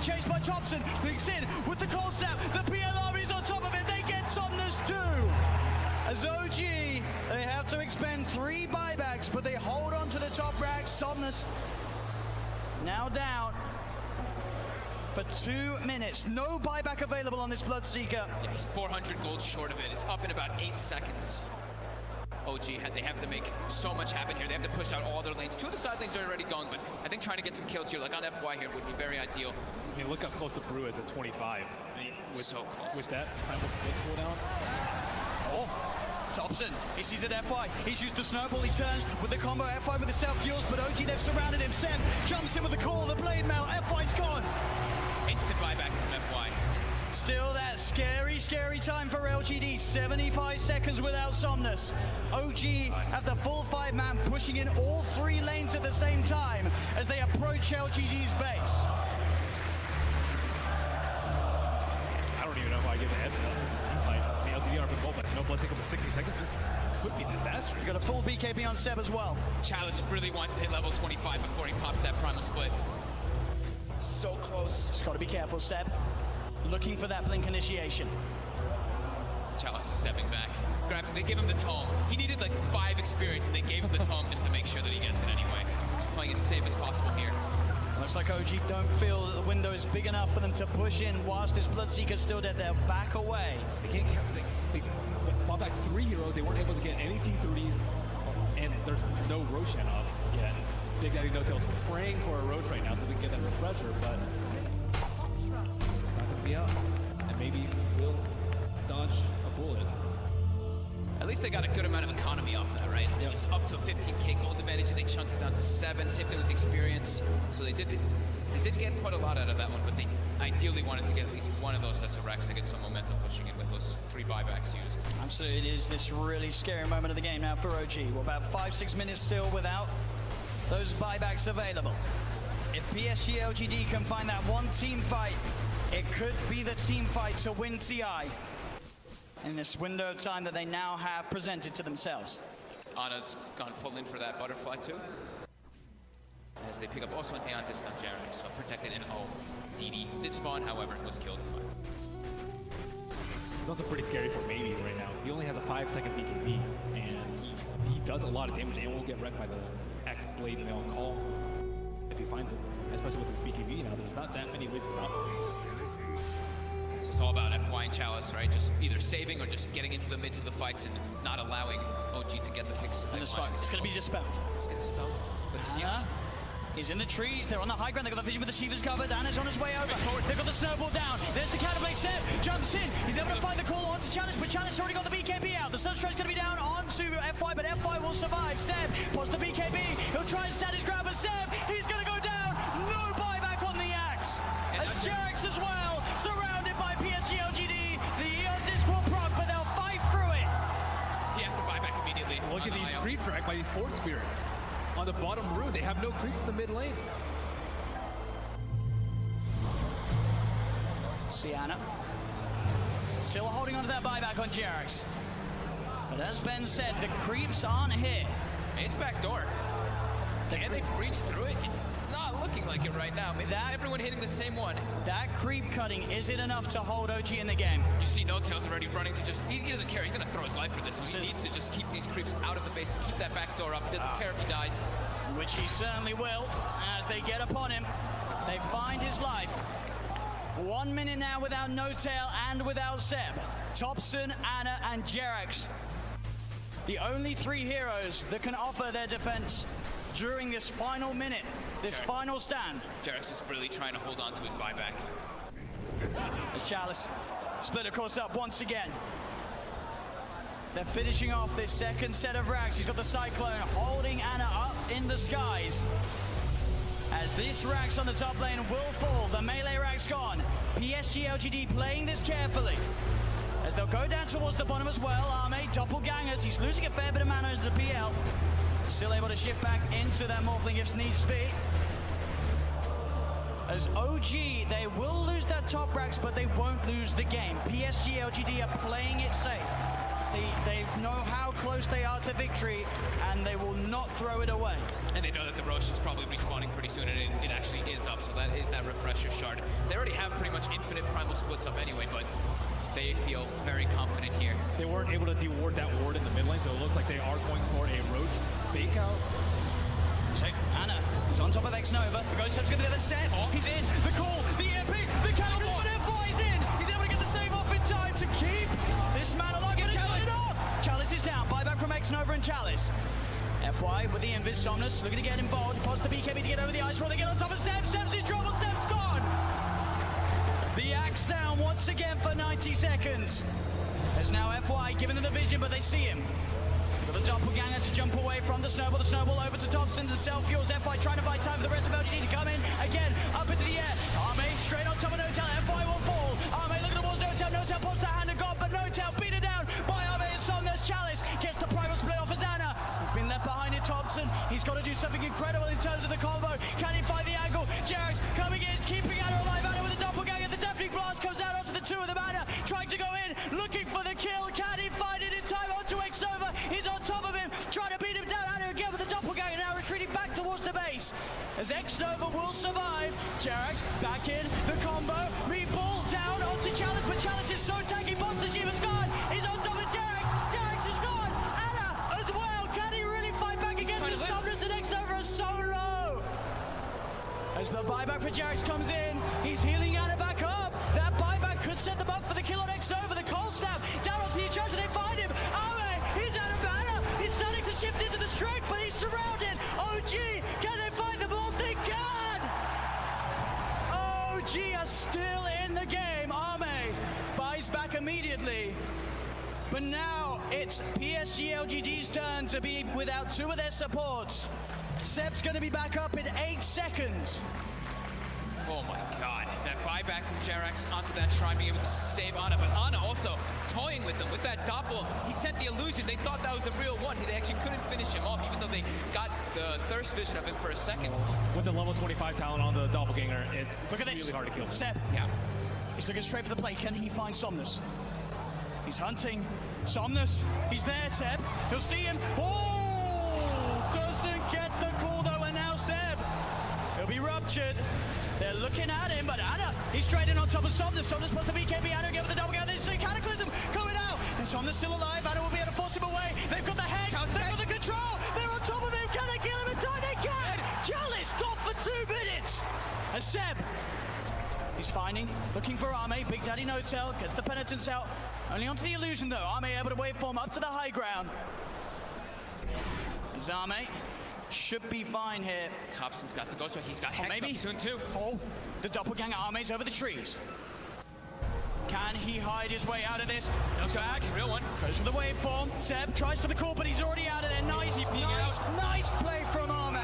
chased by Thompson. Blinks in with the cold snap. The PLR is on top of it. They get Somnus too. As OG, they have to expend 3 buybacks, but they hold on to the top rack. Somnus now down for 2 minutes. No buyback available on this Bloodseeker. Yeah, he's 400 gold short of it. It's up in about 8 seconds. OG, they have to make so much happen here. They have to push out all their lanes. 2 of the side lanes are already gone, but I think trying to get some kills here, like on FY here, would be very ideal. I mean, look how close the Brew is at 25. I mean, So close. With that primal split cooldown. Oh, Thompson, he sees it FY. He's used the snowball, he turns with the combo FY with the self-fuels, but OG, they've surrounded him. Sem jumps in with the call, the blade mail, FY's gone. Instant buyback from FY. Still that scary, scary time for LGD. 75 seconds without Somnus. OG have the full 5-man pushing in all 3 lanes at the same time as they approach LGD's base. I don't even know if I get ahead of this team fight. The LGD are both, but no blood take up to 60 seconds. This could be disastrous. He's got a full BKB on Seb as well. Chalice really wants to hit level 25 before he pops that primal split. So close. Just got to be careful, Seb. Looking for that blink initiation. Chalice is stepping back. Grabs, they give him the tome. He needed like 5 experience, and they gave him the tome just to make sure that he gets it anyway. Just playing as safe as possible here. Looks like OG don't feel that the window is big enough for them to push in whilst this Bloodseeker's still dead. They're back away. They can't they bought back 3 heroes. They weren't able to get any T30s, and there's no Roshan up yet. Big Daddy No Tail's praying for a Roche right now so they can get that refresher, but it's not going to be out. And maybe we'll dodge a bullet. At least they got a good amount of economy off that, right? It was up to 15k gold advantage, and they chunked it down to 7. Same thing with experience. So they did get quite a lot out of that one, but they ideally wanted to get at least one of those sets of racks to get some momentum pushing in with those 3 buybacks used. Absolutely, it is this really scary moment of the game now for OG. We're about 5-6 minutes still without those buybacks available. If PSG LGD can find that one team fight, it could be the team fight to win TI in this window of time that they now have presented to themselves. Ana's gone full in for that butterfly too. As they pick up also an Aeon disc on Jeremy, so protected in O. DD did spawn, however, was killed in 5. It's also pretty scary for Maybe right now. He only has a 5-second BKB, and he does a lot of damage and will get wrecked by the X Blade Mail Call if he finds it, especially with his BKB now. There's not that many ways to stop him. So it's all about FY and Chalice, right? Just either saving or just getting into the midst of the fights and not allowing OG to get the picks. And the smoke, it's going to be dispelled. Let's get dispelled. But it's He's in the trees, they're on the high ground, they've got the vision with the Shiva's covered, Anna's on his way over, they've got the snowball down, there's the Counterblade Seb, jumps in, he's able to find the call onto Challenge, but Challenge already got the BKB out, the Sunstride's going to be down onto FY, but FY will survive. Seb pots the BKB, he'll try and stand his ground, but Seb, he's going to go down, no buyback on the Axe, as Jarex as well, surrounded by PSG LGD, the Eon disc will proc, but they'll fight through it. He has to buy back immediately. Look at these creep track by these Force Spirits. On the bottom room, they have no creeps in the mid lane. Sienna still holding on to that buyback on Jarex. But as Ben said, the creeps aren't here. It's backdoor. And they breached through it. It's not looking like it right now. Maybe everyone hitting the same one. That creep cutting, is it enough to hold OG in the game? You see No Tail's already running to just, he doesn't care. He's going to throw his life for this. He needs to just keep these creeps out of the base to keep that back door up. He doesn't care if he dies. Which he certainly will. As they get upon him, they find his life. 1 minute now without No Tail and without Seb. Thompson, Anna, and Jarex. The only 3 heroes that can offer their defense during this final minute, this final stand. Jarex is really trying to hold on to his buyback. As Chalice split of course up once again. They're finishing off this second set of racks. He's got the Cyclone holding Anna up in the skies. As this racks on the top lane will fall, the melee rack's gone. PSG LGD playing this carefully. As they'll go down towards the bottom as well. Arme, doppelgangers, he's losing a fair bit of mana into the PL. Still able to shift back into their Morphling if needs be. As OG, they will lose their top racks, but they won't lose the game. PSG LGD are playing it safe. They know how close they are to victory, and they will not throw it away. And they know that the Roche is probably respawning pretty soon, and it actually is up, so that is that refresher shard. They already have pretty much infinite primal splits up anyway, but they feel very confident here. They weren't able to deward that ward in the mid lane, so it looks like they are going for a Roach fake out. Check Anna. He's on top of X-Nova. The Ghost Step's going to be the set. He's in. The call. The MP. The counter. But FY is in. He's able to get the save off in time to keep this man alive. But he's got it off. Chalice is down. Buyback from X-Nova and Chalice. FY with the Invis. Somnus looking to get involved. Pods the BKB to get over the ice roll. They get on top of Seb. Seb's in trouble. Seb's gone. The axe down once again for 90 seconds. There's now FY giving them the vision, but they see him. The doppelganger to jump away from the snowball. The snowball over to Thompson. The self-fuels. FY trying to buy time for the rest of LGD to come in. Again, up into the air. Arme straight on top of Notel. FY will fall. Arme looking towards Notel. Notel pops the hand and God, but Notel beat it down by Arme and Somnus. Chalice gets the primal split off as Anna. He's been left behind in Thompson. He's got to do something incredible in terms of the combo. Can he find the angle? Jarex coming in, keeping Anna alive. Anna with the doppelganger. The deafening blast comes out onto the two of them. Anna trying to go in, looking for the kill. Can he find it in time onto X-Nova? He's on top of him, trying to beat him down. Anna again with the doppelganger, now retreating back towards the base. As X-Nova will survive. Jarex back in, the combo, reball down onto Chalice, but Chalice is so tanky. Bombs the Shiva's gone. He's on top of Jarex. Jarex is gone. Anna as well. Can he really fight back against the Somnus, and X-Nova is so low? As the buyback for Jarex comes in, he's healing Anna back up. That buyback could set them up for the kill on X-Nova. The cold snap down onto the charge, and they find him. He's out of Anna. He's starting to shift into the strength, but he's surrounded. OG, can they find the ball? They can. OG are still in the game. Arme buys back immediately. But now it's PSG LGD's turn to be without two of their supports. Seb's going to be back up in 8 seconds. Oh my god, that buyback from Jarex onto that shrine, being able to save Anna, but Anna also toying with him with that doppel. He sent the illusion. They thought that was the real one. They actually couldn't finish him off, even though they got the thirst vision of him for a second. With the level 25 talent on the doppelganger, it's Look at really this. hard to kill him. Seb. Yeah. He's looking straight for the play. Can he find Somnus? He's hunting. Somnus. He's there, Seb. He'll see him. Oh! Doesn't get the call, though, and now Seb. He'll be ruptured. They're looking at him, but Anna, he's straight in on top of Somnus. Somnus puts the BKB. Anna again with the doppelganger. There's a Cataclysm coming out. And Somnus still alive. Anna will be able to force him away. They've got the hex. They've got the control. They're on top of him. Can they kill him in time? They can. Chalice got for 2 minutes. And Seb, he's finding, looking for Arme. Big Daddy Notel gets the penitence out. Only onto the illusion, though. Arme able to waveform up to the high ground. Arme should be fine here. Thompson's got the ghost, he's got Hex maybe up soon too. Oh, the doppelganger Arme's over the trees. Can he hide his way out of this? No, back. Real one. Goes for the waveform. Seb tries for the call, but he's already out of there. Nice play from Arme.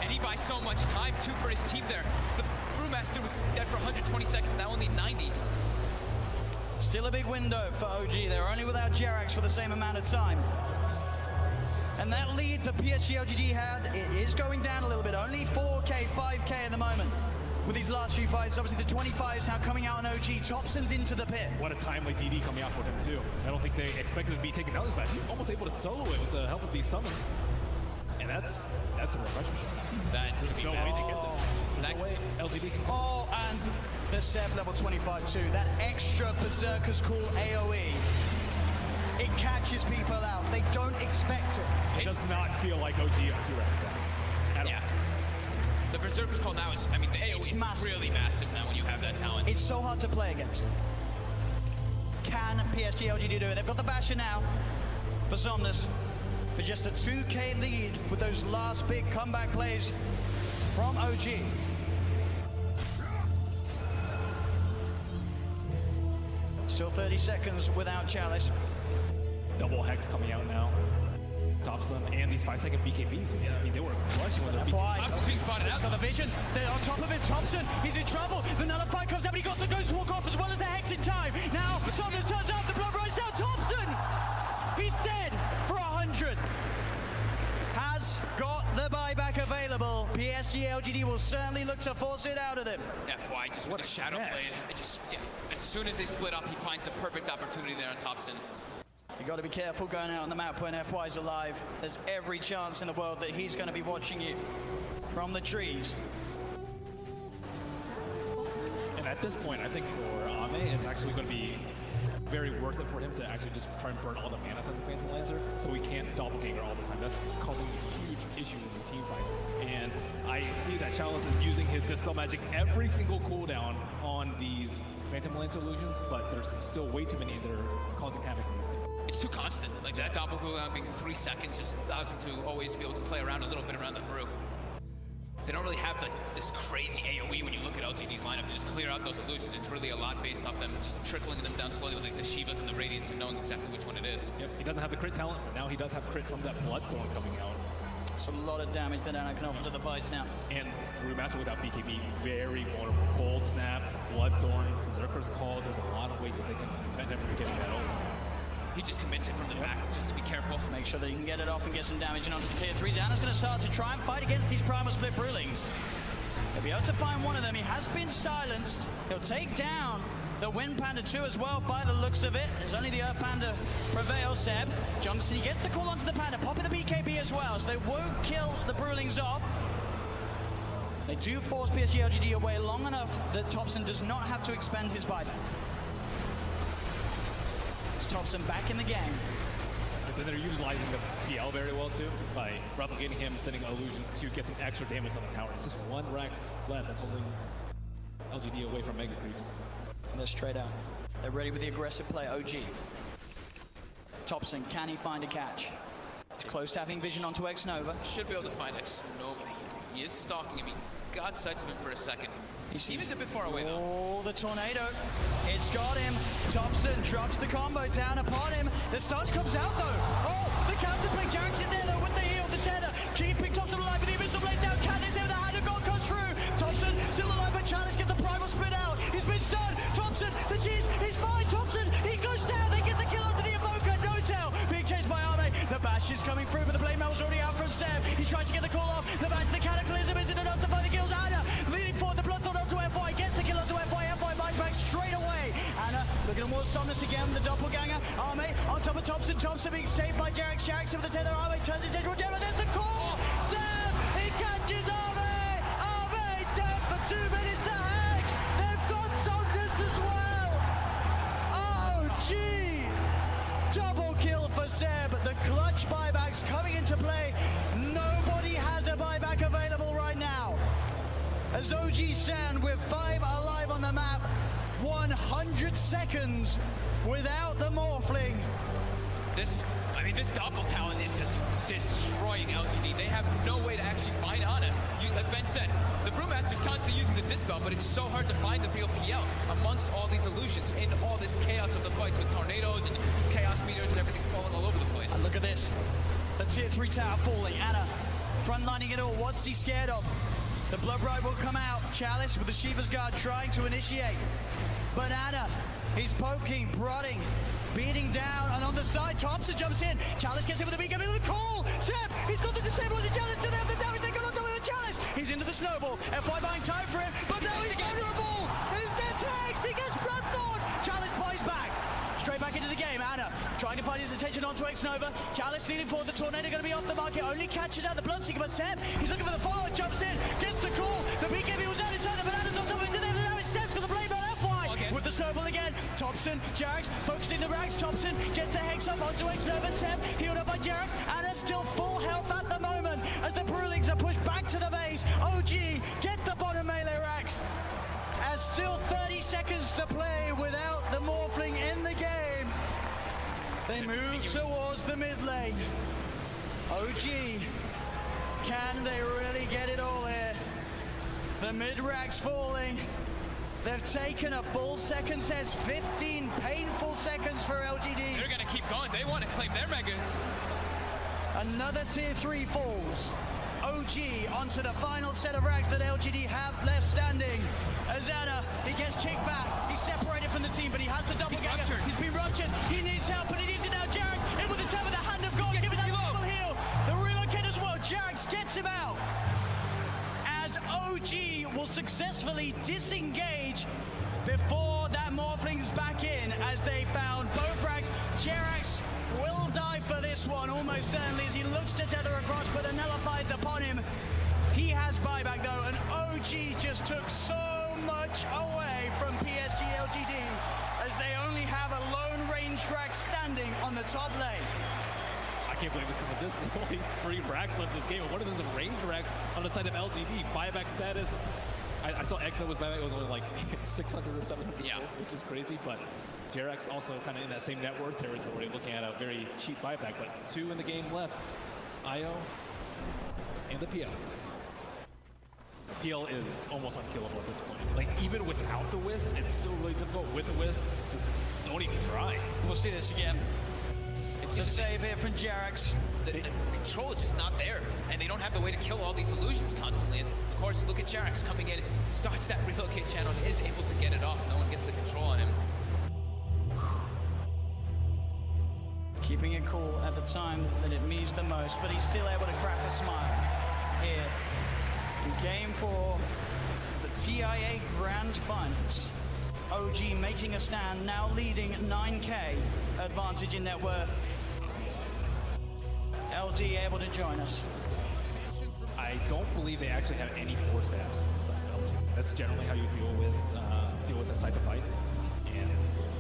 And he buys so much time too for his team there. The Brewmaster was dead for 120 seconds, now only 90. Still a big window for OG. They're only without Jarex for the same amount of time. And that lead the PSG LGD had, it is going down a little bit. Only 4K, 5K at the moment with these last few fights. Obviously the 25s now coming out on OG. Thompson's into the pit. What a timely DD coming out for him too. I don't think they expected to be taken down as fast. He's almost able to solo it with the help of these summons. And that's a refresher shot. There's no way to get this. There's no way LGD can. Oh, and the Seb level 25 too. That extra Berserker's Call AoE. It catches people out. They don't expect it. It does not feel like OG or T-Rex now. Yeah. The Berserker's Call now is, I mean, the AoE is really massive now when you have that talent. It's so hard to play against. Can PSG LGD do it? They've got the Basher now for Somnus. For just a 2K lead with those last big comeback plays from OG. Still 30 seconds without Chalice. Double Hex coming out now. Thompson and these 5-second BKBs. Yeah, I mean, they were crushing with their Thompson's being spotted out. Got the vision. They're on top of it. Thompson, he's in trouble. The Nullify comes out, but he got the Ghost Walk off as well as the Hex in time. Now, Somnus turns up. The blood runs down. Thompson! He's dead for 100. Has got the buyback available. PSG LGD will certainly look to force it out of them. FY just with a Shadow Blade. It just, yeah, as soon as they split up, he finds the perfect opportunity there on Thompson. You got to be careful going out on the map when FY's alive. There's every chance in the world that he's going to be watching you from the trees. And at this point, I think for Ame, it's actually going to be very worth it for him to actually just try and burn all the mana from the Phantom Lancer, so he can't doppelganger all the time. That's causing huge issues in the team fights. And I see that Chalice is using his Dispel Magic every single cooldown on these Phantom Lancer illusions, but there's still way too many that are causing havoc in this team. It's too constant. Like that double cooldown being 3 seconds just allows him to always be able to play around a little bit around the brew. They don't really have this crazy AoE when you look at LGD's lineup to just clear out those illusions. It's really a lot based off them just trickling them down slowly with like the Shivas and the Radiants and knowing exactly which one it is. Yep, he doesn't have the crit talent, but now he does have crit from that Bloodthorn coming out. It's a lot of damage that Anna can offer to the fights now. And Brewmaster without BKB, very vulnerable. Cold Snap, Bloodthorn, Berserker's Call, there's a lot of ways that they can prevent him from getting that ult. He just commits it from the back, just to be careful. Make sure that you can get it off and get some damage in onto the tier 3s. Anna's going to start to try and fight against these Primal Split Brewlings. He'll be able to find one of them. He has been silenced. He'll take down the Wind Panda 2 as well by the looks of it. There's only the Earth Panda prevails. Seb jumps and he gets the call onto the Panda, popping the BKB as well, so they won't kill the Brewlings off. They do force PSG LGD away long enough that Thompson does not have to expend his buyback. Thompson back in the game. And then they're utilizing the PL very well too, by replicating him, sending illusions to get some extra damage on the tower. It's just one Rax left that's holding LGD away from Mega Creeps. And they're straight out. They're ready with the aggressive play, OG. Thompson, can he find a catch? He's close to having vision onto X-Nova. Should be able to find X-Nova. He is stalking him. He got sights of him for a second. He was a bit far away though. Oh, the tornado. It's got him. Thompson drops the combo down upon him. The stun comes out though. Oh, the counterplay. Jarek's in there though with the heal, the tether. Keeping Thompson alive with the Abyssal Blade down. Candace here with the hand of God comes through. Thompson still alive, but Chalice gets the primal spit out. He's been stunned. Thompson, the cheese, he's fine. Thompson, he goes down. They get the kill onto the Evoker. No tail. Being chased by Arme. The bash is coming through, but the blade mail was already out from Seb. He tries to get the call off. The bash, the cataclysm isn't enough to find the kills. Anna leading forward. The Bloodthorn onto FY. Gets the kill onto FY. FY bites back straight away. Anna looking at more Somnus again with the doppelganger. Arme on top of Thompson. Thompson being saved by Jarek. Jarek's with the tether. Arme turns into Rodero. There's the call. Seb, he catches Arme. Arme dead for 2 minutes. The heck. They've got Somnus as well. Oh, gee. Double kill for Seb. The clutch buybacks coming into play. Nobody has a buyback available right now. As OG stand with 5 alive on the map, 100 seconds without the Morphling. This double talent is just destroying LGD. They have no way to actually find Ana. Like Ben said, the Brewmaster's constantly using the Dispel, but it's so hard to find the real PL amongst all these illusions in all this chaos of the fights with tornadoes and chaos meters and everything falling all over the place. And look at this. The tier 3 tower falling. Anna frontlining it all. What's he scared of? The Blood Bride will come out. Chalice with the Shiva's Guard trying to initiate. But Anna, he's poking, prodding, beating down, and on the side, Thompson jumps in. Chalice gets in with the BKB with the call. Seb, he's got the disable on the Chalice. Do they have the damage? They come on top of the Chalice. He's into the snowball. FY buying time for him, but now he's vulnerable. He's gets Hex. He gets Bloodthorn. Chalice buys back. Straight back into the game. Anna trying to find his attention onto X-Nova. Chalice leading forward. The Tornado going to be off the market. Only catches out the Bloodseeker, but Seb, he's looking for the follow-up. Jumps in, gets the call. The BKB was out in time. The Bananas on top of it. Did they have the damage? Seb's got the blade on FY. With the snowball again. Thompson, Jarex focusing the Rags. Thompson gets the Hex up onto X-Nova. Seb healed up by Jarex. Anna still full health at the moment as the Brewlings are pushed back to the base. OG get the bottom melee Rags. As still 30 seconds to play without the Morphling in the game. They move towards the mid lane. OG, can they really get it all here? The mid rack's falling. They've taken a full second set, 15 painful seconds for LGD. They're gonna keep going. They want to claim their megas. Another tier 3 falls. OG onto the final set of rags that LGD have left standing. Azana, he gets kicked back. He's separated from the team, but he has the double ganger. He's been ruptured. He needs help, but he needs it now. Jarek in with the top of the hand of God. Give it that double heal. The relocate as well. Jarek gets him out. As OG will successfully disengage before that Morphling's back in, as they found both rags. Jerax will die for this one, almost certainly, as he looks to tether across, but the nullifies upon him. He has buyback though, and OG just took so much away from top lane. I can't believe this. This is only 3 racks left in this game. One of those is range racks on the side of LGD. Buyback status. I saw X that was buyback. It was only like 600 or 700, yeah, which is crazy. But JRX also kind of in that same net worth territory, looking at a very cheap buyback. But 2 in the game left. IO and the PL. PL is almost unkillable at this point. Like, even without the Wisp, it's still really difficult. With the Wisp, just don't even try. We'll see this again. It's a save here from JRX. The control is just not there, and they don't have the way to kill all these illusions constantly. And of course, look at JRX coming in, starts that relocate channel, and is able to get it off. No one gets the control on him. Keeping it cool at the time that it means the most, but he's still able to crack a smile here in Game 4, the TIA Grand Finals. OG making a stand, now leading 9K advantage in net worth. LD able to join us. I don't believe they actually have any 4 stabs inside LG. That's generally how you deal with a side device. And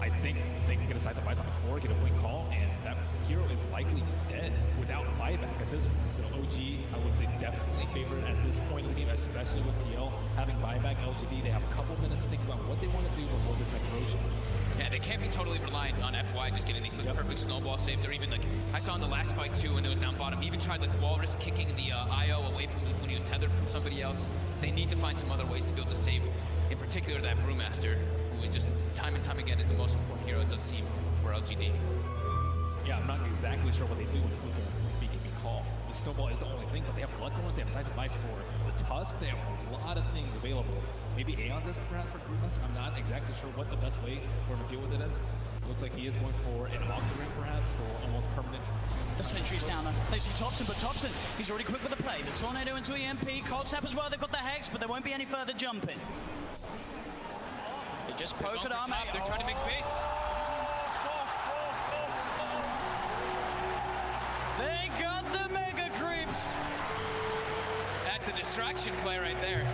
I think they can get a side device on the core, get a blink call, and that hero is likely dead without buyback at this point. So OG, I would say, definitely favored at this point in the game, especially with PL having buyback. LGD, they have a couple minutes to think about what they want to do before this second rotation. Yeah, they can't be totally reliant on FY just getting these perfect snowball saves, or even like I saw in the last fight too when it was down bottom. He even tried like walrus kicking the IO away from when he was tethered from somebody else. They need to find some other ways to be able to save, in particular that Brewmaster, who just time and time again is the most important hero, it does seem, for LGD. Yeah, I'm not exactly sure what they do with the BKB call. The snowball is the only thing, but they have Bloodthorns, they have side device for the Tusk, they have a lot of things available. Maybe Aeon Disc perhaps for Brewmaster. I'm not exactly sure what the best way for him to deal with it is. Looks like he is going for an Octarine perhaps for almost permanent. The sentry's down there. They see Thompson, but Thompson, he's already quick with the play. The Tornado into EMP, Cold Snap as well, they've got the Hex, but there won't be any further jumping. They just poke at Arme. They're trying to make space. They got the Mega Creeps. That's a distraction play right there.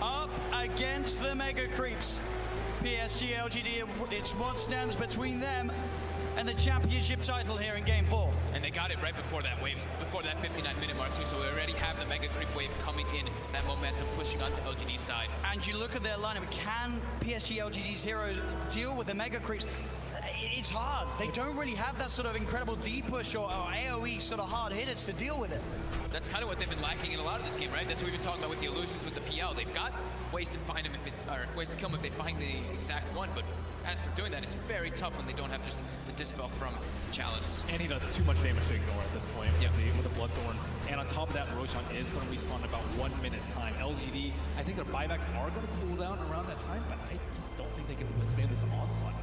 Up against the Mega Creeps. PSG LGD, it's what stands between them and the championship title here in Game 4. And they got it right before that wave, before that 59-minute mark too, so we already have the Mega Creep wave coming in, that momentum pushing onto LGD's side. And you look at their lineup, can PSG LGD's heroes deal with the Mega Creeps? It's hard. They don't really have that sort of incredible D-push or AoE sort of hard hitters to deal with it. That's kind of what they've been lacking in a lot of this game, right? That's what we've been talking about with the illusions with the PL. They've got ways to find them if it's, or ways to kill them if they find the exact one, but as for doing that, it's very tough when they don't have just the Dispel from Chalice. And he does too much damage to ignore at this point with the Bloodthorn. And on top of that, Roshan is going to respawn in about 1 minute's time. LGD, I think their buybacks are going to cool down around that time, but I just don't think they can withstand this onslaught.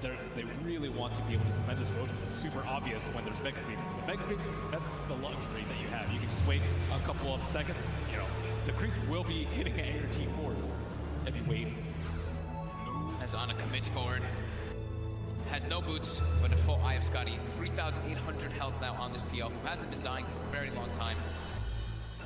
They really want to be able to defend this Roshan. It's super obvious when there's Mega Creeps. The Mega Creeps, that's the luxury that you have. You can just wait a couple of seconds. You know, the Creeps will be hitting at your T4s if you wait. As Ana commits forward. Has no boots, but a full Eye of Scotty. 3,800 health now on this PL, who hasn't been dying for a very long time.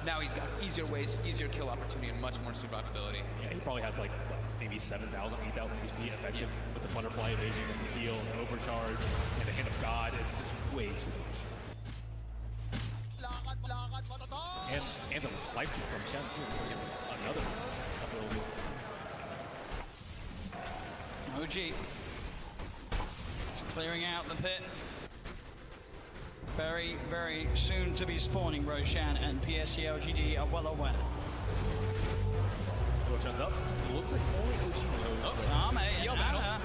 Now he's got easier ways, easier kill opportunity, and much more survivability. Yeah, he probably has like, what, maybe 7,000, 8,000 HP effective with the Butterfly Evasion and the heal and Overcharge, and the Hand of God is just way too much. And the lifesteal from Shen too, which is another ability. OG clearing out the pit. Very, very soon to be spawning Roshan, and PSG LGD are well aware. Roshan's up. It looks like only OG knows. Arme and Ana.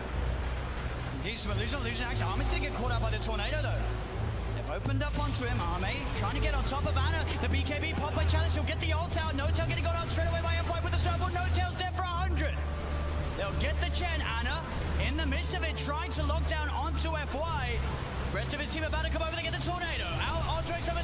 He's losing action. Arme's gonna get caught out by the Tornado though. They've opened up onto him. Arme trying to get on top of Ana. The BKB pop by Chalice. He'll get the ult out. No Tail getting got out straight away by F5 with the snowball. No Tail's dead for 100. They'll get the Chen. Ana in the midst of it, trying to lock down onto FY. Rest of his team about to come over to get the Tornado. Out onto X7.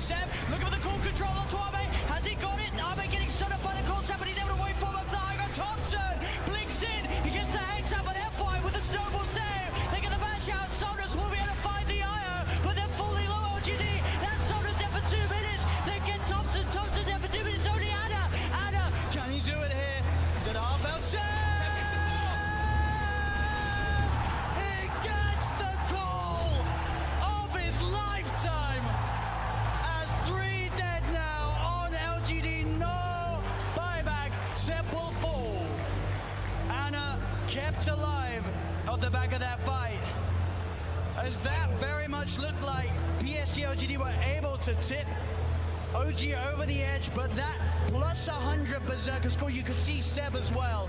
Looking for the cool control onto Arme. Has he got it? Arme getting stunned up by the cold snap, but he's able to wait for him up the high ground. Thompson blinks in. He gets the hex up, but FY with the snowball save. They get the match out. Sonos will be able to find the IO, but they're fully low OGD. That's Sonos dead for 2 minutes. They get Thompson. Thompson dead for 2 minutes. Only Ana. Ana, can he do it here? Is it half out? kept alive at the back of that fight. As that very much looked like PSG LGD were able to tip OG over the edge, but that plus 100 Berserker score, you could see Seb as well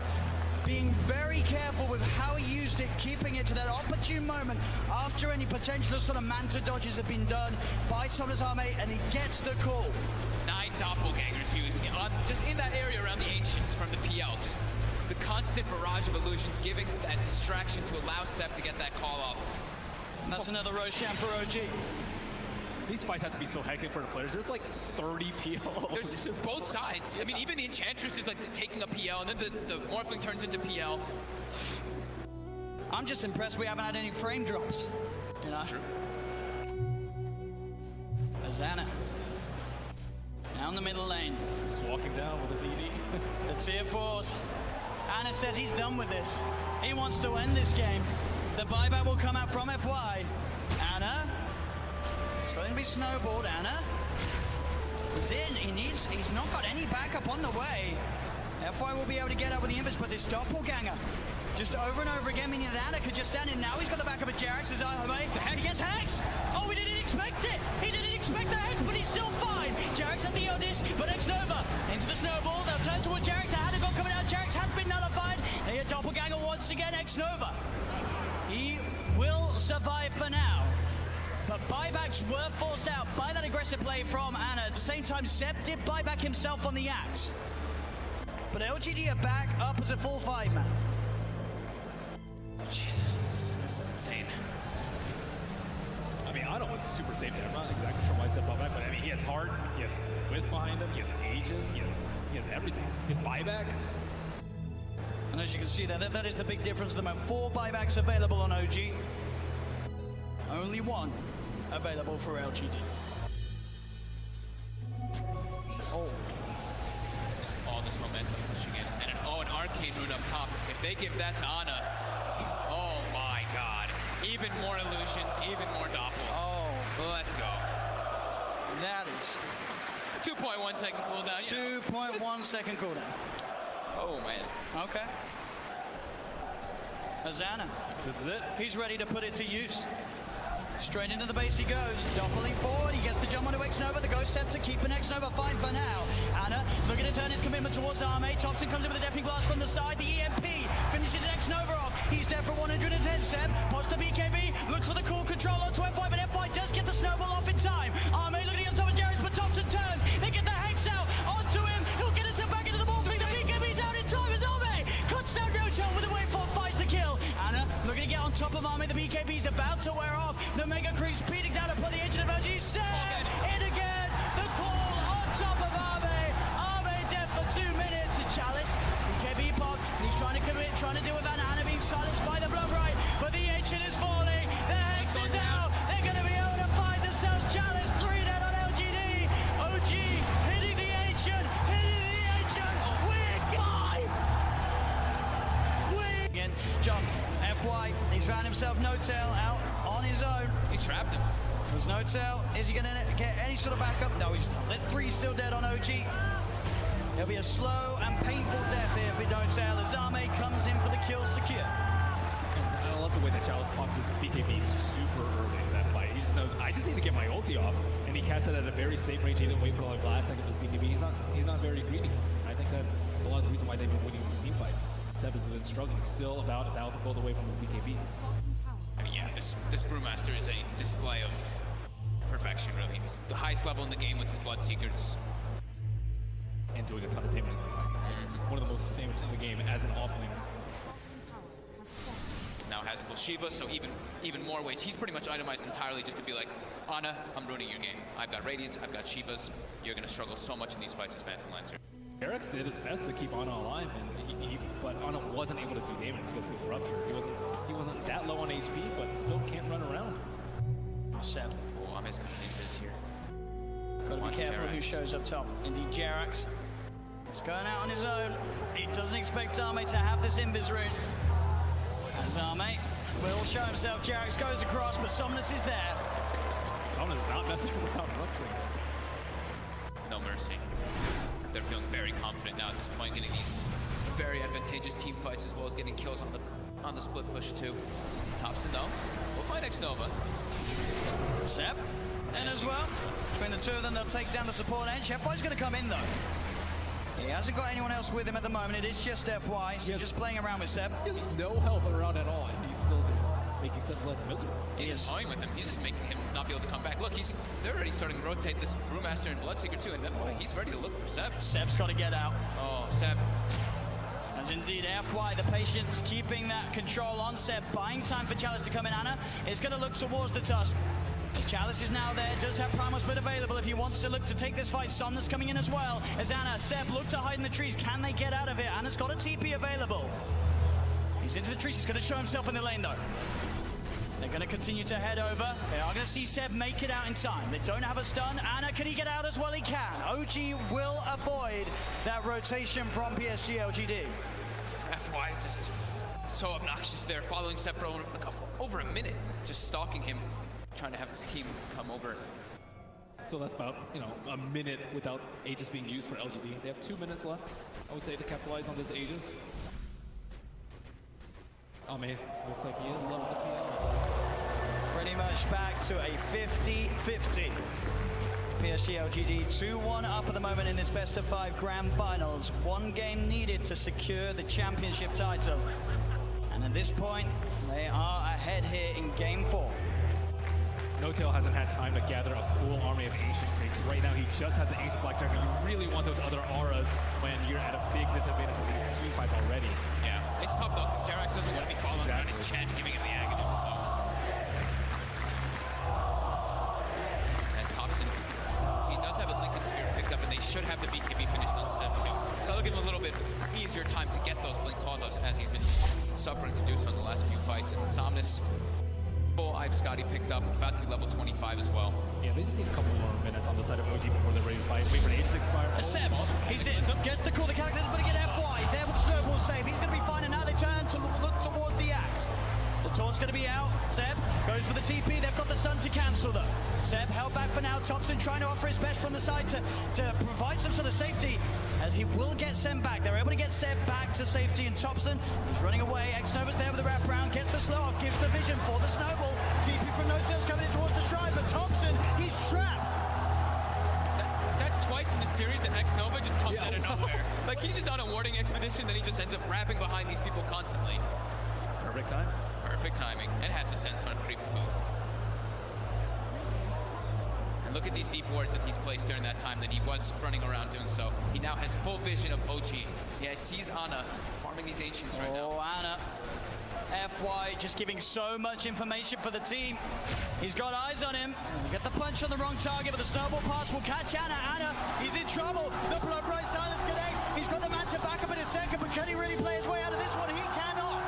being very careful with how he used it, keeping it to that opportune moment after any potential sort of Manta dodges have been done by Thomas Arme, and he gets the call. 9 doppelgangers using it on just in that area around the Ancients from the PL. Just the constant barrage of illusions, giving that distraction to allow Seb to get that call off. And that's another Roshan for OG. These fights have to be so hectic for the players. There's like 30 PLs. There's just both sides. I mean, even the Enchantress is like taking a PL, and then the Morphling turns into PL. I'm just impressed we haven't had any frame drops. You know? That's true. Azana. Down the middle lane. Just walking down with a DD. The tier 4s. Anna says he's done with this. He wants to end this game. The buyback will come out from FY. Anna. It's going to be snowballed. Anna. He's in. He's not got any backup on the way. FY will be able to get up with the invis, but this doppelganger just over and over again, meaning that Anna could just stand in. Now he's got the backup of Jarex. He gets Hex. Oh, he didn't expect it. He didn't expect the Hex, but he's still fine. Jarex had the Odis, but X-Nova into the snowball. They'll turn toward Jarex. The Anna got coming out. Jarex has been nullified. They hit doppelganger once again. X-Nova. He will survive for now. But buybacks were forced out by that aggressive play from Anna. At the same time, Seb did buyback himself on the axe. But LGD are back up as a full 5-man. Jesus, this is insane. I mean, Otto was super safe there. I'm not exactly sure why Seb bought back, but I mean, he has heart, he has Wisp behind him, he has Aegis, he has everything. His buyback. And as you can see there, that is the big difference. There are 4 buybacks available on OG. Only 1 available for LGD. Oh, this momentum pushing in. And an arcane rune up top. If they give that to Ana, oh my god. Even more illusions, even more doppels. Oh, Let's go. that is 2.1 second cooldown. 2.1 second cooldown. Oh man. Okay. Azana. This is it. He's ready to put it to use. Straight into the base he goes, doubling forward, he gets the jump onto X-Nova, the Ghost Scepter keeping X-Nova fine for now. Anna looking to turn his commitment towards Arme, Thompson comes in with a deafening blast from the side, the EMP finishes X-Nova off, he's dead for 110, Seb, pots the BKB, looks for the cool control onto FY, but FY does get the snowball off in time. Arme looking on top of Jarex, but Thompson turns, they get the Hex out onto him, he'll get himself back into the ball, the BKB down in time as Arme cuts down Roto with a wave 4, finds the kill. Anna looking to get on top of Arme, the BKB's about to wear off, the Mega Creep speeding down upon the edge of OG. Seb in again. The call on top of Arme. Arme dead for 2 minutes. Chalice, BKB pop. He's trying to commit, trying to deal with Anna being silenced by the blood right. But the ancient is falling. The Hex is out. They're going to be able to find themselves. Chalice 3 dead on LGD. OG hitting the ancient. Hitting the ancient. We're five. Again, John. FY, he's found himself No-Tail out on his own. He's trapped him. There's No-Tail. Is he going to get any sort of backup? No, he's not. There's 3 still dead on OG. It'll be a slow and painful death here for No-Tail as Arme comes in for the kill secure. And I love the way that Chalice popped his BKB super early in that fight. He just knows, I just need to get my ulti off. And he cast it at a very safe range. He didn't wait for the last second of his BKB. He's not very greedy. I think that's a lot of the reason why they've been winning these team fights. Seb has been struggling, still about 1,000 gold away from his BKB. I mean, yeah, this Brewmaster is a display of perfection, really. It's the highest level in the game with his Bloodseekers. And doing a ton of damage in the fight. It's one of the most damage in the game as an offlaner. Now has full Shiva, so even more ways. He's pretty much itemized entirely just to be like, Ana, I'm ruining your game. I've got Radiance, I've got Shivas. You're going to struggle so much in these fights as Phantom Lancer. Jarex did his best to keep Ana alive, and but Ana wasn't able to do damage because of his rupture. He wasn't that low on HP, but still can't run around. Seb. Oh, I'm just coming into this here. Got to be careful who shows up top. Indeed, Jarex. He's going out on his own. He doesn't expect Arme to have this invis rune. As Arme will show himself, Jarex goes across, but Somnus is there. Somnus is not messing around rupturing. No mercy. They're feeling very confident now at this point, getting these very advantageous team fights as well as getting kills on the on the split push too. Thompson though, we'll find Xnova. Seb, in as well. Between the two of them, they'll take down the support edge. FY's going to come in though. He hasn't got anyone else with him at the moment. It is just FY, so just playing around with Seb. There's no help around at all, and he's still just making Seb's life miserable. He is toying with him. He's just making him not be able to come back. Look, they're already starting to rotate this Brewmaster and Bloodseeker too, and FY, he's ready to look for Seb. Seb's got to get out. Oh, Seb. As indeed, FY, the patience keeping that control on Seb, buying time for Chalice to come in. Ana is going to look towards the Tusk. Chalice is now there, does have Primal Split available if he wants to look to take this fight. Somnus coming in as well. As Ana, Seb look to hide in the trees. Can they get out of it? Ana's got a TP available. He's into the trees. He's going to show himself in the lane though. They're going to continue to head over. They are going to see Seb make it out in time. They don't have a stun. Ana, can he get out as well? He can. OG will avoid that rotation from PSG LGD. FY is just so obnoxious there, following Seb for over a minute, just stalking him, trying to have his team come over. So that's about, a minute without Aegis being used for LGD. They have 2 minutes left, I would say, to capitalize on this Aegis. Oh man, looks like he is level the PL. Pretty much back to a 50-50. PSG LGD 2-1 up at the moment in this best of 5 grand finals. 1 game needed to secure the championship title. And at this point, they are ahead here in game 4. N0tail hasn't had time to gather a full army of Ancient Freaks. Right now, he just has the Ancient Black Dragon. You really want those other auras when you're at a big disadvantage with these team fights already. Yeah, it's tough though, because Jerax doesn't want to be following around his chat, giving him the agony. So. As Thompson, he does have a Lincoln Sphere picked up, and they should have the BKB finished on Seb too. So that'll give him a little bit easier time to get those Blink calls out, as he's been suffering to do so in the last few fights. And Somnus, I've Scotty picked up, about to be level 25 as well. Yeah, they just need a couple more minutes on the side of OG before they're ready to fight. Wait for the Aegis to expire. Seb, he's in, gets the call, the character doesn't get FY. There with the snowball save, he's going to be fine, and now they turn to look towards the axe. The taunt's going to be out. Seb goes for the TP. They've got the stun to cancel though. Seb held back for now. Thompson trying to offer his best from the side to provide some sort of safety, as he will get Seb back. They're able to get Seb back to safety, and Thompson, he's running away. Xnova's there with the wraparound, gets the slow off, gives the vision for the snowball. TP from N0tail's coming in towards the shrine, but Thompson, he's trapped. That's twice in the series that Xnova just comes out of nowhere. Like, he's just on a warding expedition, then he just ends up wrapping behind these people constantly. Perfect time. Perfect timing, and has the sense on creep to boot. And look at these deep wards that he's placed during that time that he was running around doing so. He now has full vision of OG. Yeah, he sees Ana farming these Ancients right now. Oh, Ana. FY just giving so much information for the team. He's got eyes on him. Get the punch on the wrong target, but the snowball pass will catch Ana. Ana, he's in trouble. The blood bright silence connects. He's got the man to back up in a second, but can he really play his way out of this one? He cannot.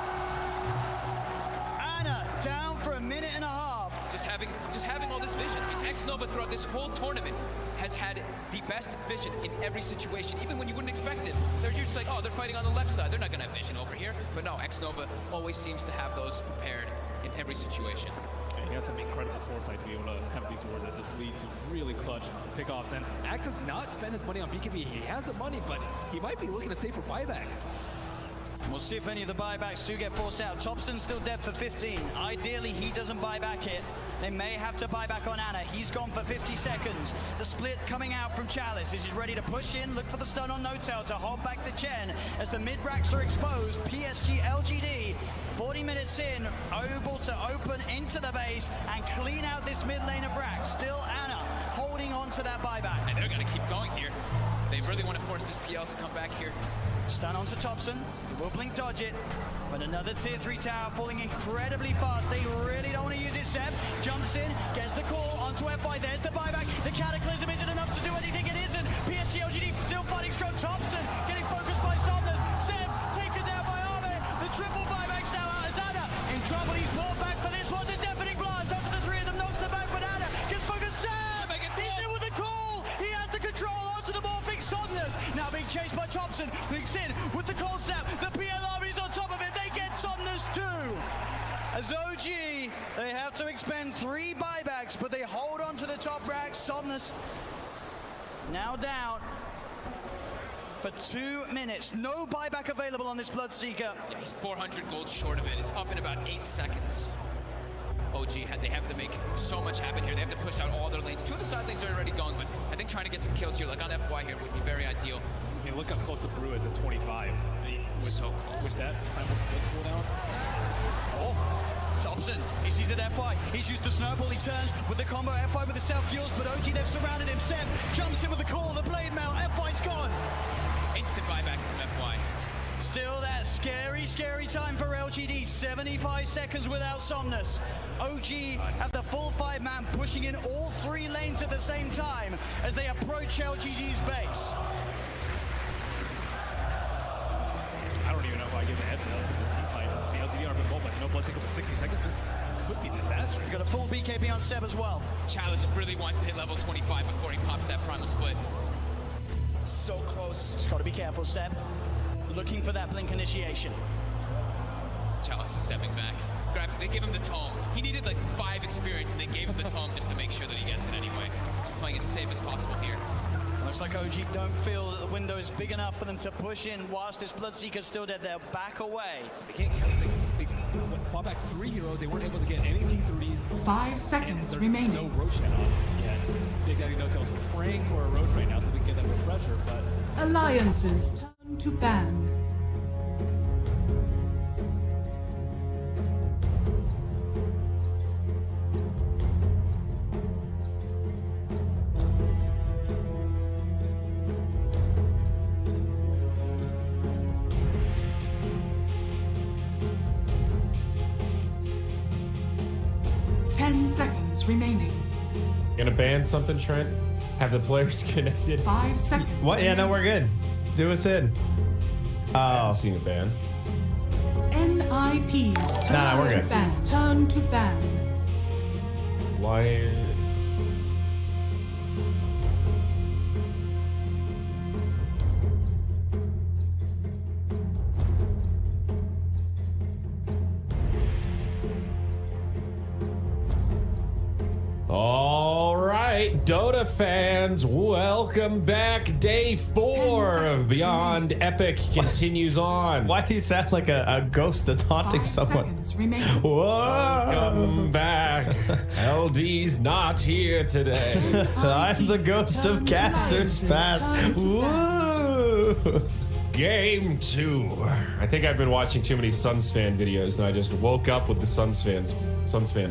Ana down for a minute and a half. Just having all this vision. I mean, Xnova throughout this whole tournament has had the best vision in every situation, even when you wouldn't expect it. They're just like, oh, they're fighting on the left side. They're not going to have vision over here. But no, Xnova always seems to have those prepared in every situation. And he has some incredible foresight to be able to have these wards that just lead to really clutch pickoffs. And Axe has not spent his money on BKB. He has the money, but he might be looking to save for buyback. We'll see if any of the buybacks do get forced out. Thompson's still dead for 15. Ideally, he doesn't buy back it. They may have to buy back on Ana. He's gone for 50 seconds. The split coming out from Chalice. He's ready to push in, look for the stun on N0tail to hold back the Chen. As the mid-racks are exposed, PSG LGD, 40 minutes in, able to open into the base and clean out this mid lane of racks. Still Ana holding on to that buyback. And they're going to keep going here. They really want to force this PL to come back here. Stun onto Thompson. He will blink dodge it. But another tier 3 tower falling incredibly fast. They really don't want to use it. Seb jumps in, gets the call onto FY. There's the buyback. The Cataclysm isn't enough to do anything. It isn't. PSG LGD still fighting strong. Thompson getting focused by Somnus. Seb taken down by Arme. The triple buybacks now out as Ana in trouble. He's pulled back for this one. The deafening blast after the 3 of them knocks them back. But Ana gets focused. Seb! He's in with the call. He has the control onto the morphing Somnus. Now being chased by Thompson. Blinks in with the cold snap. The PL army is on top of it. They get Somnus too. As OG, they have to expend 3 buybacks, but they hold on to the top racks. Somnus now down. for 2 minutes. No buyback available on this Bloodseeker. Yeah, he's 400 gold short of it. It's up in about 8 seconds. OG, they have to make so much happen here. They have to push out all their lanes. 2 of the side lanes are already gone, but I think trying to get some kills here, like on FY here, would be very ideal. I mean, look how close the Brew is at 25. I mean, So close. With that primal split cooldown. Oh, Thompson, he sees it FY. He's used the snowball, he turns with the combo FY with the self-fuels, but OG, they've surrounded him. Seb jumps in with the call, the blade mail, FY's gone. Instant buyback from FY. Still that scary, scary time for LGD. 75 seconds without Somnus. OG have the full 5-man pushing in all 3 lanes at the same time as they approach LGD's base. I don't even know if I give a head though. This team fight. The LGD are goal, but no Bloodseeker for 60 seconds. This could be disastrous. He's got a full BKB on Seb as well. Chalice really wants to hit level 25 before he pops that primal split. So close. Just got to be careful, Seb. Looking for that blink initiation. Chalice is stepping back. Grabs, they give him the tome. He needed like 5 experience and they gave him the tome just to make sure that he gets it anyway. Just playing as safe as possible here. Looks like OG don't feel that the window is big enough for them to push in whilst this Bloodseeker's still dead. They'll back away. They can't kill. They fought back 3 heroes. They weren't able to get any T30s. 5 seconds remaining. No Roshan on yet. Big Daddy No Tail's praying for a Roche right now so they can get that refresher, but Alliances turn to ban. Seconds remaining. Gonna ban something, Trent? Have the players connected? 5 seconds. What? Yeah, no, we're good. Do us in. I haven't Oh, seen a ban. NiP's Nah, we're good. Turn to ban. Lion. All right, Dota fans, welcome back. Day 4 of Beyond Epic continues on. why do you sound like a ghost that's haunting 5 someone? seconds remaining. Whoa! Welcome back. LD's not here today. I'm the ghost of Caster's Past. Whoa! Game 2. I think I've been watching too many Suns fan videos and I just woke up with the Suns fan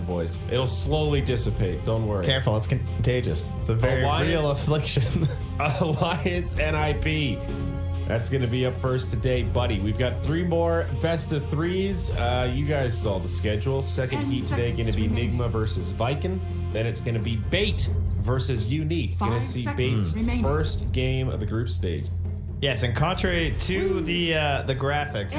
voice. It'll slowly dissipate, don't worry. Careful, it's contagious. It's a very real affliction. Alliance NiP. That's going to be up first today, buddy. We've got 3 more best of 3s. You guys saw the schedule. Second 10 heat today going to be seconds Nigma versus Viking. Then it's going to be Bait versus Unique. Going to 5 see seconds Bait's remaining. first game of the group stage. Yes, and contrary to the graphics,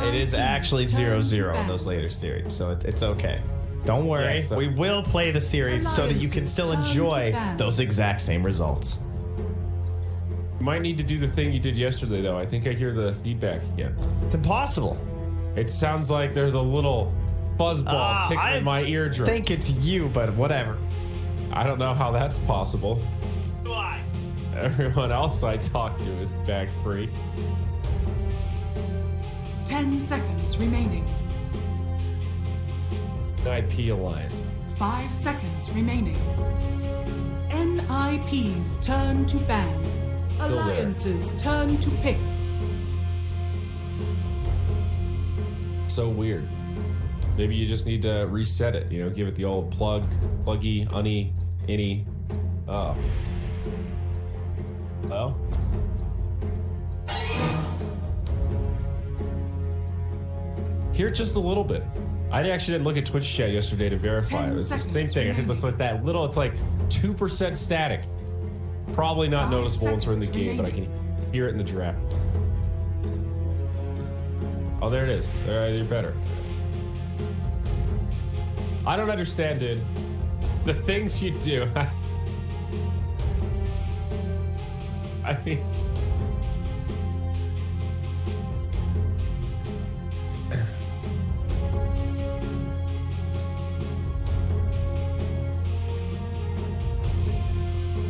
it is actually 0-0 in those later series, so it's okay. Don't worry, Yeah, so- we will play the series so that you can still enjoy those exact same results. You might need to do the thing you did yesterday, though. I think I hear the feedback again. It's impossible. It sounds like there's a little buzzball tickling my eardrum. I think it's you, but whatever. I don't know how that's possible. Why? Everyone else I talk to is back free. 10 seconds remaining. IP Alliance. 5 seconds remaining. NiP's turn to ban. there. Alliances turn to pick. So weird. Maybe you just need to reset it, you know, give it the old pluggy, unny, inny. Oh. Well. Here just a little bit. I actually didn't look at Twitch chat yesterday to verify. It was the same thing. I think it's like that little, it's like 2% static. Probably not 5 noticeable once we're in the seconds game, but I can hear it in the draft. Oh, there it is. You're better. I don't understand, dude. The things you do. I mean...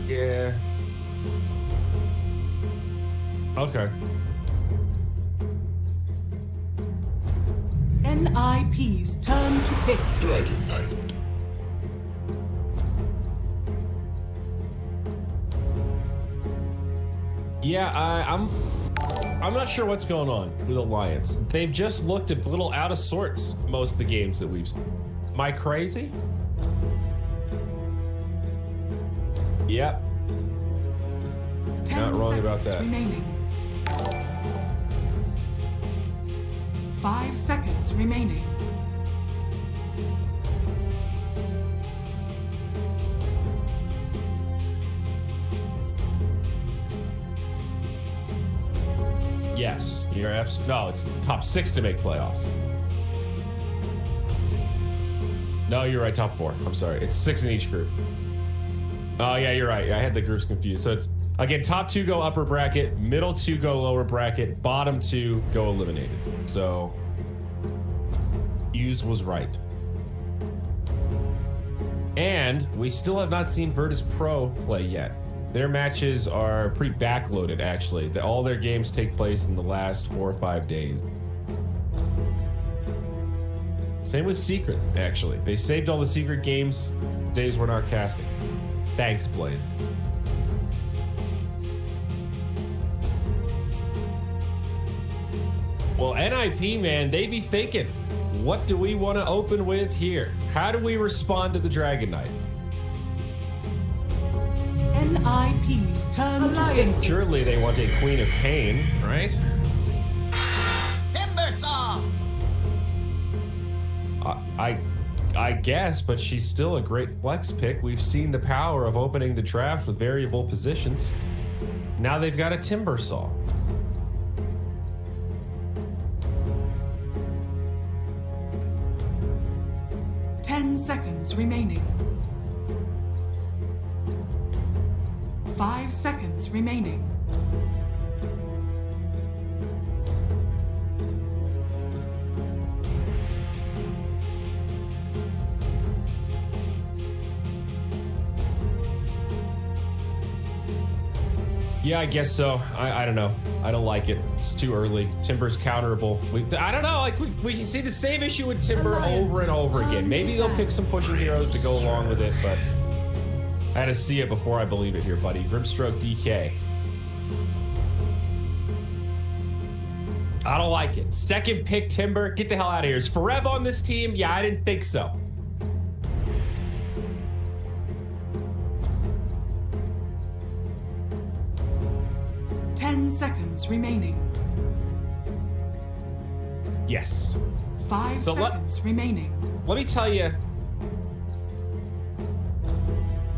Yeah. Okay. NiP's turn to pick. Dragon Knight. Yeah, I'm not sure what's going on with Alliance. They've just looked a little out of sorts most of the games that we've seen. Am I crazy? Yep. 10 Not wrong about seconds that. remaining. 5 seconds remaining. Yes, you're absolutely. No, it's top 6 to make playoffs. No, you're right. Top 4. I'm sorry. It's 6 in each group. Oh yeah, you're right. I had the groups confused. So it's again, top 2 go upper bracket, middle 2 go lower bracket, bottom 2 go eliminated. So Hughes was right. And we still have not seen Virtus Pro play yet. Their matches are pretty backloaded, actually. All their games take place in the last 4 or 5 days. Same with Secret, actually. They saved all the Secret games days we're not casting. Thanks, Blaze. Well, NiP, man, they be thinking, what do we want to open with here? How do we respond to the Dragon Knight? NiP's turn to pick. Surely they want a Queen of Pain, right? Timbersaw! I guess, but she's still a great flex pick. We've seen the power of opening the draft with variable positions. Now they've got a Timbersaw. Ten seconds remaining. 5 seconds remaining. Yeah, I guess so. I don't know. I don't like it. It's too early. Timber's counterable. I don't know. Like we can see the same issue with Timber over and over again. Maybe they'll pick some pushing heroes to go along with it, but I had to see it before I believe it here, buddy. Grimstroke DK. I don't like it. Second pick Timber. Get the hell out of here. Is Forev on this team? Yeah, I didn't think so. 10 seconds remaining. Yes. 5 So seconds remaining. Let me tell you.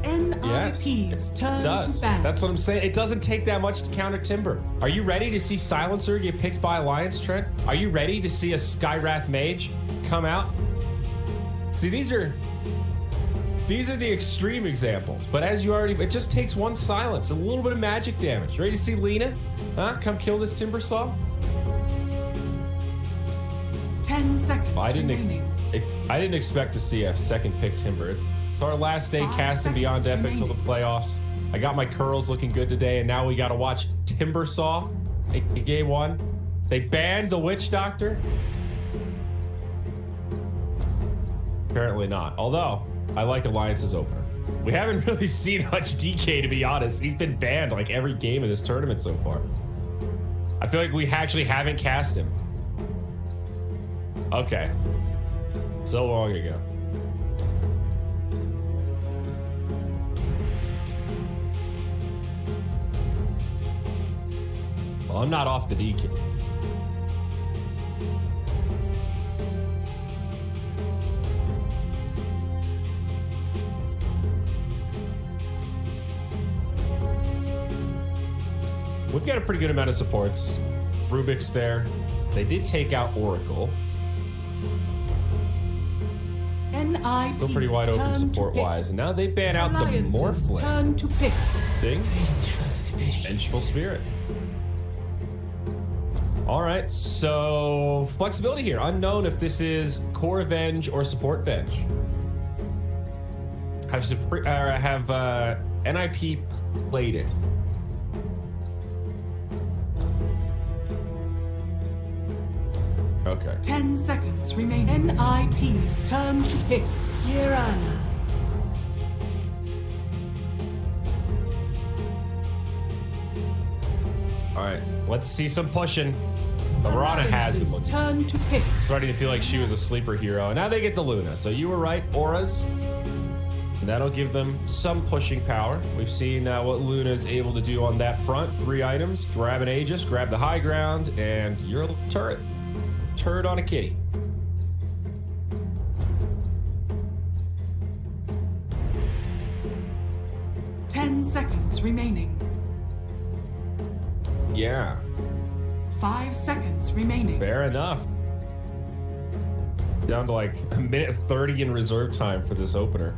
NiP's turn It does. to ban. That's what I'm saying. It doesn't take that much to counter Timber. Are you ready to see Silencer get picked by Alliance, Trent? Are you ready to see a Skywrath Mage come out? See, these are the extreme examples. But as you already, it just takes one silence, a little bit of magic damage. Ready to see Lena? Huh? Come kill this Timbersaw? 10 seconds I remaining. didn't expect to see a second pick Timber. It's our last day 5 casting Beyond seconds Epic till the playoffs. I got my curls looking good today, and now we got to watch Timbersaw in game 1. They banned the Witch Doctor. Apparently not. Although I like Alliance's opener. We haven't really seen much DK, to be honest. He's been banned like every game of this tournament so far. I feel like we actually haven't cast him. Okay. So long ago. Well, I'm not off the DK. We've got a pretty good amount of supports. Rubik's there. They did take out Oracle. NiP's Still pretty wide open turn to support-wise. And now they ban out the Alliance's Morphling turn to pick. thing. Vengeful Spirit. All right, so flexibility here. Unknown if this is core Venge or support Venge. Have NiP played it? Okay. 10 seconds remaining. NiP's turn to pick. Mirana. All right. Let's see some pushing. The Mirana has been looking. Turn to pick. Starting to feel like she was a sleeper hero. And now they get the Luna. So you were right, auras. And that'll give them some pushing power. We've seen what Luna is able to do on that front. 3 items. Grab an Aegis, grab the high ground, and you're a turret. Turret on a kitty. Ten seconds remaining. Yeah. 5 seconds remaining. Fair enough. Down to like a minute 30 in reserve time for this opener.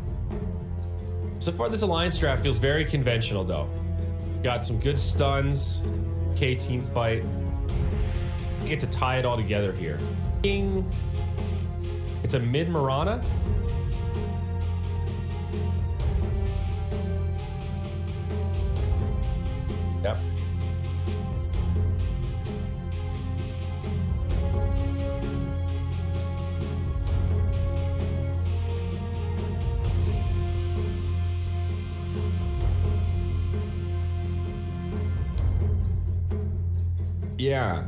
So far, this alliance draft feels very conventional, though. Got some good stuns. K team fight. You get to tie it all together here. It's a mid Mirana. Yep. Yeah.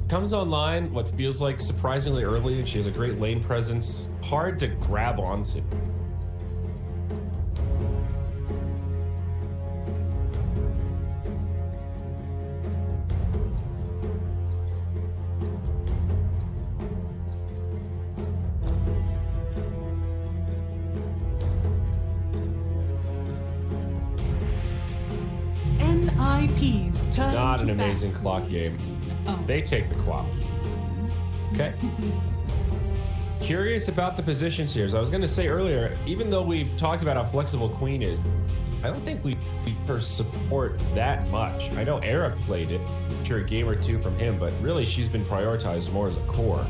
Comes online what feels like surprisingly early, and she has a great lane presence. Hard to grab onto. NiP's turn. Not an to amazing bat. clock game. Oh. They take the clock. Okay. Curious about the positions here. As I was going to say earlier, even though we've talked about how flexible Queen is, I don't think we her support that much. I know Eric played it. Sure, a game or two from him, but really she's been prioritized more as a core.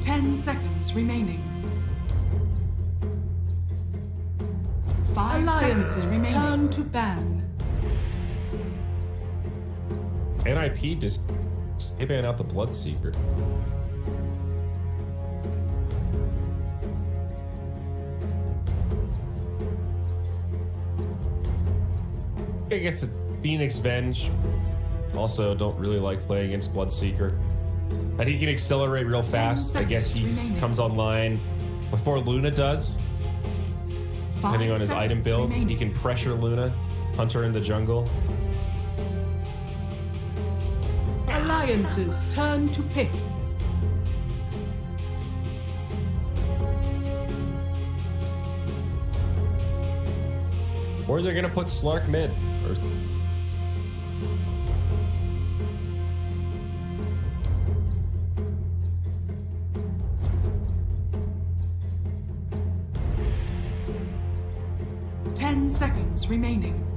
10 seconds remaining. 5 seconds remaining. Turn to ban. NiP just ban out the Bloodseeker. I guess a Phoenix Venge. Also, don't really like playing against Bloodseeker. But he can accelerate real fast. I guess he comes online before Luna does. Depending on his item build, he can pressure Luna, hunt her in the jungle. Alliances turn to pick. Or they're gonna put Slark mid. Or... Ten seconds remaining.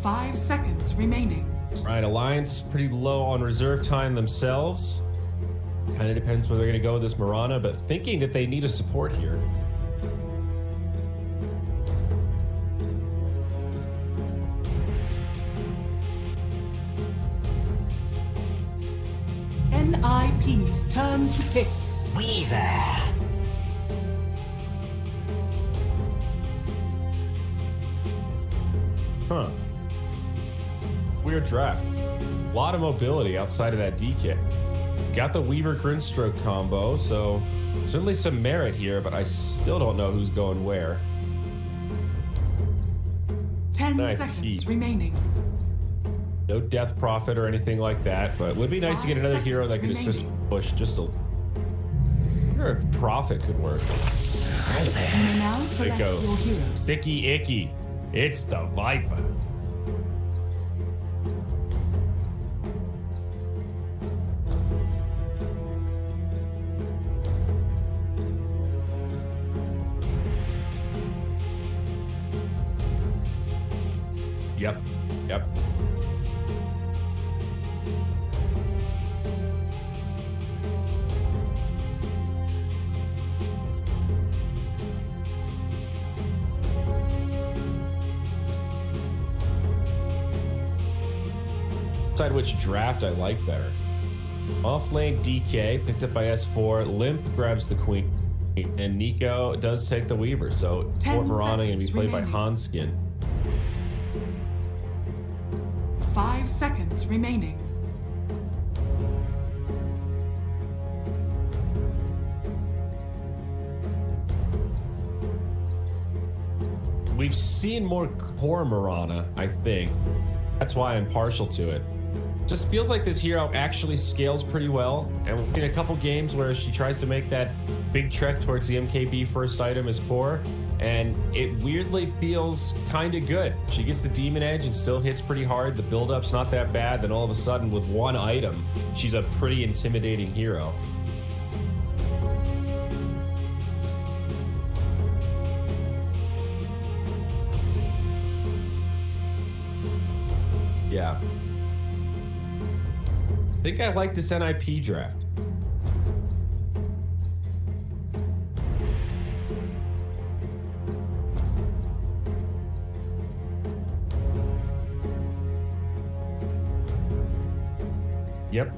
5 seconds remaining. Right, Alliance pretty low on reserve time themselves. Kind of depends where they're gonna go with this Mirana, but thinking that they need a support here. NiP's turn to pick. Weaver. Huh. Weird draft. A lot of mobility outside of that DK. Got the Weaver Grinstroke combo, so certainly some merit here, but I still don't know who's going where. 10 Nice seconds heat. remaining. No Death Prophet or anything like that, but it would be nice to get 5 another hero that could seconds assist remaining. push just a... I wonder if Prophet could work. You may now There select it goes. your heroes. Sticky Icky. It's the Viper. Yep. Yep. Decide which draft I like better. Off lane DK, picked up by S4. Limp grabs the Queen. And Nico does take the Weaver. So 10 Fort Marana going to be played remaining. by Hanskin. 5 seconds remaining. We've seen more core Marana, I think. That's why I'm partial to it. Just feels like this hero actually scales pretty well. And we've seen a couple games where she tries to make that big trek towards the MKB first item as core, and it weirdly feels kind of good. She gets the Demon Edge and still hits pretty hard. The build-up's not that bad. Then all of a sudden, with one item, she's a pretty intimidating hero. Yeah. I think I like this NiP draft. Yep.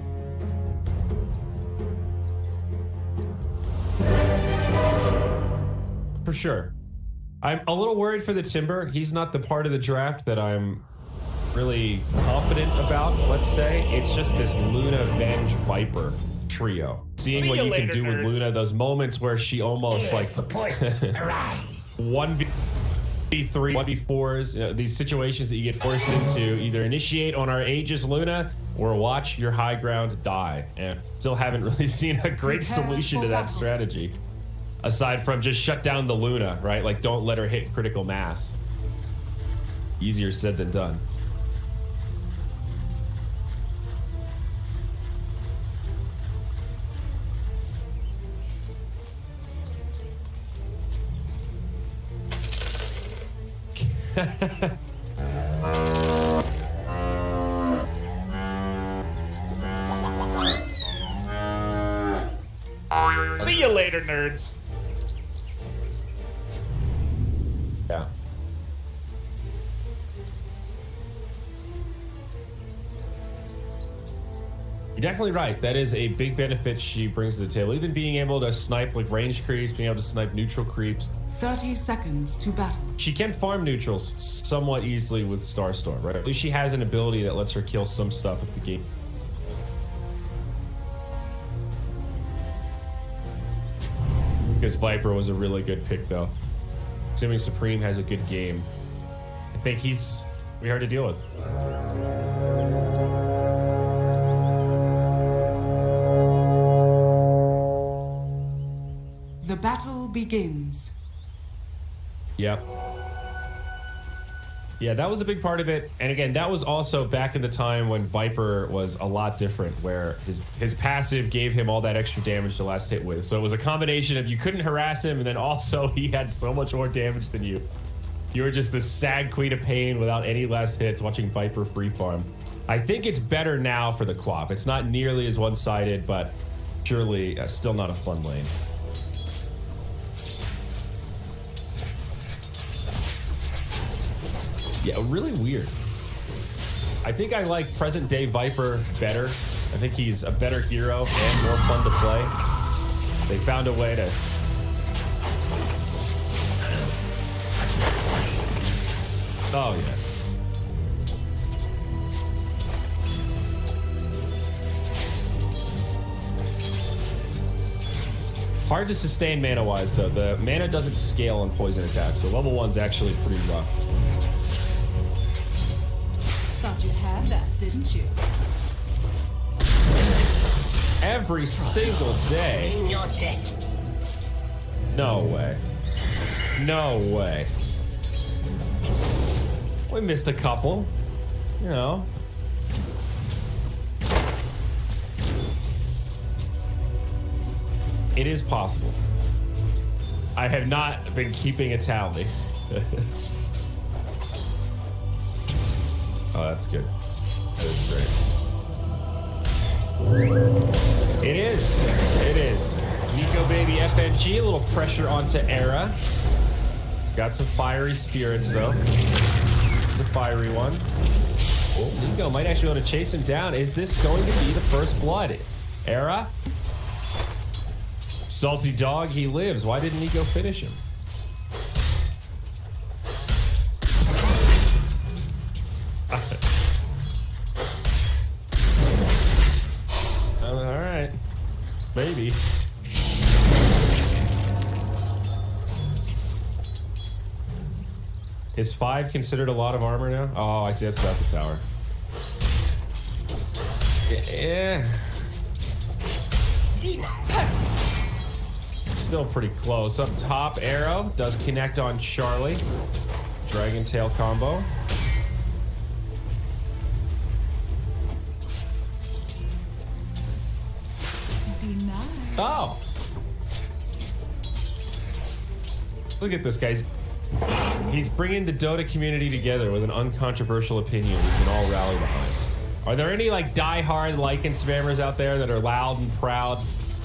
For sure. I'm a little worried for the Timber. He's not the part of the draft that I'm really confident about, let's say. It's just this Luna Venge Viper trio. Seeing what you can do with Luna, those moments where she almost like 1v3, 1v4s, you know, these situations that you get forced into, either initiate on our Aegis Luna or watch your high ground die. And still haven't really seen a great solution to that strategy. Aside from just shut down the Luna, right? Like, don't let her hit critical mass. Easier said than done. See you later, nerds. Yeah. You're definitely right. That is a big benefit she brings to the table. Even being able to snipe like range creeps, being able to snipe neutral creeps. 30 seconds to battle. She can farm neutrals somewhat easily with Starstorm, right? At least she has an ability that lets her kill some stuff if the game. Because Viper was a really good pick, though. Assuming Supreme has a good game, I think he's pretty hard to deal with. The battle begins. Yep. Yeah, that was a big part of it. And again, that was also back in the time when Viper was a lot different, where his passive gave him all that extra damage to last hit with. So it was a combination of you couldn't harass him, and then also he had so much more damage than you. You were just this sad queen of pain without any last hits watching Viper free farm. I think it's better now for the co-op. It's not nearly as one-sided, but surely still not a fun lane. Yeah, really weird. I think I like present day Viper better. I think he's a better hero and more fun to play. They found a way to... Oh, yeah. Hard to sustain mana-wise, though. The mana doesn't scale on poison attacks, so level 1's actually pretty rough. Thought you had that, didn't you? Every single day. In your debt. No way. No way. We missed a couple. You know. It is possible. I have not been keeping a tally. Oh, that's good. That is great. It is. It is. Nico baby FNG, a little pressure onto Era. It's got some fiery spirits though. It's a fiery one. Oh, Nico might actually want to chase him down. Is this going to be the first blood? Era? Salty dog, he lives. Why didn't Nico finish him? All right. Maybe. Is 5 considered a lot of armor now? Oh, I see. That's about the tower. Yeah. Still pretty close. Up top, Arrow does connect on Charlie. Dragon Tail combo. Denied. Oh! Look at this, guys. He's bringing the Dota community together with an uncontroversial opinion we can all rally behind. Are there any like die-hard Lycan spammers out there that are loud and proud?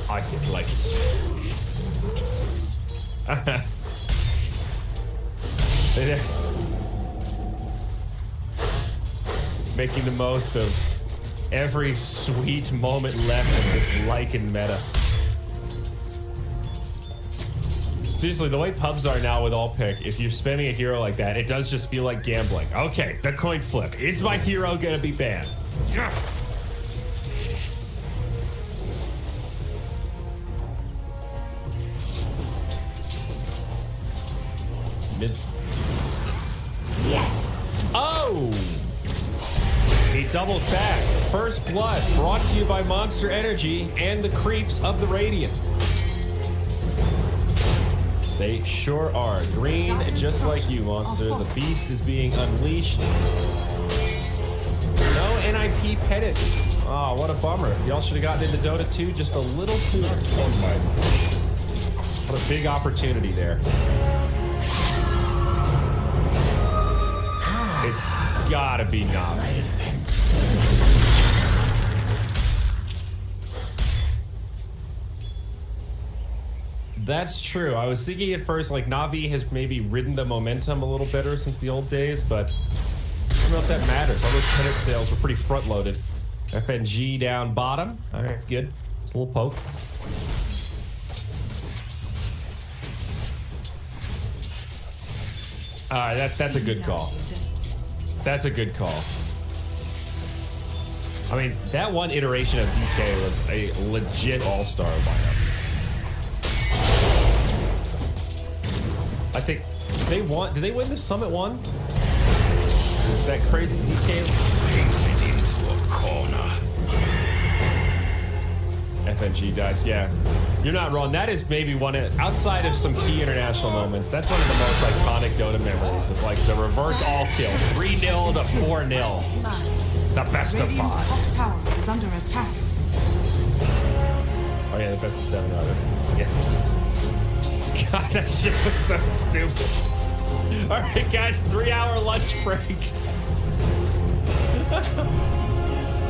I get Lycans. Making the most of every sweet moment left in this Lycan meta. Seriously, the way pubs are now with all pick, if you're spamming a hero like that, it does just feel like gambling. Okay, the coin flip. Is my hero gonna be banned? Yes! Mid. Yes. Oh! A double tag. First blood brought to you by Monster Energy and the creeps of the Radiant. They sure are. Green, just like you, Monster. The beast is being unleashed. No NiP pedits. Oh, what a bummer. Y'all should have gotten into Dota 2 just a little sooner. Oh my. What a big opportunity there. It's gotta be Navi. That's true. I was thinking at first, like, Navi has maybe ridden the momentum a little better since the old days, but I don't know if that matters. All those pennant sales were pretty front-loaded. FNG down bottom. All right, good. It's a little poke. All right, that's a good call. That's a good call. I mean, that one iteration of DK was a legit all-star lineup. I think they won. Did they win the Summit 1? That crazy DK. Painted into a corner. FNG dice, yeah. You're not wrong. That is maybe one of, outside of some key international moments, that's one of the most iconic Dota memories of like the reverse all kill. 3-0 to 4-0. The best of 5. Top tower is under attack. Oh yeah, the best of 7 rather. Yeah. God, that shit was so stupid. All right, guys, 3-hour lunch break.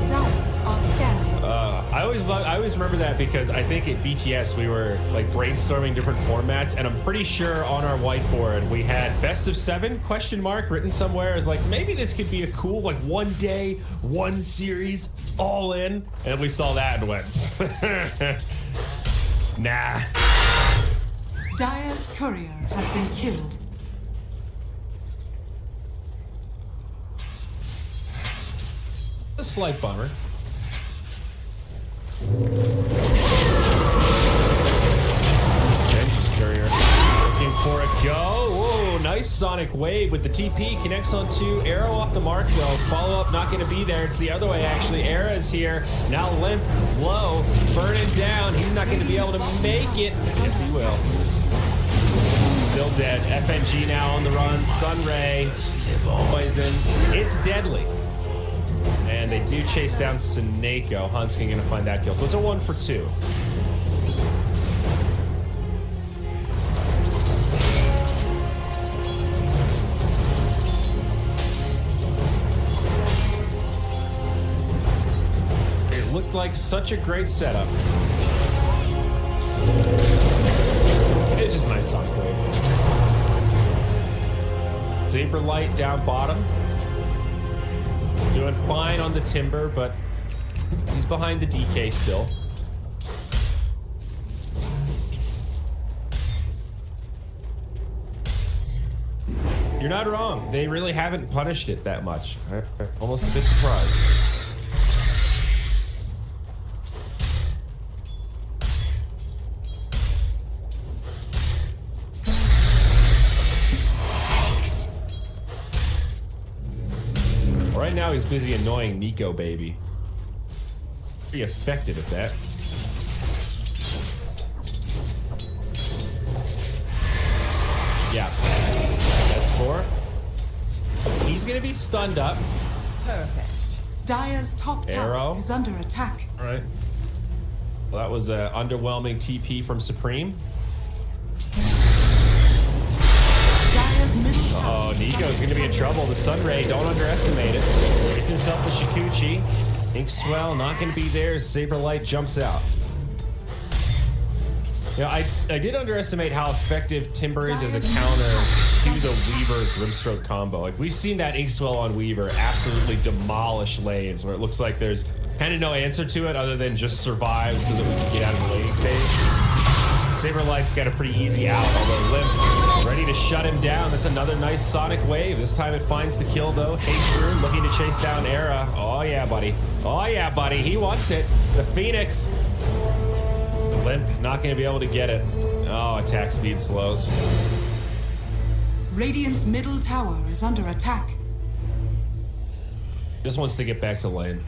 Down on scanning. I always remember that because I think at BTS we were like brainstorming different formats, and I'm pretty sure on our whiteboard we had best of 7 question mark written somewhere as like maybe this could be a cool like 1 day, 1 series, all in, and we saw that and went, nah. Dire's courier has been killed. A slight bummer. Genji's courier looking for a go. Whoa, nice sonic wave with the TP. Connects onto Arrow off the mark though. Follow up not going to be there. It's the other way actually. Era's here. Now limp, low, burning down. He's not going to be able to make it. Yes, he will. Still dead. FNG now on the run. Sunray. Poison. It's deadly. And they do chase down Sineko. Hunskin gonna find that kill. So it's a 1 for 2. It looked like such a great setup. It's just a nice sonic wave. Saber light down bottom. Doing fine on the Timber, but he's behind the DK still. You're not wrong. They really haven't punished it that much. I'm almost a bit surprised. Right now he's busy annoying Nico, baby. Pretty effective at that. Yeah. That's 4. He's gonna be stunned up. Perfect. Dire's top Arrow. tower is under attack. All right. Well, that was an underwhelming TP from Supreme. Dire's middle tower. Oh, Nico's gonna be in trouble. The Sunray, don't underestimate it. Gets himself the Shikuchi. Inkswell not gonna be there. Saberlight jumps out. Yeah, I did underestimate how effective Timber is as a counter to the Weaver Grimstroke combo. Like, we've seen that Inkswell on Weaver absolutely demolish lanes where it looks like there's kind of no answer to it other than just survive so that we can get out of the laning phase. Saberlight's got a pretty easy out, although Limp ready to shut him down. That's another nice Sonic wave. This time it finds the kill, though. Haste looking to chase down Era. Oh, yeah, buddy. Oh, yeah, buddy. He wants it. The Phoenix. Limp not going to be able to get it. Oh, attack speed slows. Radiant's middle tower is under attack. Just wants to get back to lane.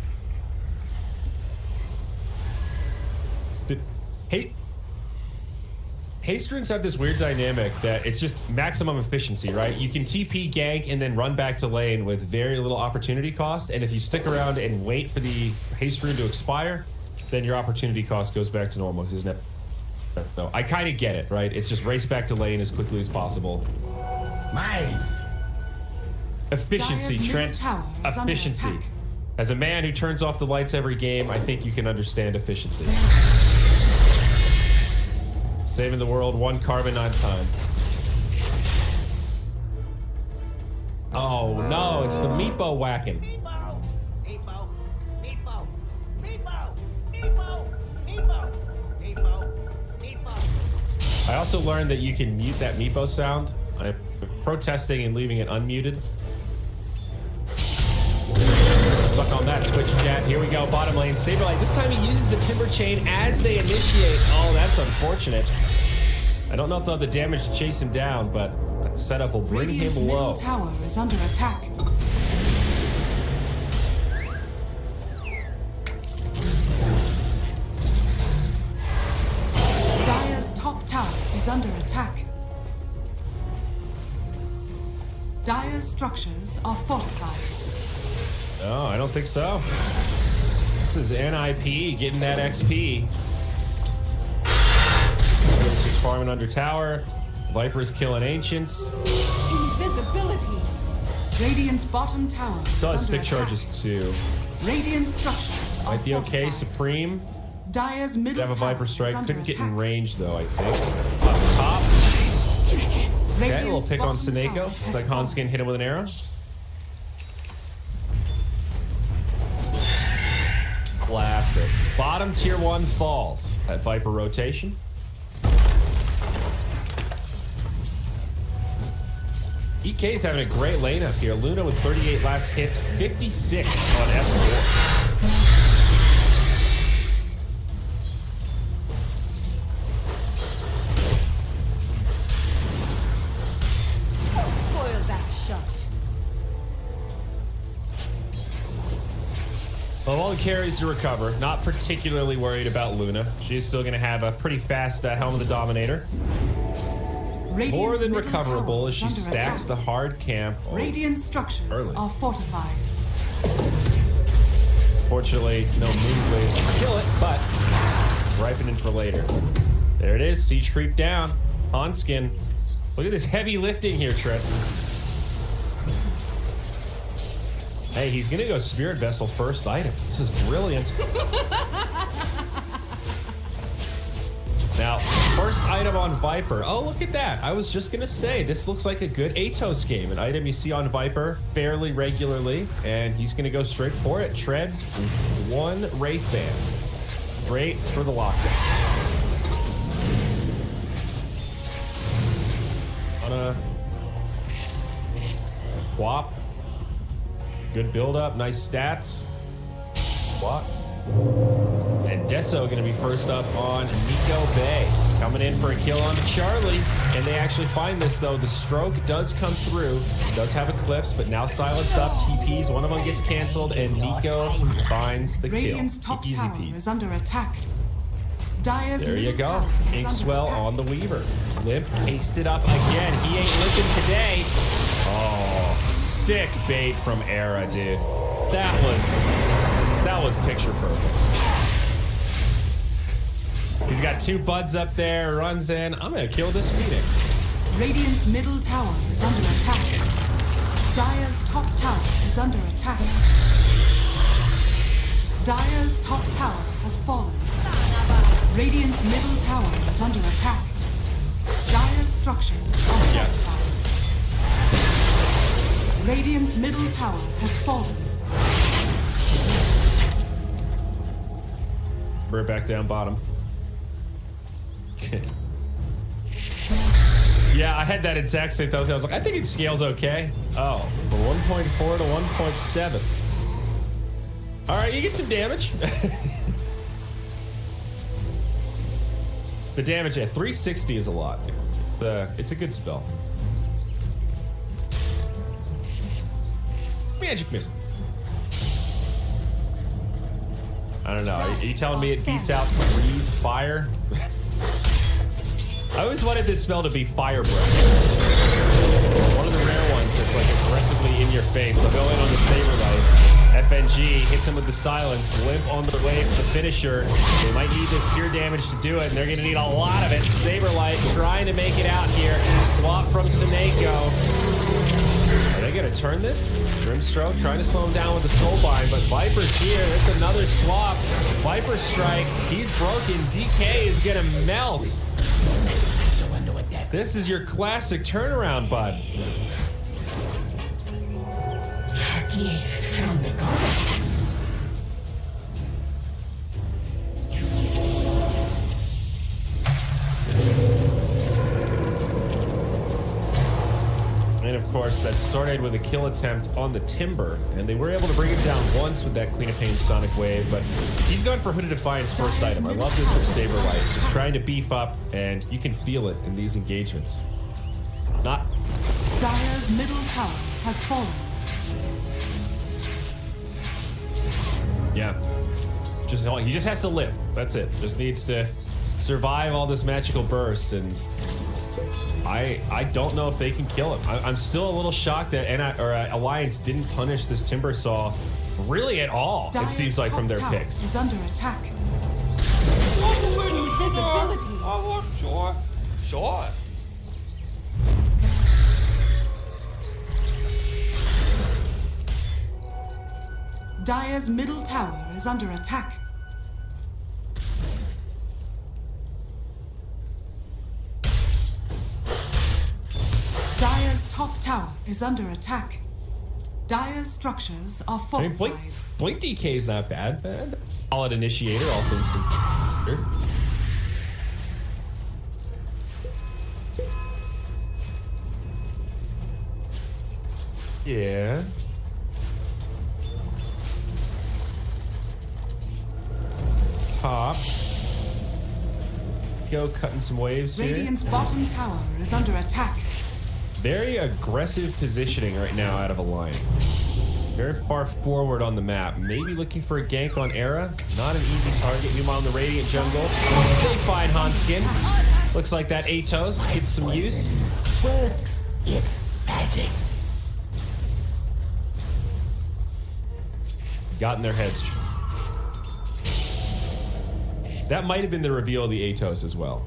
Haste runes have this weird dynamic that it's just maximum efficiency, right? You can TP gank and then run back to lane with very little opportunity cost. And if you stick around and wait for the haste rune to expire, then your opportunity cost goes back to normal, isn't it? So I kind of get it, right? It's just race back to lane as quickly as possible. Efficiency, Dire's Trent. middle tower is under Efficiency. attack. As a man who turns off the lights every game, I think you can understand efficiency. Saving the world one carbon at a time. Oh no, it's the Meepo whacking. I also learned that you can mute that Meepo sound. I'm protesting and leaving it unmuted. Suck on that, Twitch chat. Here we go, bottom lane. Saberlight, this time he uses the Timber Chain as they initiate. Oh, that's unfortunate. I don't know if they'll have the damage to chase him down, but that setup will bring Radiant's him low. middle tower is under attack. Dire's top tower is under attack. Dire's structures are fortified. No, I don't think so. This is NiP getting that XP. Just farming under tower. Viper's killing Ancients. Invisibility. Radiant's bottom tower is Still has under stick attack. charges too. Radiant structures are Might be okay. fortified. Supreme. Dire's Did middle have a tower Viper is strike. under Couldn't get in attack. range though, I think. Up top. Okay, a little pick on Seneko. It's like Hanskin hit him with an arrow. Classic. Bottom tier 1 falls at Viper rotation. EK's having a great lane up here. Luna with 38 last hits, 56 on S4. Spoil that shot. Well, all the carries to recover. Not particularly worried about Luna. She's still going to have a pretty fast Helm of the Dominator. Radiant's More than middle recoverable tower as is she under stacks the attack. hard camp. Oh, Radiant structures early. are fortified. Fortunately, no moon waves to kill it, but ripening for later. There it is. Siege creep down. Hanskin. Look at this heavy lifting here, Trent. Hey, he's gonna go Spirit Vessel first item. This is brilliant. Now, first item on Viper. Oh, look at that. I was just going to say, this looks like a good Atos game. An item you see on Viper fairly regularly, and he's going to go straight for it. Treads 1 Wraith Band. Great for the lockdown. On a Quap. Good build up, nice stats. What? And Deso going to be first up on Nico Bay. Coming in for a kill on Charlie. And they actually find this, though. The stroke does come through. Does have Eclipse, but now silenced up. TPs. One of them gets canceled, and Nico finds the kill. Radiant's top Easy tower peasy. is under attack. Dire's There you middle go. tower is under Inkswell attack. on the Weaver. Limp cased it up again. He ain't limping today. Oh, sick bait from Era, dude. That was picture perfect. He's got 2 buds up there, runs in. I'm gonna kill this Phoenix. Radiant's middle tower is under attack. Dire's top tower is under attack. Dire's top tower has fallen. Radiant's middle tower is under attack. Dire's structures are fortified. Radiant's middle tower has fallen. We're back down bottom. Yeah, I had that exact same thought. I was like, I think it scales okay. Oh, from 1.4 to 1.7. All right, you get some damage. The damage at 360 is a lot. It's a good spell. Magic missile. I don't know. Are you telling me it beats out Breathe Fire? I always wanted this spell to be Fire Breath. One of the rare ones that's like aggressively in your face. They'll go in on the Saberlight. FNG hits him with the silence. Limp on the way for the finisher. They might need this pure damage to do it, and they're going to need a lot of it. Saberlight trying to make it out here. Swap from Sineko. Are they going to turn this? Grimstroke trying to slow him down with the Soulbind, but Viper's here. That's another swap. Viper Strike. He's broken. DK is going to melt. This is your classic turnaround, bud. A gift from the gods. And of course, that started with a kill attempt on the Timber, and they were able to bring him down once with that Queen of Pain Sonic Wave, but he's gone for Hooded Defiance first item. I love this for Saberlight, just trying to beef up, and you can feel it in these engagements. Not... Dire's middle tower has fallen. Yeah. He just has to live. That's it. Just needs to survive all this magical burst, and I don't know if they can kill him. I'm still a little shocked that Alliance didn't punish this Timbersaw really at all. Dire's it seems like top from their tower picks. is under attack. Sure. Dire's middle tower is under attack. Dire's top tower is under attack. Dire's structures are I mean, fortified. Blink DK is not bad. Solid initiator, all things considered. Yeah. Pop. Go cutting some waves here. Radiant's bottom tower is under attack. Very aggressive positioning right now out of Alliance. Very far forward on the map. Maybe looking for a gank on Era. Not an easy target. Meanwhile, in the Radiant jungle, they find Hanskin. Looks like that Atos gets some use. Works. It's magic. Got in their heads. That might have been the reveal of the Atos as well.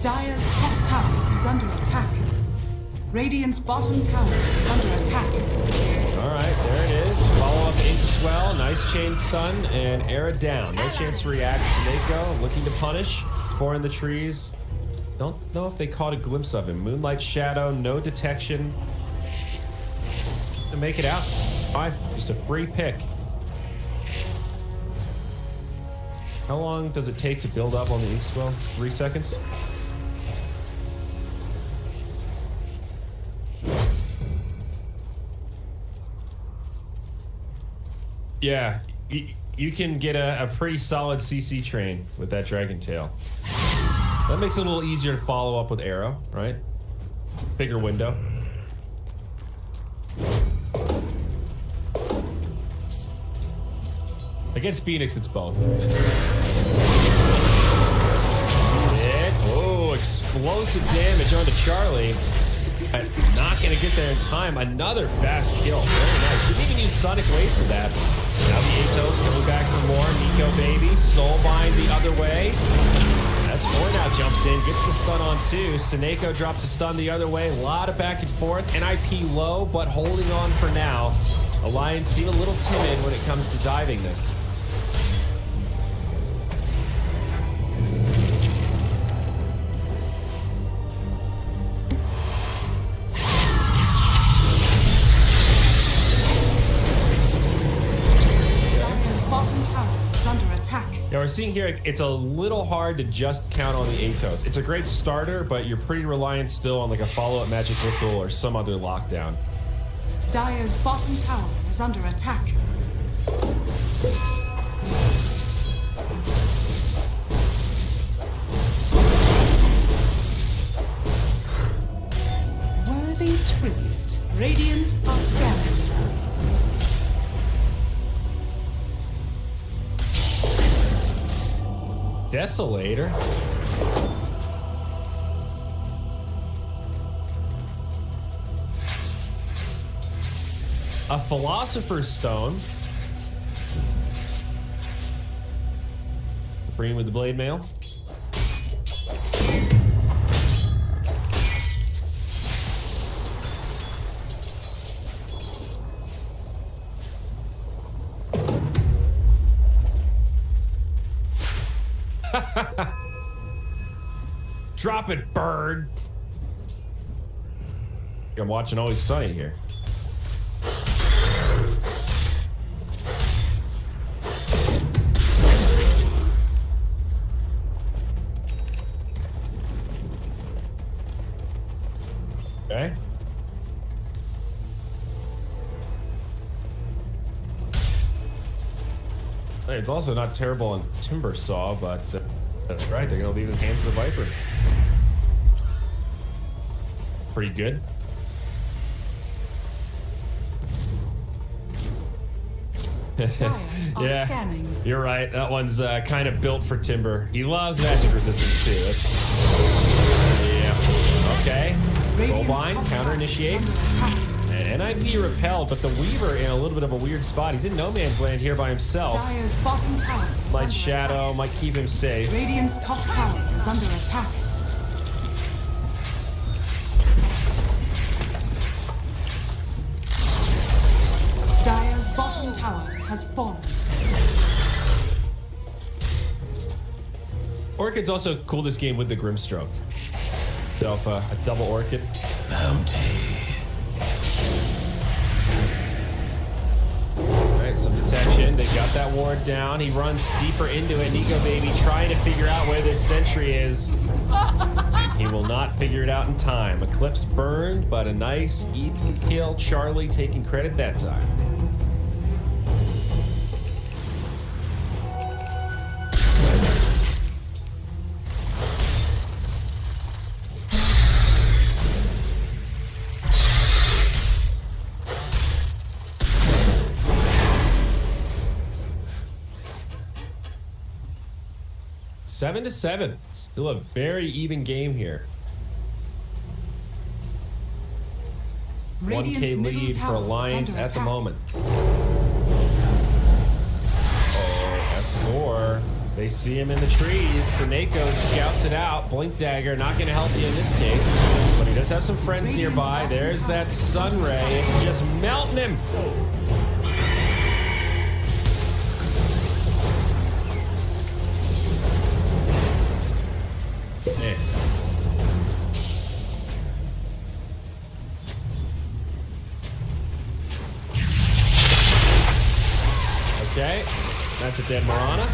Dire's top tower is under attack. Radiant's bottom tower is under attack. All right, there it is. Follow up Ink Swell. Nice chain stun. And Era down. No chance to react. Snako looking to punish. 4 in the trees. Don't know if they caught a glimpse of him. Moonlight Shadow. No detection. To make it out. Fine. Just a free pick. How long does it take to build up on the Ink Swell? 3 seconds? Yeah, you can get a pretty solid CC train with that Dragon Tail. That makes it a little easier to follow up with Arrow, right? Bigger window. Against Phoenix, it's both. Oh, explosive damage onto Charlie. Not going to get there in time. Another fast kill. Very nice. Didn't even use Sonic Wave for that. Now the Atos coming back for more. Nico baby. Soulbind the other way. S4 now jumps in. Gets the stun on 2. Snako drops a stun the other way. A lot of back and forth. NiP low, but holding on for now. Alliance seem a little timid when it comes to diving this. Yeah, we're seeing here, it's a little hard to just count on the Atos. It's a great starter, but you're pretty reliant still on like a follow-up Magic Missile or some other lockdown. Dire's bottom tower is under attack. Worthy tribute. Radiant are scanning. Desolator. A Philosopher's Stone. Bring with the Blade Mail. Drop it, bird. I'm watching Always Sunny here. Okay. Hey, it's also not terrible on Timber Saw, but that's right. They're gonna leave it in the hands of the Viper. Pretty good. Yeah, scanning. You're right. That one's kind of built for Timber. He loves magic resistance too. Yeah. Okay. Soulbind counter initiates. And NiP repelled, but the Weaver in a little bit of a weird spot. He's in no man's land here by himself. Dire's bottom tower is Light under Shadow attack. might keep him safe. Radiant's top tower is under attack. Dire's bottom tower has fallen. Orchid's also cool this game with the Grimstroke. So if, a double Orchid. Alright, some detection. They got that ward down. He runs deeper into it. Nico baby trying to figure out where this sentry is. He will not figure it out in time. Eclipse burned, but a nice even kill. Charlie taking credit that time. Seven to 7. Still a very even game here. Radiant's 1K middle lead for tower is Alliance under at the attack. moment. Oh, S4. They see him in the trees. Snako scouts it out. Blink Dagger, not going to help you in this case. But He does have some friends nearby. There's that sun ray. It's just melting him. Man. Okay, that's a dead Marana.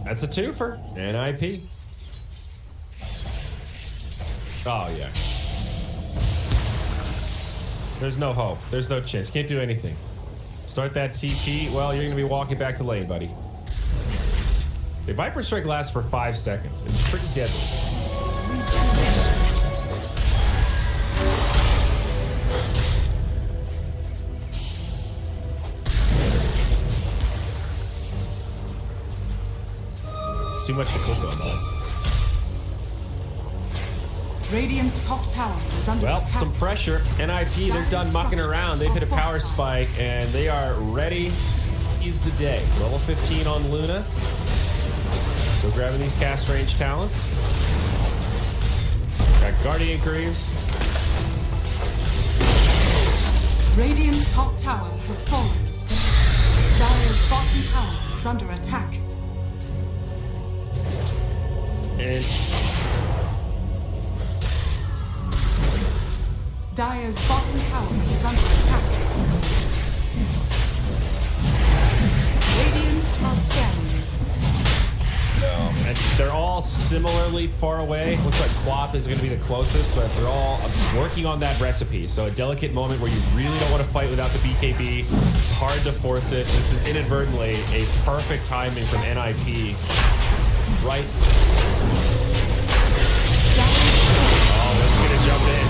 That's a twofer. NiP. Oh, yeah. There's no hope. There's no chance. Can't do anything. Start that TP. Well, you're going to be walking back to lane, buddy. The Viper Strike lasts for 5 seconds. It's pretty deadly. It's too much to cook on. Radiant's top tower is under Well, attack. some pressure. NiP, they're done mucking around. They've hit a power spike, and they are ready. Seize the day. Level 15 on Luna. Still grabbing these cast range talents. Got Guardian Greaves. Radiant's top tower has fallen. Dire's bottom tower is under attack. And Dire's bottom tower is under attack. Radiant are scanning. and they're all similarly far away. Looks like Quap is going to be the closest, but they're all working on that recipe. So a delicate moment where you really don't want to fight without the BKB. Hard to force it. This is inadvertently a perfect timing from NiP. Right. Oh, that's going to jump in.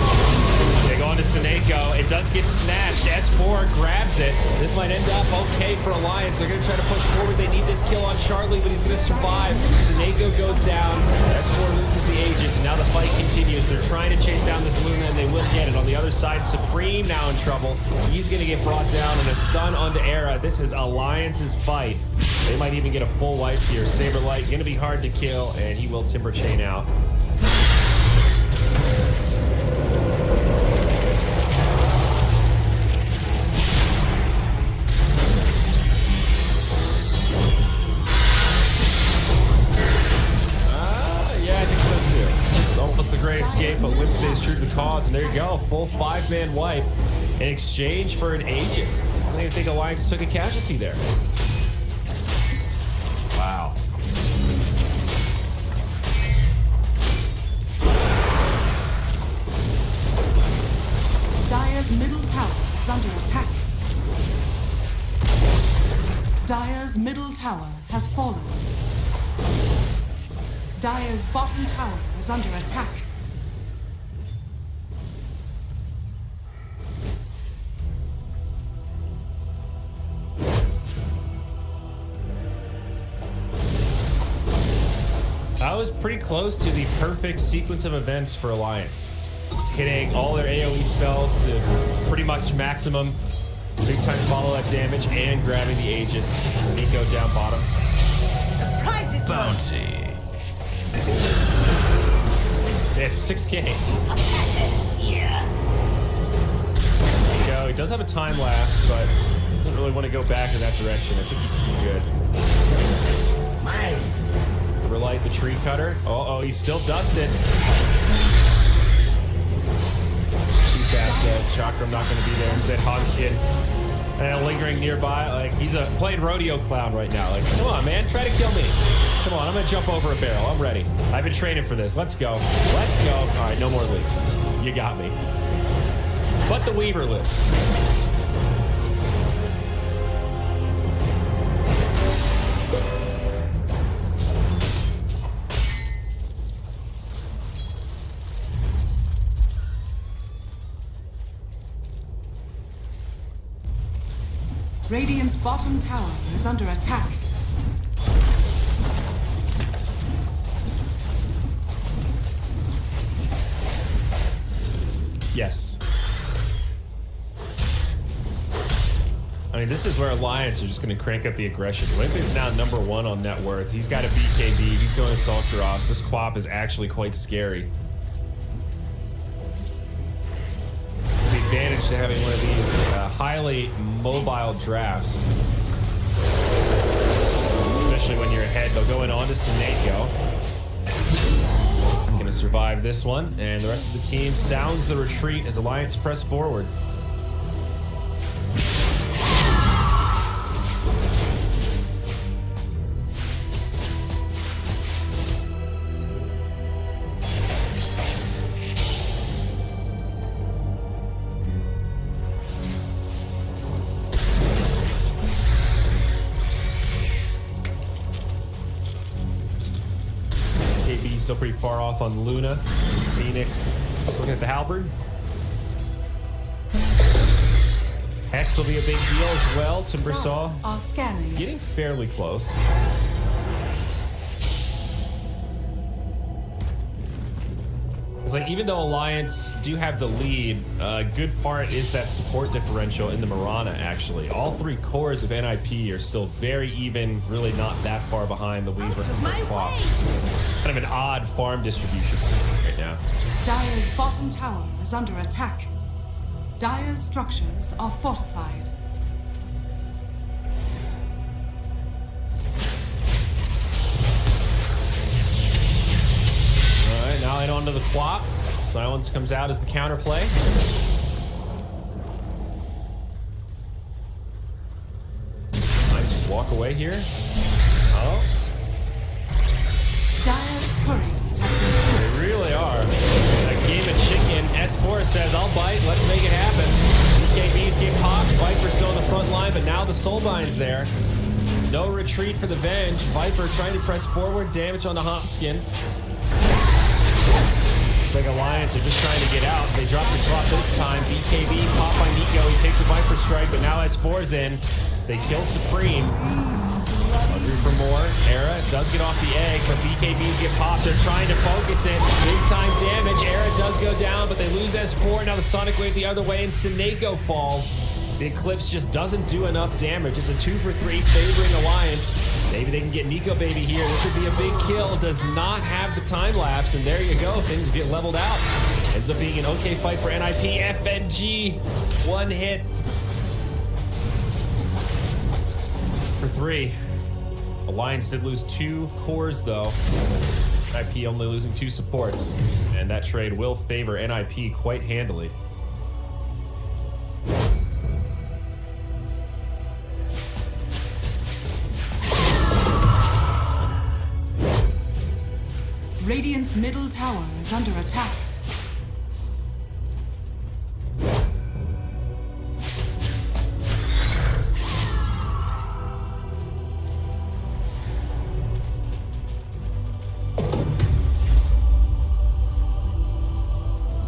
They go on to Seneko. It does get snatched. S4 grabs it. This might end up okay for Alliance. They're going to try to push forward. They need this kill on Charlie, but he's going to survive. Seneko goes down. S4 loses the Aegis, and now the fight continues. They're trying to chase down this Luna, and they will get it. On the other side, Supreme now in trouble. He's going to get brought down, and a stun onto Era. This is Alliance's fight. They might even get a full wipe here. Saberlight going to be hard to kill, and he will Timber Chain out. Great escape, but Limp stays true to the cause, and there you go, full 5-man wipe in exchange for an Aegis. I don't even think Alliance took a casualty there. Wow. Dire's middle tower is under attack. Dire's middle tower has fallen. Dire's bottom tower is under attack. That was pretty close to the perfect sequence of events for Alliance. Hitting all their AoE spells to pretty much maximum big time follow-up damage and grabbing the Aegis. Nico down bottom. Bounty. It's 6K. Nico, he does have a time lapse, but doesn't really want to go back in that direction. I think he's good. Mine. Relight the tree cutter. Oh, he's still dusted. Too fast though. Chakram not going to be there. Instead, Hogskin lingering nearby. Like he's playing rodeo clown right now. Like, come on, man, try to kill me. Come on, I'm going to jump over a barrel. I'm ready. I've been training for this. Let's go. Let's go. All right, no more leaves. You got me. But the Weaver lives. Radiant's bottom tower is under attack. Yes. I mean, this is where Alliance are just going to crank up the aggression. Limp is now #1 on net worth. He's got a BKB. He's doing Assault Cross. This Quap is actually quite scary. to having one of these highly mobile drafts. Especially when you're ahead. They'll go in on to Seneko. Gonna survive this one. And the rest of the team sounds the retreat as Alliance press forward. Still pretty far off on Luna. Phoenix just looking at the halberd. Hex will be a big deal as well. Timbersaw Are scanning. getting fairly close. It's like, even though Alliance do have the lead, a good part is that support differential in the Mirana, actually. All three cores of NiP are still very even, really not that far behind the Weaver and the Quap. Kind of an odd farm distribution right now. Dire's bottom tower is under attack. Dire's structures are fortified. Alright, now head on to the Quap. Silence comes out as the counterplay. Nice walk away here. Oh. Dire's courier has been They really are. A game of chicken. S4 says, I'll bite. Let's make it happen. BKBs get popped. Viper's still on the front line, but now the Soulbind's there. No retreat for the Venge. Viper trying to press forward. Damage on the hot skin. Looks like Alliance are just trying to get out. They drop the swap this time. BKB pop by Nico. He takes a Viper strike, but now S4's in. They kill Supreme. Hungry for more. Era does get off the egg, but BKBs get popped. They're trying to focus it. Big time damage. Era does go down, but they lose S4. Now the Sonic Wave the other way, and Seneko falls. The Eclipse just doesn't do enough damage. It's a 2 for 3 favoring Alliance. Maybe they can get Nico Baby here. This would be a big kill. Does not have the time lapse, and there you go. Things get leveled out. Ends up being an okay fight for NiP. FNG, one hit for 3. Alliance did lose 2 cores though. NiP only losing 2 supports, and that trade will favor NiP quite handily. Radiant's middle tower is under attack.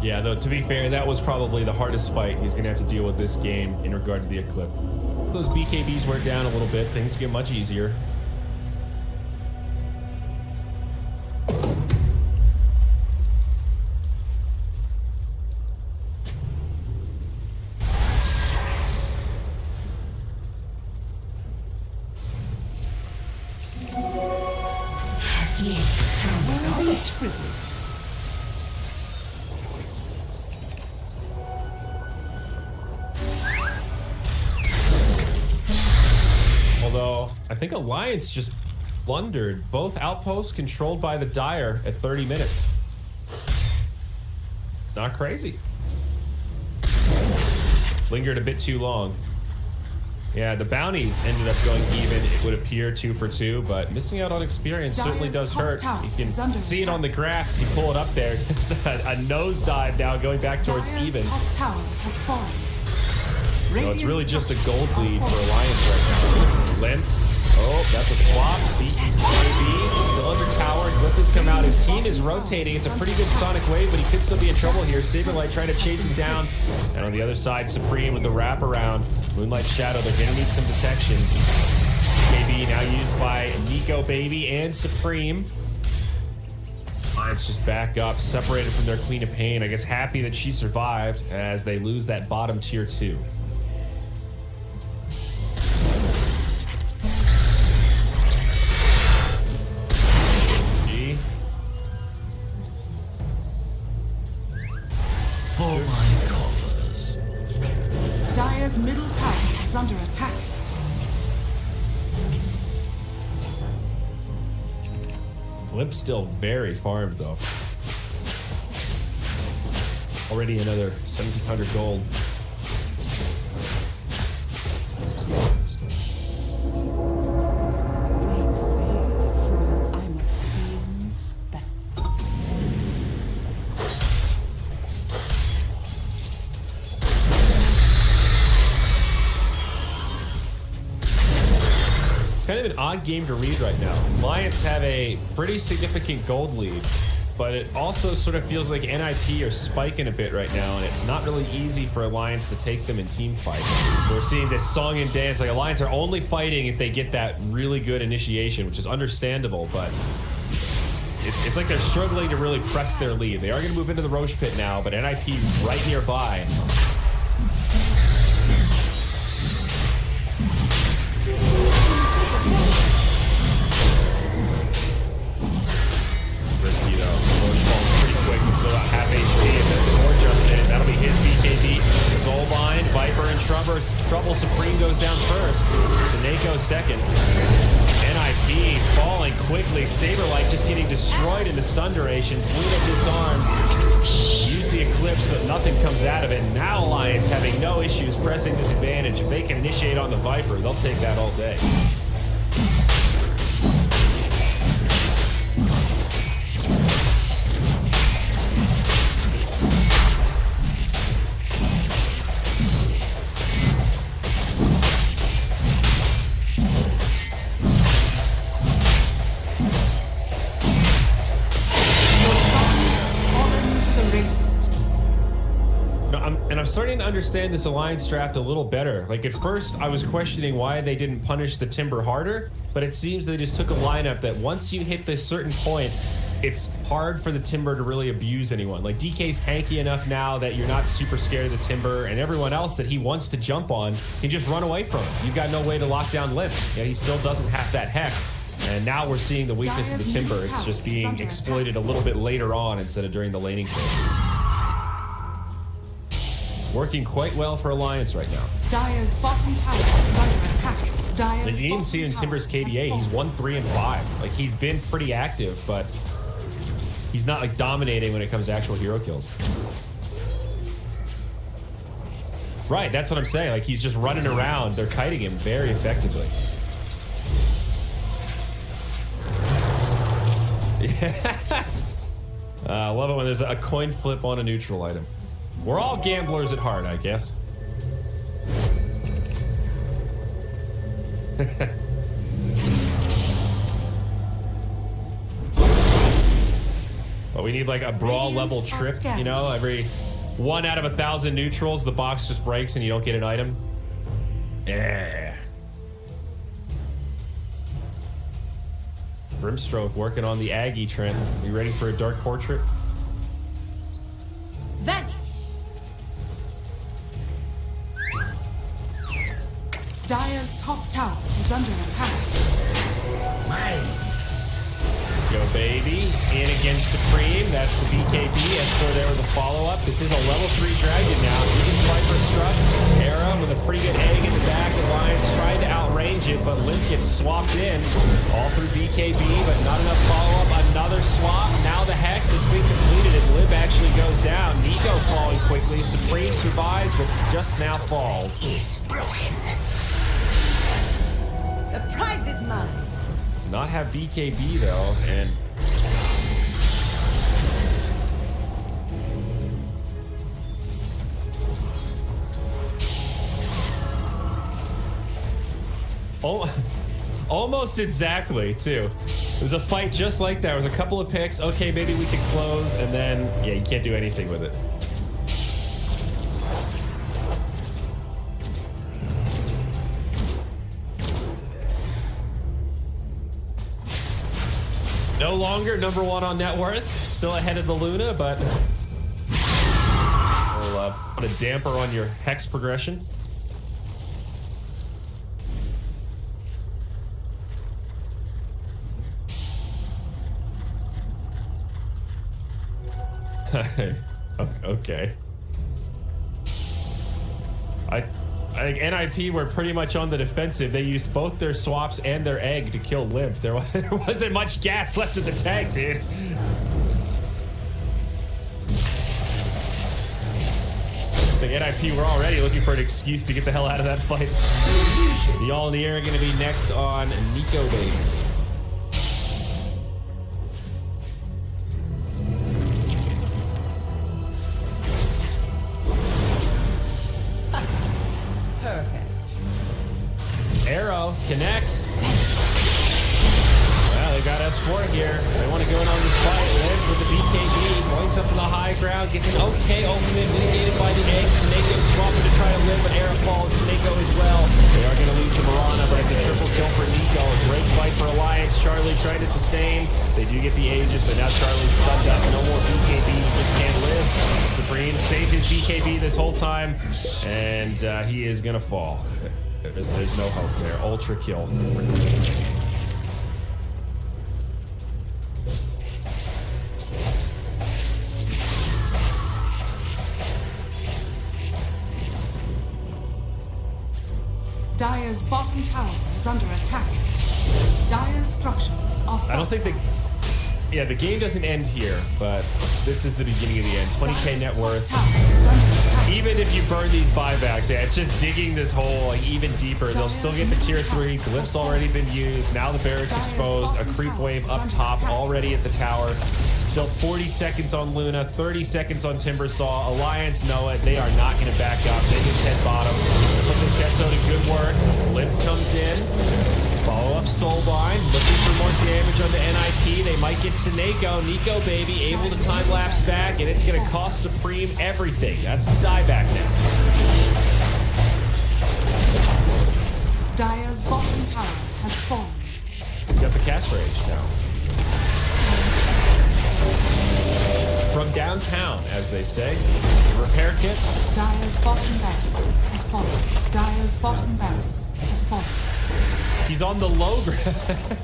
Yeah, though, to be fair, that was probably the hardest fight he's going to have to deal with this game in regard to the Eclipse. If those BKBs wear down a little bit, things get much easier. Although, I think Alliance just plundered both outposts controlled by the Dire at 30 minutes. Not crazy. Lingered a bit too long. Yeah, the bounties ended up going even, it would appear, 2 for 2, but missing out on experience certainly does hurt. You can see it on the graph if you pull it up there. Just a nosedive now going back towards even. Top tower has fallen. So it's really just a gold lead for Alliance right now. Len. Oh, that's a swap. BKB still under tower. Glyph has come out. His team is rotating. It's a pretty good Sonic Wave, but he could still be in trouble here. Saberlight trying to chase him down. And on the other side, Supreme with the wraparound. Moonlight Shadow, they're going to need some protection. BKB now used by Nico Baby and Supreme. Alliance just back up, separated from their Queen of Pain. I guess happy that she survived as they lose that bottom tier 2. For my coffers. Dire's middle tower is under attack. Limp's still very farmed though. Already another 1,700 gold. Kind of an odd game to read right now. Lions have a pretty significant gold lead, but it also sort of feels like NiP are spiking a bit right now, and it's not really easy for Alliance to take them in team fights. So we're seeing this song and dance. Like Alliance are only fighting if they get that really good initiation, which is understandable, but it's like they're struggling to really press their lead. They are going to move into the Roche pit now, but NiP right nearby. Risky though. Roche falls pretty quick. He's still about half HP. And there's some more jumps in. That'll be his BKB. Soulbind, Viper in trouble. Supreme goes down first. Seneko second. NiP falling quickly. Saberlight just getting destroyed into stun durations. Luna disarmed. Use the Eclipse so that nothing comes out of it. Now Alliance having no issues pressing this advantage. If they can initiate on the Viper, they'll take that all day. I'm starting to understand this Alliance draft a little better. Like at first I was questioning why they didn't punish the Timber harder, but it seems they just took a lineup that once you hit this certain point, it's hard for the Timber to really abuse anyone. Like DK's tanky enough now that you're not super scared of the Timber, and everyone else that he wants to jump on can just run away from him. You've got no way to lock down Limp. Yeah, he still doesn't have that Hex. And now we're seeing the weakness of the Timber. It's just being exploited a little bit later on instead of during the laning phase. Working quite well for Alliance right now. Dire's bottom tower is under attack. As you can see in Timber's KDA, he's 1-3 and 5. Like he's been pretty active, but he's not like dominating when it comes to actual hero kills. Right, that's what I'm saying. Like he's just running around. They're kiting him very effectively. Yeah. I love it when there's a coin flip on a neutral item. We're all gamblers at heart, I guess. But we need like a brawl level trip, you know, every 1 out of 1,000 neutrals, the box just breaks and you don't get an item. Yeah. Brimstroke working on the Aggie trend. You ready for a dark portrait? Vanish. Dire's top tower is under attack. Go baby, in against Supreme. That's the BKB. Esper there with a follow-up. This is a level 3 dragon now. He can Viper struck. Hera with a pretty good egg in the back. Alliance tried to outrange it, but Limp gets swapped in. All through BKB, but not enough follow-up. Another swap. Now the Hex, it's been completed and Limp actually goes down. Nico falling quickly. Supreme survives, but just now falls. Is broken. The prize is mine. Not have BKB though, and almost exactly too. It was a fight just like that. There was a couple of picks. Okay, maybe we could close, and then yeah, you can't do anything with it. No longer #1 on net worth. Still ahead of the Luna, but we'll put a damper on your Hex progression. Okay. I think NiP were pretty much on the defensive. They used both their swaps and their egg to kill Limp. There wasn't much gas left in the tank, dude. I think NiP were already looking for an excuse to get the hell out of that fight. The All in the Air are going to be next on Nico Baby. Perfect. Arrow connects. Well, they got S4 here. They want to go in on this fight. Lives with the BKB. Points up to the high ground. Gets an okay ultimate mitigated by the egg. Snako swapping to try to live, but Arrow falls. Snako as well. They are going to lose to Mirana, but it's a triple kill for Nico. Great fight for Alliance. Charlie trying to sustain. They do get the Aegis, but now Charlie's stunned up. No more BKB. He just can't live. Supreme saved his BKB this whole time, and he is going to fall. There's no hope there. Ultra kill. Dire's bottom tower is under attack. Dire's structures are I don't think the game doesn't end here, but this is the beginning of the end. 20k net worth. Even if you burn these buybacks, yeah, it's just digging this hole like even deeper. They'll still get the tier 3. Glyph's already been used. Now the barracks exposed. A creep wave up top already at the tower. Still 40 seconds on Luna, 30 seconds on Timbersaw. Alliance know it. They are not going to back up. They just head bottom. Put this Deso to good work. Limp comes in. Follow up Soulbind. Looking for more damage on the NiP. They might get Snako. Nico Baby able to time lapse back, and it's going to cost Supreme everything. That's the dieback now. Dire's bottom tower has fallen. He's got the cast rage now. From downtown, as they say. Repair kit. Dire's bottom barracks has fallen. Dire's bottom barracks has fallen. He's on the low ground.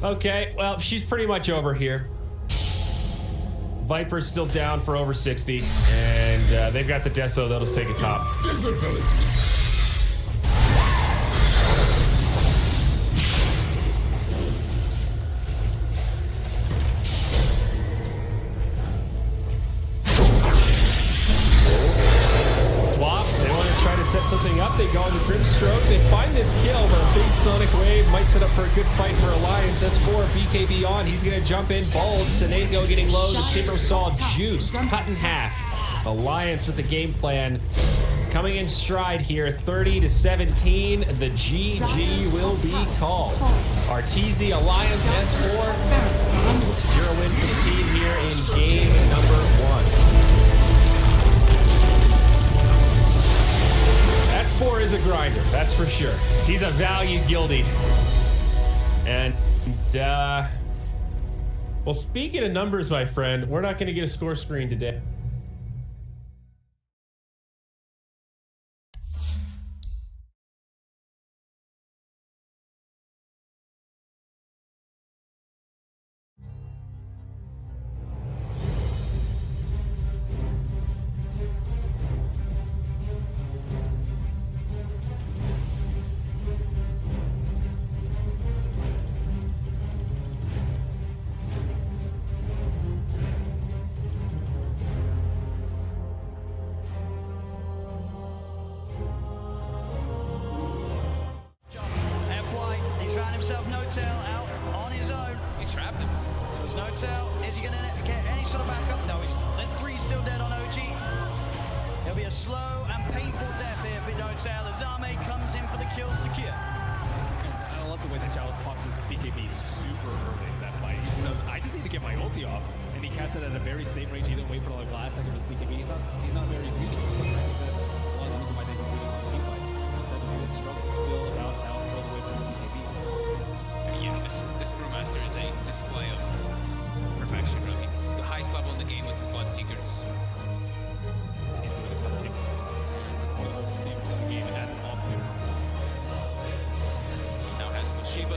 Okay, well, she's pretty much over here. Viper's still down for over 60, and they've got the Deso that'll take a top. Something up, they go on the Grimstroke, they find this kill, but a big Sonic Wave might set up for a good fight for Alliance. S4, BKB on, he's gonna jump in bold. Snako getting low, the Timbersaw juice, cut in half. Alliance with the game plan coming in stride here, 30-17, the GG will be called. Arteezy, Alliance, S4 will secure a win for the team here in game number 1. S4 is a grinder, that's for sure. He's a value guildie. And, well, speaking of numbers, my friend, we're not going to get a score screen today.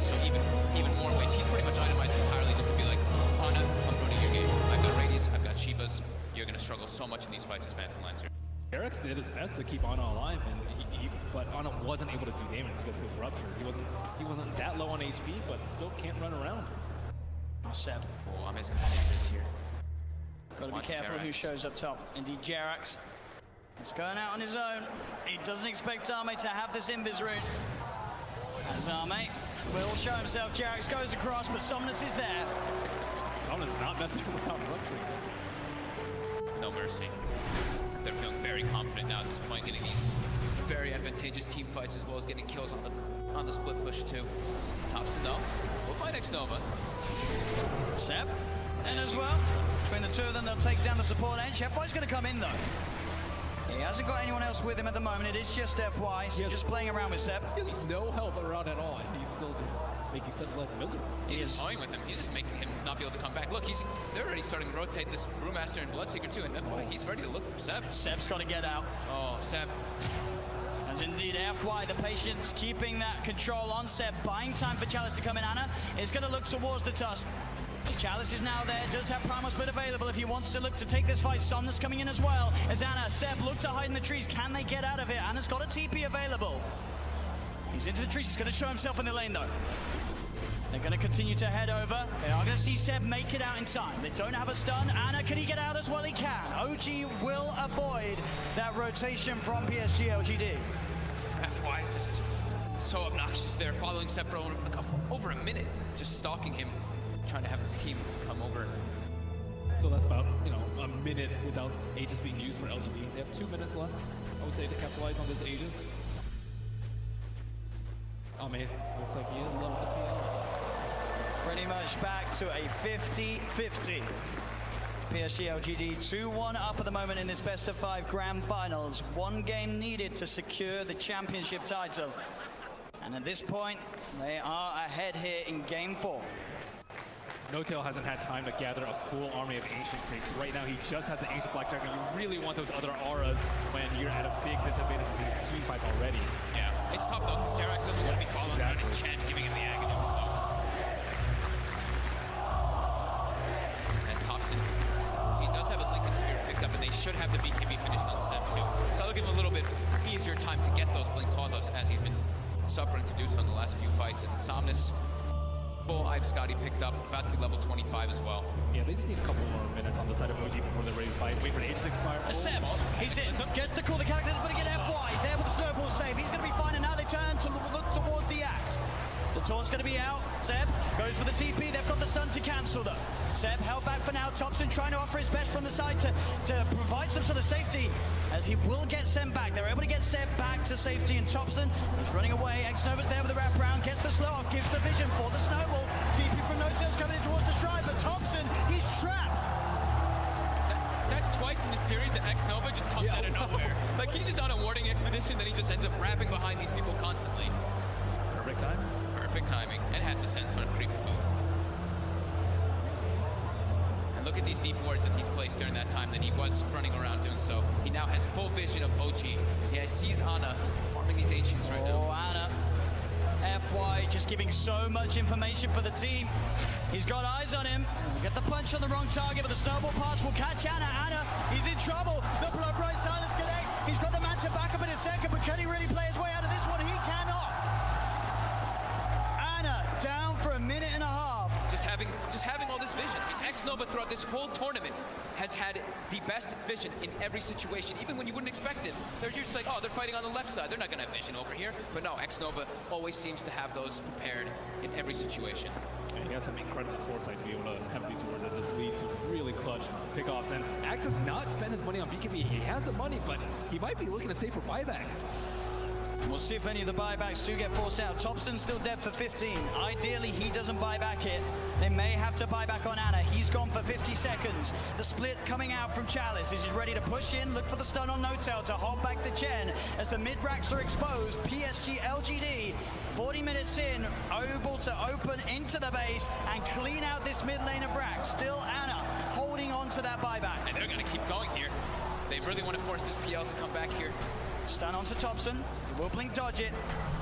So even more ways. He's pretty much itemized entirely just to be like, oh no, I'm running your game. I've got Radiance, I've got Shivas. You're gonna to struggle so much in these fights as Phantom Lancer. Eric's did his best to keep Ana alive, and but Ana wasn't able to do damage because of his rupture. He wasn't that low on HP, but still can't run around. Seb. Oh, I'm his competitors here. Got to be Watch careful Jerax. who shows up top. Indeed, Jerax. He's going out on his own. He doesn't expect Arme to have this invis route. As Arme will show himself. Jerax goes across, but Somnus is there. Somnus is not messing around rupture. No mercy. They're feeling very confident now at this point, getting these very advantageous team fights as well as getting kills on the split push too. Thompson though, we'll find X-Nova. Seb, and as well. Between the two of them, they'll take down the support edge. FY's going to come in though. He hasn't got anyone else with him at the moment. It is just FY, so just playing around with Seb. He has no help around at all, and he's still just making Seb's life miserable. He is toying with him. He's just making him not be able to come back. Look, they're already starting to rotate this Brewmaster and Bloodseeker too, and FY, he's ready to look for Seb. Seb's got to get out. Oh, Seb. As indeed FY, the patience keeping that control on Seb, buying time for Chalice to come in. Ana is going to look towards the Tusk. Chalice is now there, does have Primal Split available if he wants to look to take this fight. Somnus coming in as well. As Ana, Seb look to hide in the trees. Can they get out of it? Ana's got a TP available. He's into the trees, he's going to show himself in the lane though. They're going to continue to head over. They are going to see Seb make it out in time. They don't have a stun. Ana, can he get out as well? He can. OG will avoid that rotation from PSG LGD. FY is just so obnoxious there, following Seb for over a minute, just stalking him, trying to have his team come over. So that's about, a minute without Aegis being used for LGD. They have 2 minutes left, I would say, to capitalize on this Aegis. Oh man, looks like he is level at the end. Pretty much back to a 50-50. PSG LGD 2-1 up at the moment in this best of 5 grand finals. 1 game needed to secure the championship title. And at this point, they are ahead here in game 4. No-Tail hasn't had time to gather a full army of Ancient Creeks. Right now, he just has the Ancient Black Dragon. You really want those other auras when you're at a big disadvantage in these team fights already. Yeah, it's tough though. Jerax doesn't want to be following around his Chen, giving him the agony. So. As Thompson, he does have a Lincoln Sphere picked up, and they should have the BKB finished on Seb too. So that'll give him a little bit easier time to get those blink calls-outs as he's been suffering to do so in the last few fights. And Somnus, I've Scotty picked up, about to be level 25 as well. Yeah, they just need a couple more minutes on the side of OG before they're ready to fight. Wait for the Aegis to expire. Seb, he's in, gets the call, the character's going to get FY, there with the snowball save. He's going to be fine, and now they turn to look towards the axe. The taunt's going to be out. Seb goes for the TP. They've got the stun to cancel though. Seb held back for now. Thompson trying to offer his best from the side to provide some sort of safety, as he will get Seb back. They're able to get Seb back to safety, and Thompson is running away. X-Nova's there with the wraparound, gets the slow off, gives the vision for the snowball. TP from No-Tail's coming in towards the stride, but Thompson, he's trapped. That's twice in the series that X-Nova just comes out of nowhere. Like, he's just on a warding expedition, then he just ends up wrapping behind these people constantly. Perfect time. Perfect timing, and has the sense when it creeps move. And look at these deep wards that he's placed during that time that he was running around doing so. He now has full vision of OG. He sees Ana farming these ancients right now. Oh, Ana. FY just giving so much information for the team. He's got eyes on him. Get the punch on the wrong target, but the snowball pass will catch Ana. Ana, he's in trouble. The blood bright silence connects. He's got the man to back up in a second, but can he really play his way out of this one? He cannot. Ana down for a minute and a half. Just having all this vision. X-Nova throughout this whole tournament has had the best vision in every situation, even when you wouldn't expect it. They're just like, oh, they're fighting on the left side. They're not going to have vision over here. But no, X-Nova always seems to have those prepared in every situation. And he has some incredible foresight to be able to have these wards that just lead to really clutch pickoffs. And Axe has not spent his money on BKB. He has the money, but he might be looking to save for buyback. We'll see if any of the buybacks do get forced out. Thompson's still dead for 15. Ideally, he doesn't buy back it. They may have to buy back on Ana. He's gone for 50 seconds. The split coming out from Chalice. He's ready to push in, look for the stun on No-Tail to hold back the Chen. As the mid-racks are exposed, PSG LGD, 40 minutes in, able to open into the base and clean out this mid lane of Rack. Still Ana holding on to that buyback. And they're going to keep going here. They really want to force this PL to come back here. Stun onto Thompson. He will blink dodge it.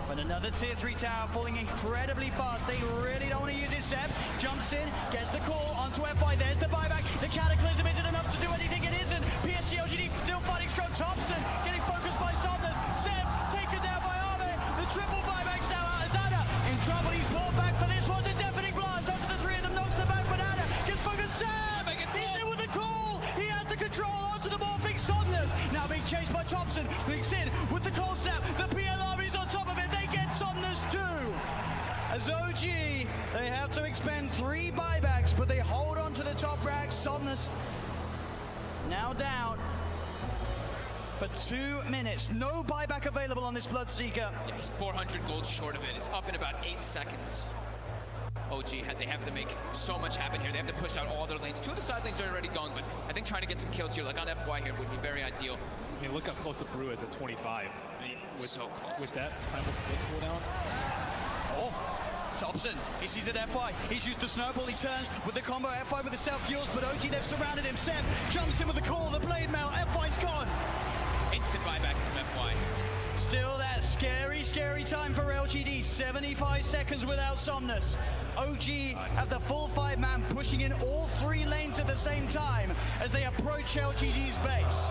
But another tier 3 tower falling incredibly fast. They really don't want to use it. Seb jumps in, gets the call onto FY. There's the buyback. The Cataclysm isn't enough to do anything. It isn't. PSG LGD still fighting strong. Thompson getting focused by Somnus. Seb taken down by Arme. The triple buybacks now out as Anna in trouble. He's pulled back for this one. The deafening blast onto the 3 of them. Knocks them back, but Anna gets focused. Seb! He's in with the call. He has the control onto the morphing Somnus. Now being chased by Thompson. Blinks in with the cold snap. The PL army is on top of it. They get Somnus too. As OG, they have to expend 3 buybacks, but they hold on to the top rack. Somnus now down for 2 minutes. No buyback available on this Bloodseeker. Yeah, he's 400 gold short of it. It's up in about 8 seconds. OG they have to make so much happen here. They have to push out all their lanes. 2 of the side lanes are already gone, but I think trying to get some kills here, like on FY here, would be very ideal. I mean, look how close the Brew is at 25. I mean, So close. With that primal split cooldown. Oh, Thompson, he sees it FY. He's used the snowball. He turns with the combo FY with the self-fuels, but OG, they've surrounded him. Seb jumps in with the call, the blade mail. FY's gone. Instant buyback from FY. Still that scary, scary time for LGD. 75 seconds without Somnus. OG have the full 5-man pushing in all 3 lanes at the same time as they approach LGD's base.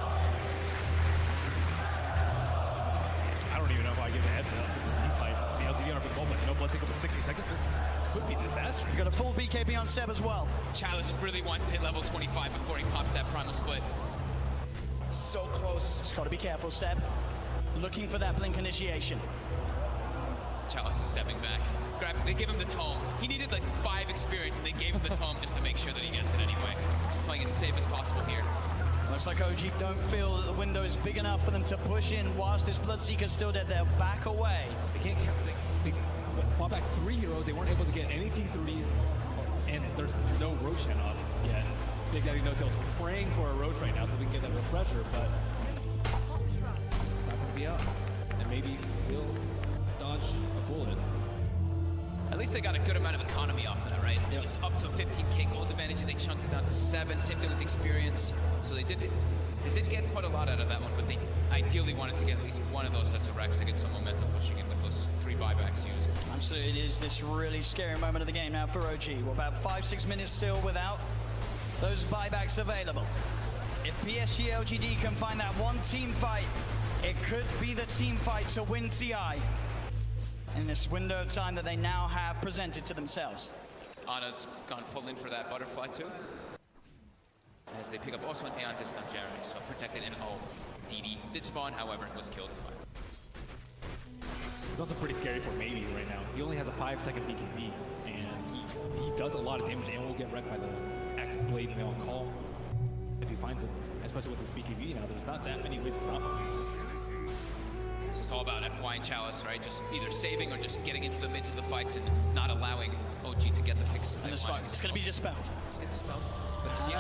I don't even know if I give a head for this team fight. The LGD are for gold, but no blood take up to 60 seconds. This could be disastrous. He's got a full BKB on Seb as well. Chalice really wants to hit level 25 before he pops that primal split. So close. Just got to be careful, Seb. Looking for that blink initiation. Chalice is stepping back. Grabs, they give him the tome. He needed like 5 experience, and they gave him the tome just to make sure that he gets it anyway. Just playing as safe as possible here. Looks like OG don't feel that the window is big enough for them to push in whilst this Bloodseeker's still dead. They're back away. They can't count. They bought back 3 heroes. They weren't able to get any T3s, and there's no Roshan up yet. Big Daddy No Tail's praying for a Roche right now so we can get that refresher, but it's not going to be up. And maybe he'll dodge a bullet. At least they got a good amount of economy off of that, right? It was up to 15k gold advantage, and they chunked it down to 7. Same thing with experience. So they did get quite a lot out of that one, but they ideally wanted to get at least one of those sets of racks to get some momentum pushing in with those 3 buybacks used. Absolutely, it is this really scary moment of the game now for OG. We're about 5-6 minutes still without those buybacks available. If PSG LGD can find that one team fight, it could be the team fight to win TI in this window of time that they now have presented to themselves. Anna's gone full in for that butterfly too. As they pick up also an Aeon disc on Jarek, so protected in O. DD did spawn, however, was killed in 5. It's also pretty scary for Maybe right now. He only has a 5-second BKB, and he does a lot of damage and will get wrecked by the Axe Blade Mail Call if he finds it, especially with his BKB now. There's not that many ways to stop him. It's just all about FY and Chalice, right? Just either saving or just getting into the midst of the fights and not allowing OG to get the picks. And the smoke, it's going to be dispelled. Let's get dispelled. But see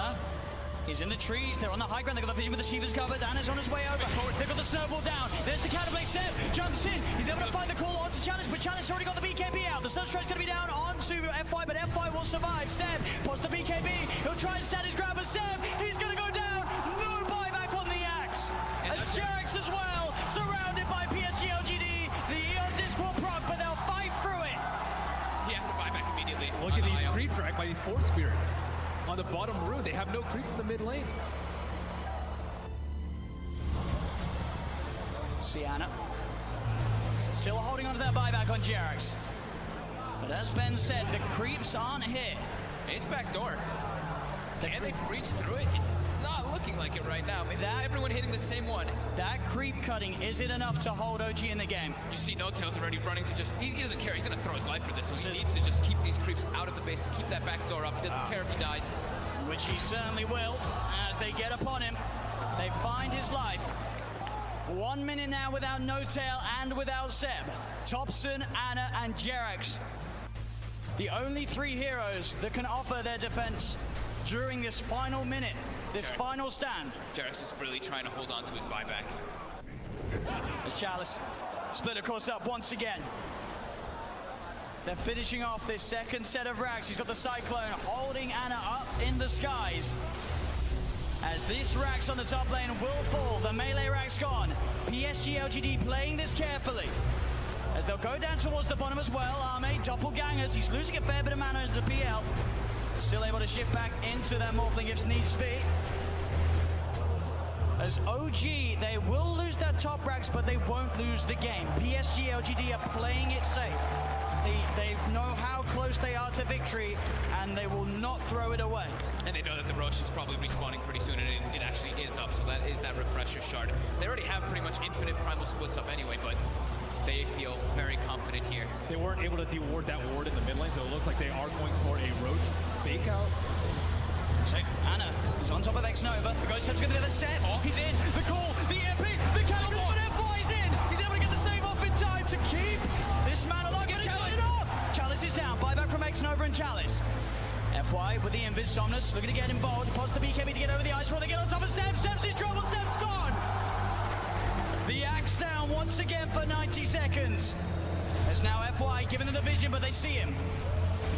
He's in the trees, they're on the high ground, they've got the vision with the Shiva's covered, Anna's on his way over, they've got the snowball down, there's the Catapult, Seb jumps in, he's able to find the call onto Challenge, but Challenge already got the BKB out, the Sunstride's going to be down onto FY, but FY will survive. Seb posts the BKB, he'll try and stand his ground, but Seb, he's going to go down, no buyback on the Axe, as Jarex as well, surrounded by PSG LGD, the Eon Disc will proc, but they'll fight through it. He has to buy back immediately. Look at these creep track by these Force Spirits. On the bottom row, they have no creeps in the mid lane. Sienna still holding onto that buyback on Jarex. But as Ben said, the creeps aren't here. It's backdoor. Can they breach through it? It's not looking like it right now. Maybe everyone hitting the same one. That creep cutting, is it enough to hold OG in the game? You see No Tail's already running to just, he doesn't care. He's going to throw his life for this. So he needs to just keep these creeps out of the base to keep that back door up. He doesn't care if he dies. Which he certainly will as they get upon him. They find his life. 1 minute now without No Tail and without Seb. Thompson, Anna, and Jarex. The only 3 heroes that can offer their defense during this final minute, this final stand. Jarex is really trying to hold on to his buyback. As Chalice split, of course, up once again. They're finishing off this second set of racks. He's got the Cyclone holding Anna up in the skies. as this Rax on the top lane will fall. The melee Rax gone. PSG LGD playing this carefully, as they'll go down towards the bottom as well. Arme, doppelgangers, he's losing a fair bit of mana into the PL. Still able to shift back into that Morphling if needs be. As OG, they will lose that top Rax, but they won't lose the game. PSG LGD are playing it safe. They know how close they are to victory, and they will not throw it away. And they know that the Roche is probably respawning pretty soon, and it actually is up, so that is that refresher shard. They already have pretty much infinite primal splits up anyway, but they feel very confident here. They weren't able to deward that ward in the mid lane, so it looks like they are going for a Roche fake out. So Anna is on top of X-Nova. The Ghost Step's going to get the set. Oh, he's in. The call, the MP, the counter, but F5 is in. He's able to get the save off in time to keep this man alive. Get it up. Chalice is down. Buyback from X-Nova and Chalice. FY with the Invis. Somnus looking to get involved. Pods the BKB to get over the ice roll. They get on top of Seb. Seb's in trouble. Seb's gone. The axe down once again for 90 seconds. There's now FY giving them the vision, but they see him.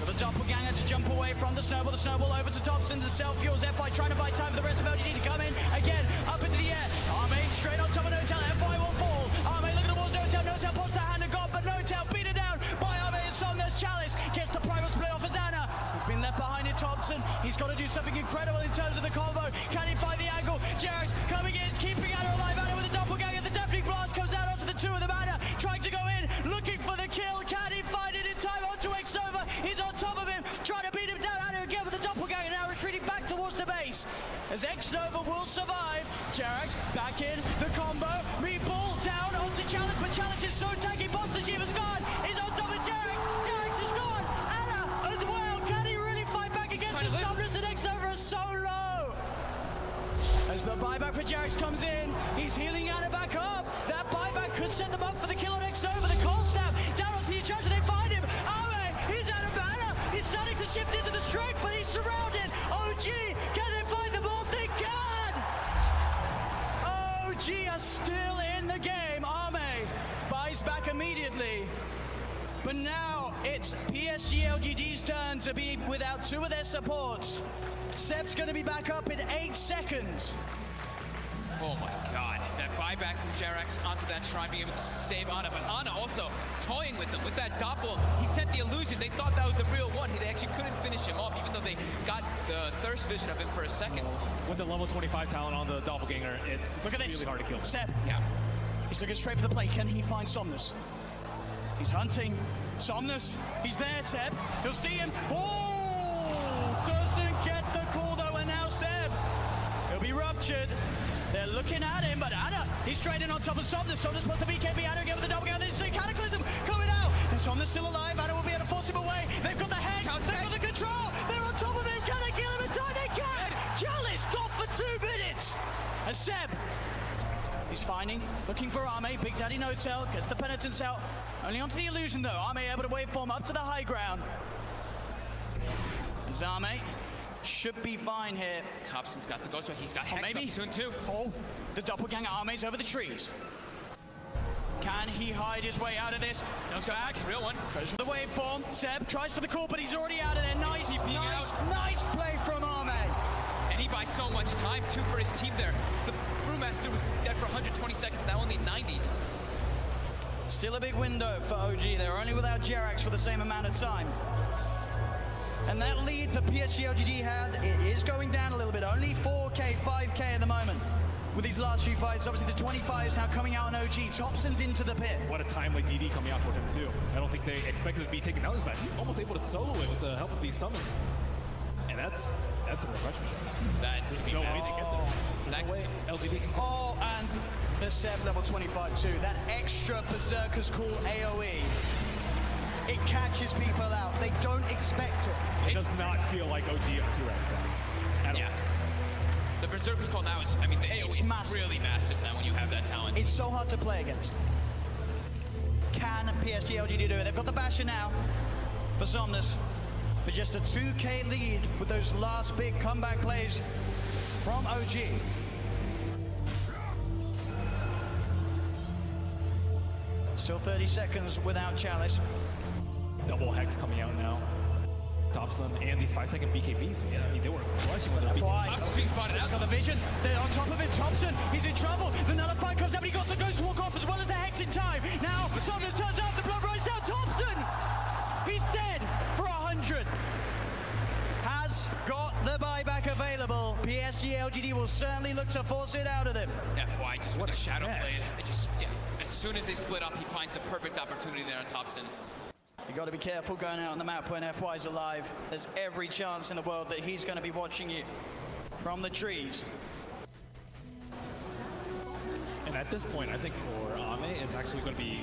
The doppelganger to jump away from the snowball over to Thompson, the self-fuels, FY trying to buy time for the rest of LGD to come in, again, up into the air, Arme straight on top of Notel, FY will fall, Arme looking towards Notel, Notel pops the hand of God, but Notel beat it down by Arme and Somnus. Chalice gets the primal split off as Anna, he's been left behind in Thompson, he's got to do something incredible in terms of the combo, can he find the angle, Jarex coming in, keeping Anna alive, Anna with the doppelganger, the deafening blast comes out onto the two of them, Anna trying to go in, looking for the kill, can he find it in time onto X-Nova, he's on top of him, trying to beat him down, Anna again with the doppelganger, now retreating back towards the base, as X-Nova will survive, Jarex back in, the combo, Meatball down onto Chalice, but Chalice is so tanky, Boss the Shiva's gone, he's on top of Jarex, Jarex is gone, Anna as well, can he really fight back against the Somnus, and X-Nova are so low, as the buyback for Jarex comes in, he's healing Anna back up, that buyback could set them up for the kill on X-Nova, the cold snap, down onto the charger, they find him, he's out of mana, he's starting to shift into the strength, but he's surrounded, OG, can they find the ball? They can! OG are still in the game, Arme buys back immediately, but now it's PSG LGD's turn to be without two of their supports. Seb's going to be back up in 8 seconds. Oh my god, that buyback from Jarex onto that shrine, being able to save Anna, but Anna also toying with him with that doppel. He sent the illusion, they thought that was the real one. They actually couldn't finish him off, even though they got the thirst vision of him for a second. With the level 25 talent on the doppelganger, it's Look at really this. hard to kill him. Seb, Yeah. he's looking straight for the play. Can he find Somnus? He's hunting. Somnus, he's there, Seb. He'll see him. Oh! Doesn't get the call though, and now Seb. He'll be ruptured. They're looking at him, but Anna, he's straight in on top of Somnus. Somnus puts the BKB, Anna again with the doppelganger. They see Cataclysm coming out. And Somnus still alive. Anna will be able to force him away. They've got the hex. They've got the control. They're on top of him. Can they kill him in time? They can. Chalice got for 2 minutes. And Seb, he's finding, looking for Arme. Big Daddy No-Tail gets the penitence out. Only onto the illusion though. Arme able to waveform up to the high ground. Arme should be fine here. Thompson's got the ghost, he's got Hex maybe up soon too. Oh, the doppelganger Arme's over the trees. Can he hide his way out of this? No, back, real one. Goes for the waveform. Seb tries for the call, but he's already out of there. Nice, nice play from Arme. And he buys so much time too for his team there. The Brewmaster was dead for 120 seconds, now only 90. Still a big window for OG. They're only without Jarex for the same amount of time. And that lead the PSG LGD had, it is going down a little bit. Only 4K, 5K at the moment with these last few fights. Obviously the 25 is now coming out on OG. Thompson's into the pit. What a timely DD coming out for him too. I don't think they expected to be taken down as fast. He's almost able to solo it with the help of these summons. And that's a refresher. That There's no way they get this. There's no way LGD can. Oh, and the Seb level 25 too. That extra Berserker's Call AoE. It catches people out. They don't expect it. It does not feel like OG of 2X now. Yeah. The Berserker's Call now is, I mean, the AoE is massive. really massive now when you have that talent. It's so hard to play against. Can PSG LGD do it? They've got the Basher now for Somnus. For just a 2K lead with those last big comeback plays from OG. Still 30 seconds without Chalice. Double Hex coming out now. Thompson and these 5-second BKBs. Yeah, I mean, they were crushing with their Why? BKBs. Being spotted out. Got the vision. They're on top of it. Thompson, he's in trouble. The nullify comes up, but he got the ghost walk off as well as the hex in time. Now, Saunders turns up. The blood runs down. Thompson, he's dead for 100. Has got the buyback available. PSG LGD will certainly look to force it out of them. FY, just what a shadow smash. play. It just, yeah, as soon as they split up, he finds the perfect opportunity there on Thompson. You got to be careful going out on the map when FY's alive. There's every chance in the world that he's going to be watching you from the trees. And at this point, I think for Ame, it's actually going to be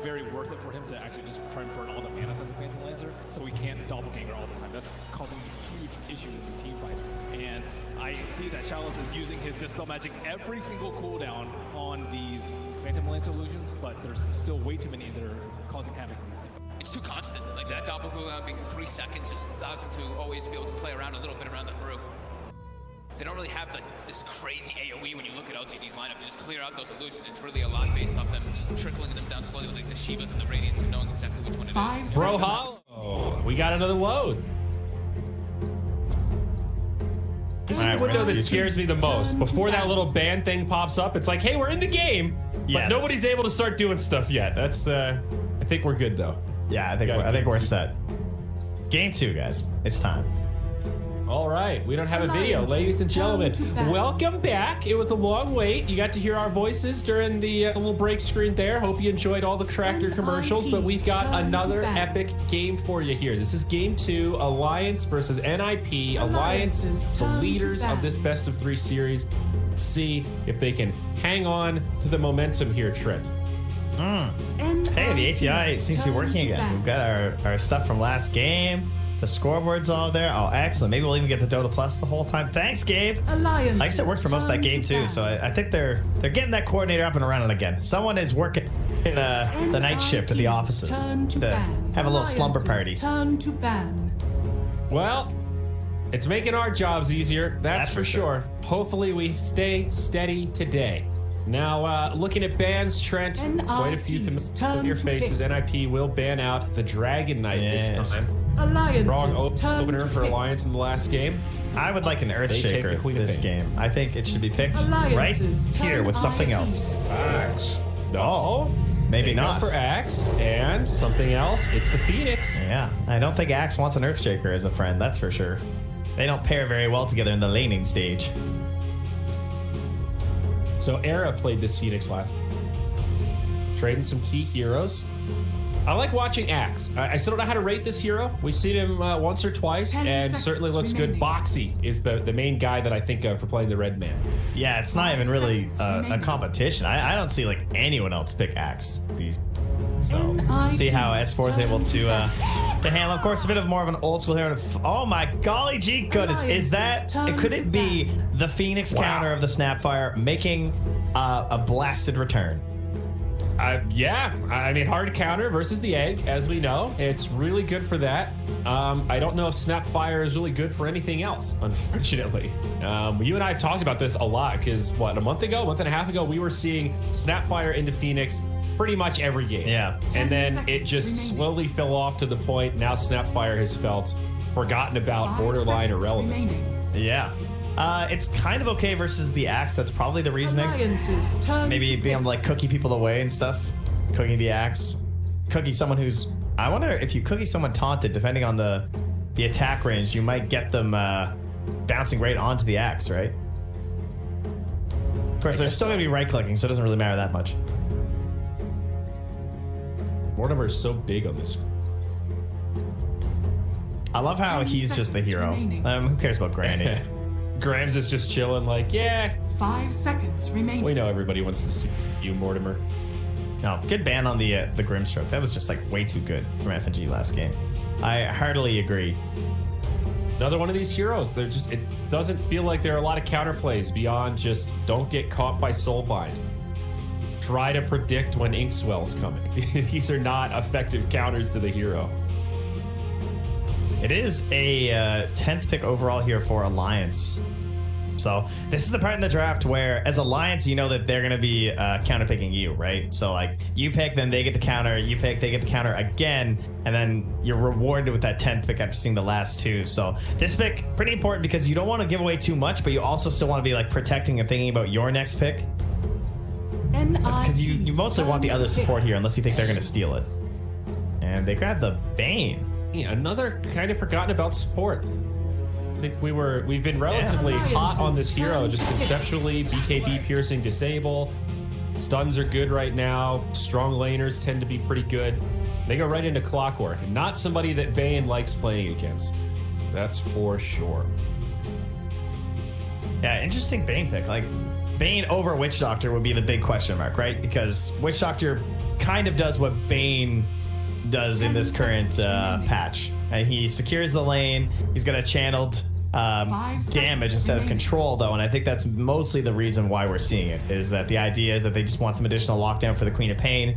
very worth it for him to actually just try and burn all the mana from the Phantom Lancer so we can't doppelganger all the time. That's causing a huge issue with the team fights. And I see that Chalice is using his Dispel Magic every single cooldown on these Phantom Lancer illusions, but there's still way too many that are causing havoc in these team fights. It's too constant. Like that double cooldown being 3 seconds just allows him to always be able to play around a little bit around the brew. They don't really have like this crazy AoE when you look at LGD's lineup to just clear out those illusions. It's really a lot based off them just trickling them down slowly with like the Shivas and the Radiants and knowing exactly which one it is. 5 seconds. Bro Hollow, we got another load. This is the window that scares me the most. Before that little ban thing pops up, it's like, hey, we're in the game, but Yes. nobody's able to start doing stuff yet. That's, I think we're good though. Yeah, I think we're set. Game 2, guys. It's time. All right, we don't have a video, ladies and gentlemen. Welcome back. It was a long wait. You got to hear our voices during the little break screen there. Hope you enjoyed all the tractor commercials, but we've got another epic game for you here. This is game 2, Alliance versus NiP. Alliance, the leaders of this best of 3 series. Let's see if they can hang on to the momentum here, Trent. Hey, the API seems to be working again. We've got our stuff from last game. The scoreboard's all there. Oh, excellent. Maybe we'll even get the Dota Plus the whole time. Thanks, Gabe. Alliance. Like I said, it worked for most of that game too. So I think they're getting that coordinator up and running again. Someone is working in the night shift at the offices to have a little slumber party. Turn to ban. Well, it's making our jobs easier. That's for sure. Hopefully we stay steady today. Now, looking at bans, Trent, quite a few familiar faces. NiP will ban out the Dragon Knight this time. Alliance. Wrong opener for Alliance in the last game. I would like an Earthshaker this game. I think it should be picked right here with something else. Axe. No. Maybe not. For Axe and something else. It's the Phoenix. Yeah, I don't think Axe wants an Earthshaker as a friend, that's for sure. They don't pair very well together in the laning stage. So Era played this Phoenix last game. Trading some key heroes. I like watching Axe. I still don't know how to rate this hero. We've seen him once or twice, and certainly looks good. Boxy is the main guy that I think of for playing the red man. Yeah, it's not even really a competition. I don't see like anyone else pick Axe. So see how S4 is able to handle. Of course, a bit of more of an old school hero. Oh my golly gee goodness! Is that? Could it be the Phoenix counter of the Snapfire making a blasted return? Yeah, I mean, hard counter versus the egg, as we know. It's really good for that. I don't know if Snapfire is really good for anything else, unfortunately. You and I have talked about this a lot, because, what, a month and a half ago, we were seeing Snapfire into Phoenix pretty much every game. Yeah. And then it just slowly fell off to the point now Snapfire has felt forgotten about, borderline irrelevant. Yeah. It's kind of okay versus the Axe. That's probably the reasoning. Maybe being able to like cookie people away and stuff. Cooking the Axe. Cookie someone who's... I wonder if you cookie someone taunted, depending on the attack range, you might get them bouncing right onto the Axe, right? Of course, they're still going to be right-clicking, so it doesn't really matter that much. Mortimer is so big on this. I love how he's just the hero. Who cares about Granny? Grimes is just chilling like, yeah. 5 seconds remaining. We know everybody wants to see you, Mortimer. No, good ban on the Grimstroke. That was just like way too good from FNG last game. I heartily agree. Another one of these heroes. They're just, it doesn't feel like there are a lot of counterplays beyond just don't get caught by Soulbind. Try to predict when Inkswell's coming. These are not effective counters to the hero. It is a 10th pick overall here for Alliance. So this is the part in the draft where, as Alliance, you know that they're going to be counter-picking you, right? So, like, you pick, then they get to counter. You pick, they get to counter again. And then you're rewarded with that 10th pick after seeing the last two. So this pick, pretty important because you don't want to give away too much, but you also still want to be, like, protecting and thinking about your next pick. Because you mostly want the other support here unless you think they're going to steal it. And they grab the Bane. Yeah, another kind of forgotten about support. I think we've been relatively hot on this hero, just conceptually. BKB piercing disable. Stuns are good right now. Strong laners tend to be pretty good. They go right into Clockwork. Not somebody that Bane likes playing against. That's for sure. Yeah, interesting Bane pick. Like, Bane over Witch Doctor would be the big question mark, right? Because Witch Doctor kind of does what Bane does in this current patch. And he secures the lane. He's got a channeled damage instead of control, though, and I think that's mostly the reason why we're seeing it, is that the idea is that they just want some additional lockdown for the Queen of Pain.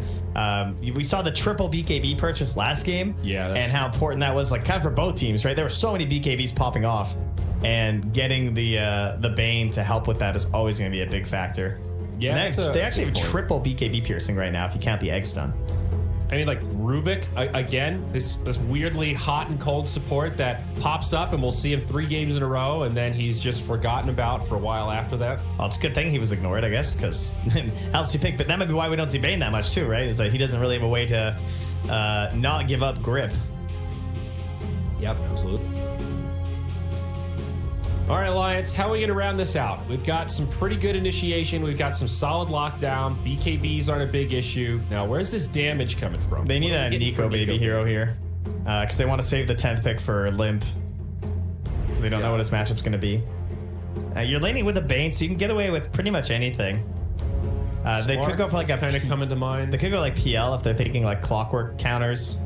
We saw the triple BKB purchase last game, and how important that was, like, kind of for both teams, right? There were so many BKBs popping off, and getting the Bane to help with that is always going to be a big factor. Yeah, they actually have triple BKB piercing right now if you count the egg stun. I mean, like, Rubik, again, this weirdly hot and cold support that pops up, and we'll see him 3 games in a row, and then he's just forgotten about for a while after that. Well, it's a good thing he was ignored, I guess, because it helps you pick. But that might be why we don't see Bane that much, too, right? Is that he doesn't really have a way to not give up grip. Yep, absolutely. All right, Alliance, how are we going to round this out? We've got some pretty good initiation. We've got some solid lockdown. BKBs aren't a big issue. Now, where's this damage coming from? They need a Nico baby hero here because they want to save the 10th pick for Limp. They don't know what his matchup's going to be. You're laning with a Bane, so you can get away with pretty much anything. They could go for like a kind of coming to mind. They could go like PL if they're thinking like Clockwork counters.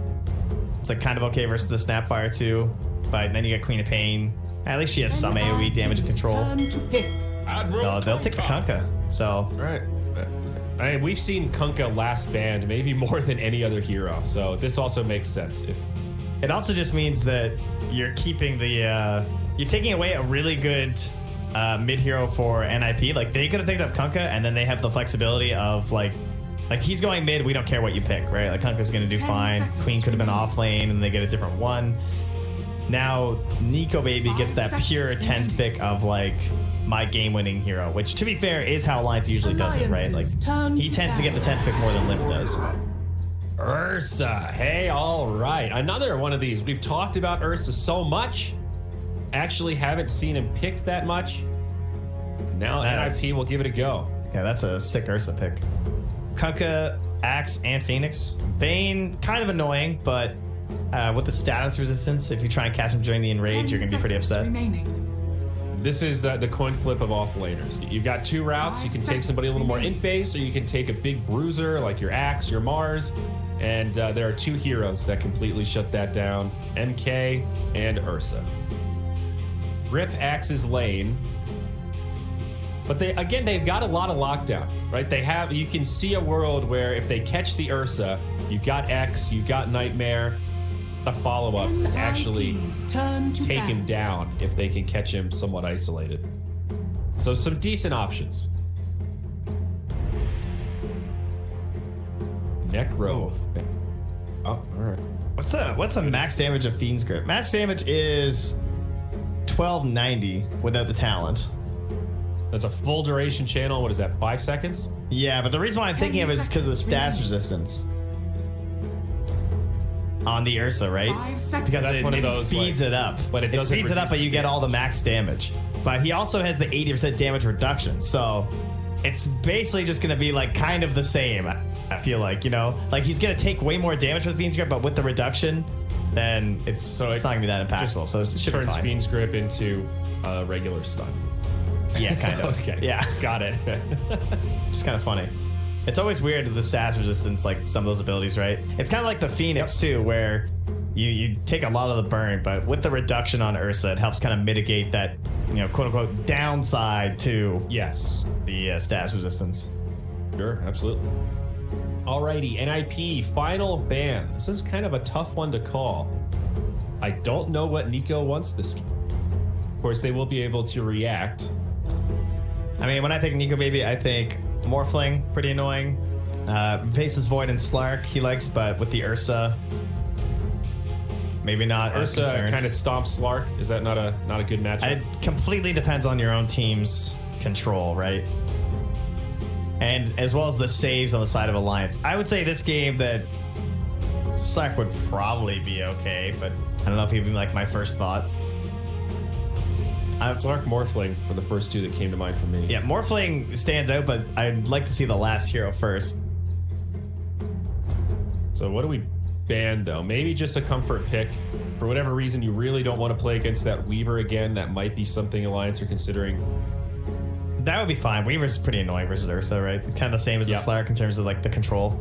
It's like kind of okay versus the Snapfire too, but then you get Queen of Pain. At least she has some AoE damage and control. No, they'll take the Kunkka. So right. I mean, we've seen Kunkka last banned maybe more than any other hero, so this also makes sense. It also just means that you're keeping the you're taking away a really good mid hero for NiP. Like, they could have picked up Kunkka, and then they have the flexibility of like he's going mid. We don't care what you pick, right? Like, Kunkka's gonna do fine. Queen could have been off lane, and they get a different one. Now, Nico Baby gets that pure 10th pick of, like, my game-winning hero, which, to be fair, is how Alliance usually does it, right? Like, he tends to get the 10th pick more than Limp does. Ursa. Hey, all right. Another one of these. We've talked about Ursa so much. Actually haven't seen him picked that much. Now NiP will give it a go. Yeah, that's a sick Ursa pick. Kunkka, Axe, and Phoenix. Bane, kind of annoying, but... with the status resistance, if you try and catch him during the enrage, you're going to be pretty upset. This is the coin flip of off laners. You've got 2 routes. You can take somebody a little more int base, or you can take a big bruiser like your Axe, your Mars. And there are 2 heroes that completely shut that down: MK and Ursa. Rip Axe's lane. But they've got a lot of lockdown, right? You can see a world where if they catch the Ursa, you've got X, you've got Nightmare. The follow-up can actually take him down if they can catch him somewhat isolated. So some decent options. Necro. Oh, all right. What's the max damage of Fiend's Grip? Max damage is 1290 without the talent. That's a full duration channel. What is that, 5 seconds? Yeah, but the reason why I'm thinking of it is because of the status resistance on the Ursa, right? Because it speeds it up. But it speeds it up, but you get all the max damage. But he also has the 80% damage reduction, so it's basically just going to be like kind of the same. I feel like, you know, like he's going to take way more damage with Fiend's Grip, but with the reduction, then it's not going to be that impactful. So it should turns be fine. Fiend's Grip into a regular stun. Yeah, kind of. Okay. Yeah. Got it. It's kind of funny. It's always weird with the SAS resistance, like some of those abilities, right? It's kind of like the Phoenix, too, where you take a lot of the burn, but with the reduction on Ursa, it helps kind of mitigate that, you know, quote-unquote downside to the SAS resistance. Sure, absolutely. Alrighty, NiP, final ban. This is kind of a tough one to call. I don't know what Nico wants this game. Of course, they will be able to react I mean, when I think Nico Baby, I think Morphling, pretty annoying. Faces Void and Slark, he likes, but with the Ursa, maybe not. Ursa kind of stomps Slark. Is that not a good matchup? It completely depends on your own team's control, right? And as well as the saves on the side of Alliance. I would say this game that Slark would probably be okay, but I don't know if he'd be like my first thought. Slark Morphling were the first two that came to mind for me. Yeah, Morphling stands out, but I'd like to see the last hero first. So what do we ban, though? Maybe just a comfort pick. For whatever reason, you really don't want to play against that Weaver again. That might be something Alliance are considering. That would be fine. Weaver's pretty annoying versus Ursa, right? It's kind of the same as the Slark in terms of like the control.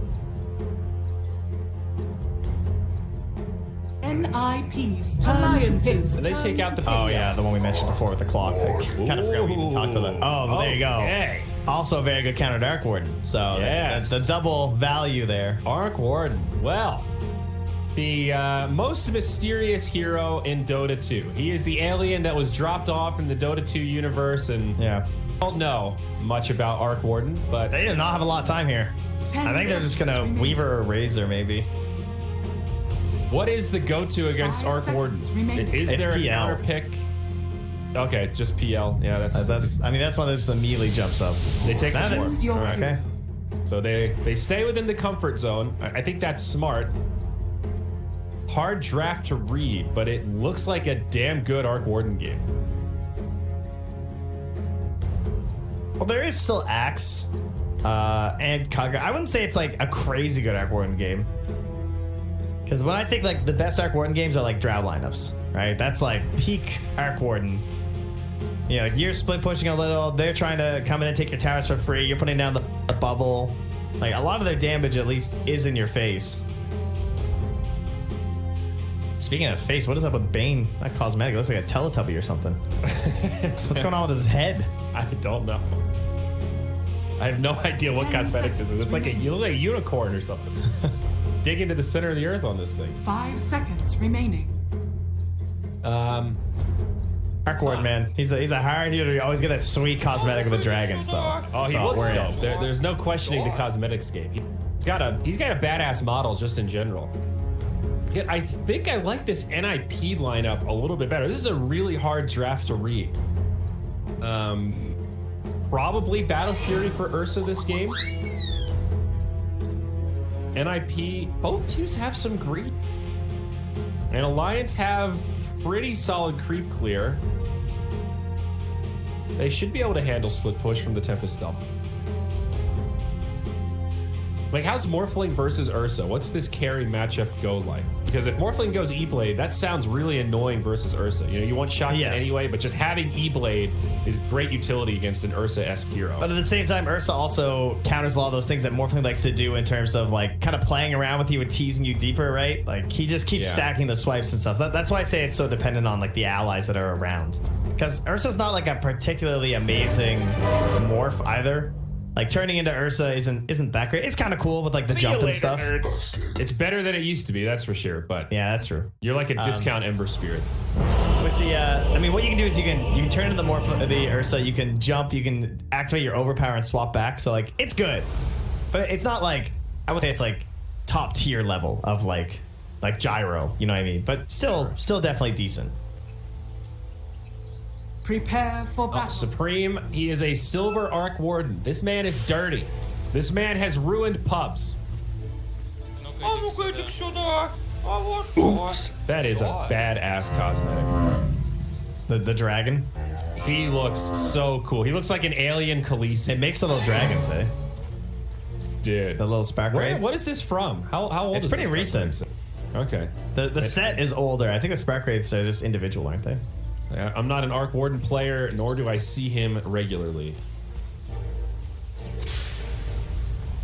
NiP's alliances. And they take out the... Oh, yeah, the one we mentioned before with the clock. I kind of forgot we even talked about that. Oh, there you go. Okay. Also a very good counter Dark Warden. So that's the double value there. Arc Warden. Well, the most mysterious hero in Dota 2. He is the alien that was dropped off in the Dota 2 universe, and don't know much about Arc Warden, but they did not have a lot of time here. I think they're just gonna Weaver or Razor, maybe. What is the go-to against Arc Warden? Is there a counter pick? Okay, just PL. Yeah, that's. I mean, that's one that just immediately jumps up. They take the 4. Okay. So they stay within the comfort zone. I think that's smart. Hard draft to read, but it looks like a damn good Arc Warden game. Well, there is still Axe and Kaga. I wouldn't say it's like a crazy good Arc Warden game. Because when I think like the best Arc Warden games are like Drow lineups, right? That's like peak Arc Warden. You know, you're split pushing a little. They're trying to come in and take your towers for free. You're putting down the bubble. Like a lot of their damage at least is in your face. Speaking of face, what is up with Bane? That cosmetic looks like a Teletubby or something. What's going on with his head? I don't know. I have no idea what cosmetic this is. It's like a unicorn or something. Dig into the center of the earth on this thing. 5 seconds remaining. Arc Warden, man. He's a hard hitter. You always get that sweet cosmetic with the dragons, though. Oh, he looks dope. There's no questioning the cosmetics game. He's got a badass model just in general. Yet I think I like this NiP lineup a little bit better. This is a really hard draft to read. Probably Battle Fury for Ursa this game. NiP, both teams have some greed. And Alliance have pretty solid creep clear. They should be able to handle split push from the Tempest Dump. Like, how's Morphling versus Ursa? What's this carry matchup go like? Because if Morphling goes E-Blade, that sounds really annoying versus Ursa. You know, you want shotgun anyway, but just having E-Blade is great utility against an Ursa-esque hero. But at the same time, Ursa also counters a lot of those things that Morphling likes to do in terms of, like, kind of playing around with you and teasing you deeper, right? Like, he just keeps stacking the swipes and stuff. That's why I say it's so dependent on, like, the allies that are around. Because Ursa's not, like, a particularly amazing morph either. Like, turning into Ursa isn't that great. It's kind of cool with, like, the jump and stuff. It's better than it used to be, that's for sure. But yeah, that's true. You're like a discount Ember Spirit. With the, I mean, what you can do is you can turn into the Ursa. You can jump. You can activate your overpower and swap back. So, like, it's good, but it's not like, I would say it's like top tier level of like Gyro. You know what I mean? But still definitely decent. Prepare for battle. Supreme, he is a silver Arc Warden. This man is dirty. This man has ruined pubs. Oops. That is a badass cosmetic. The dragon. He looks so cool. He looks like an alien Khaleesi. It makes the little dragons, eh? Dude. The little spark rays. What is this from? How old is this? It's pretty recent. Okay. The set is older. I think the spark rays are just individual, aren't they? I'm not an Arc Warden player, nor do I see him regularly.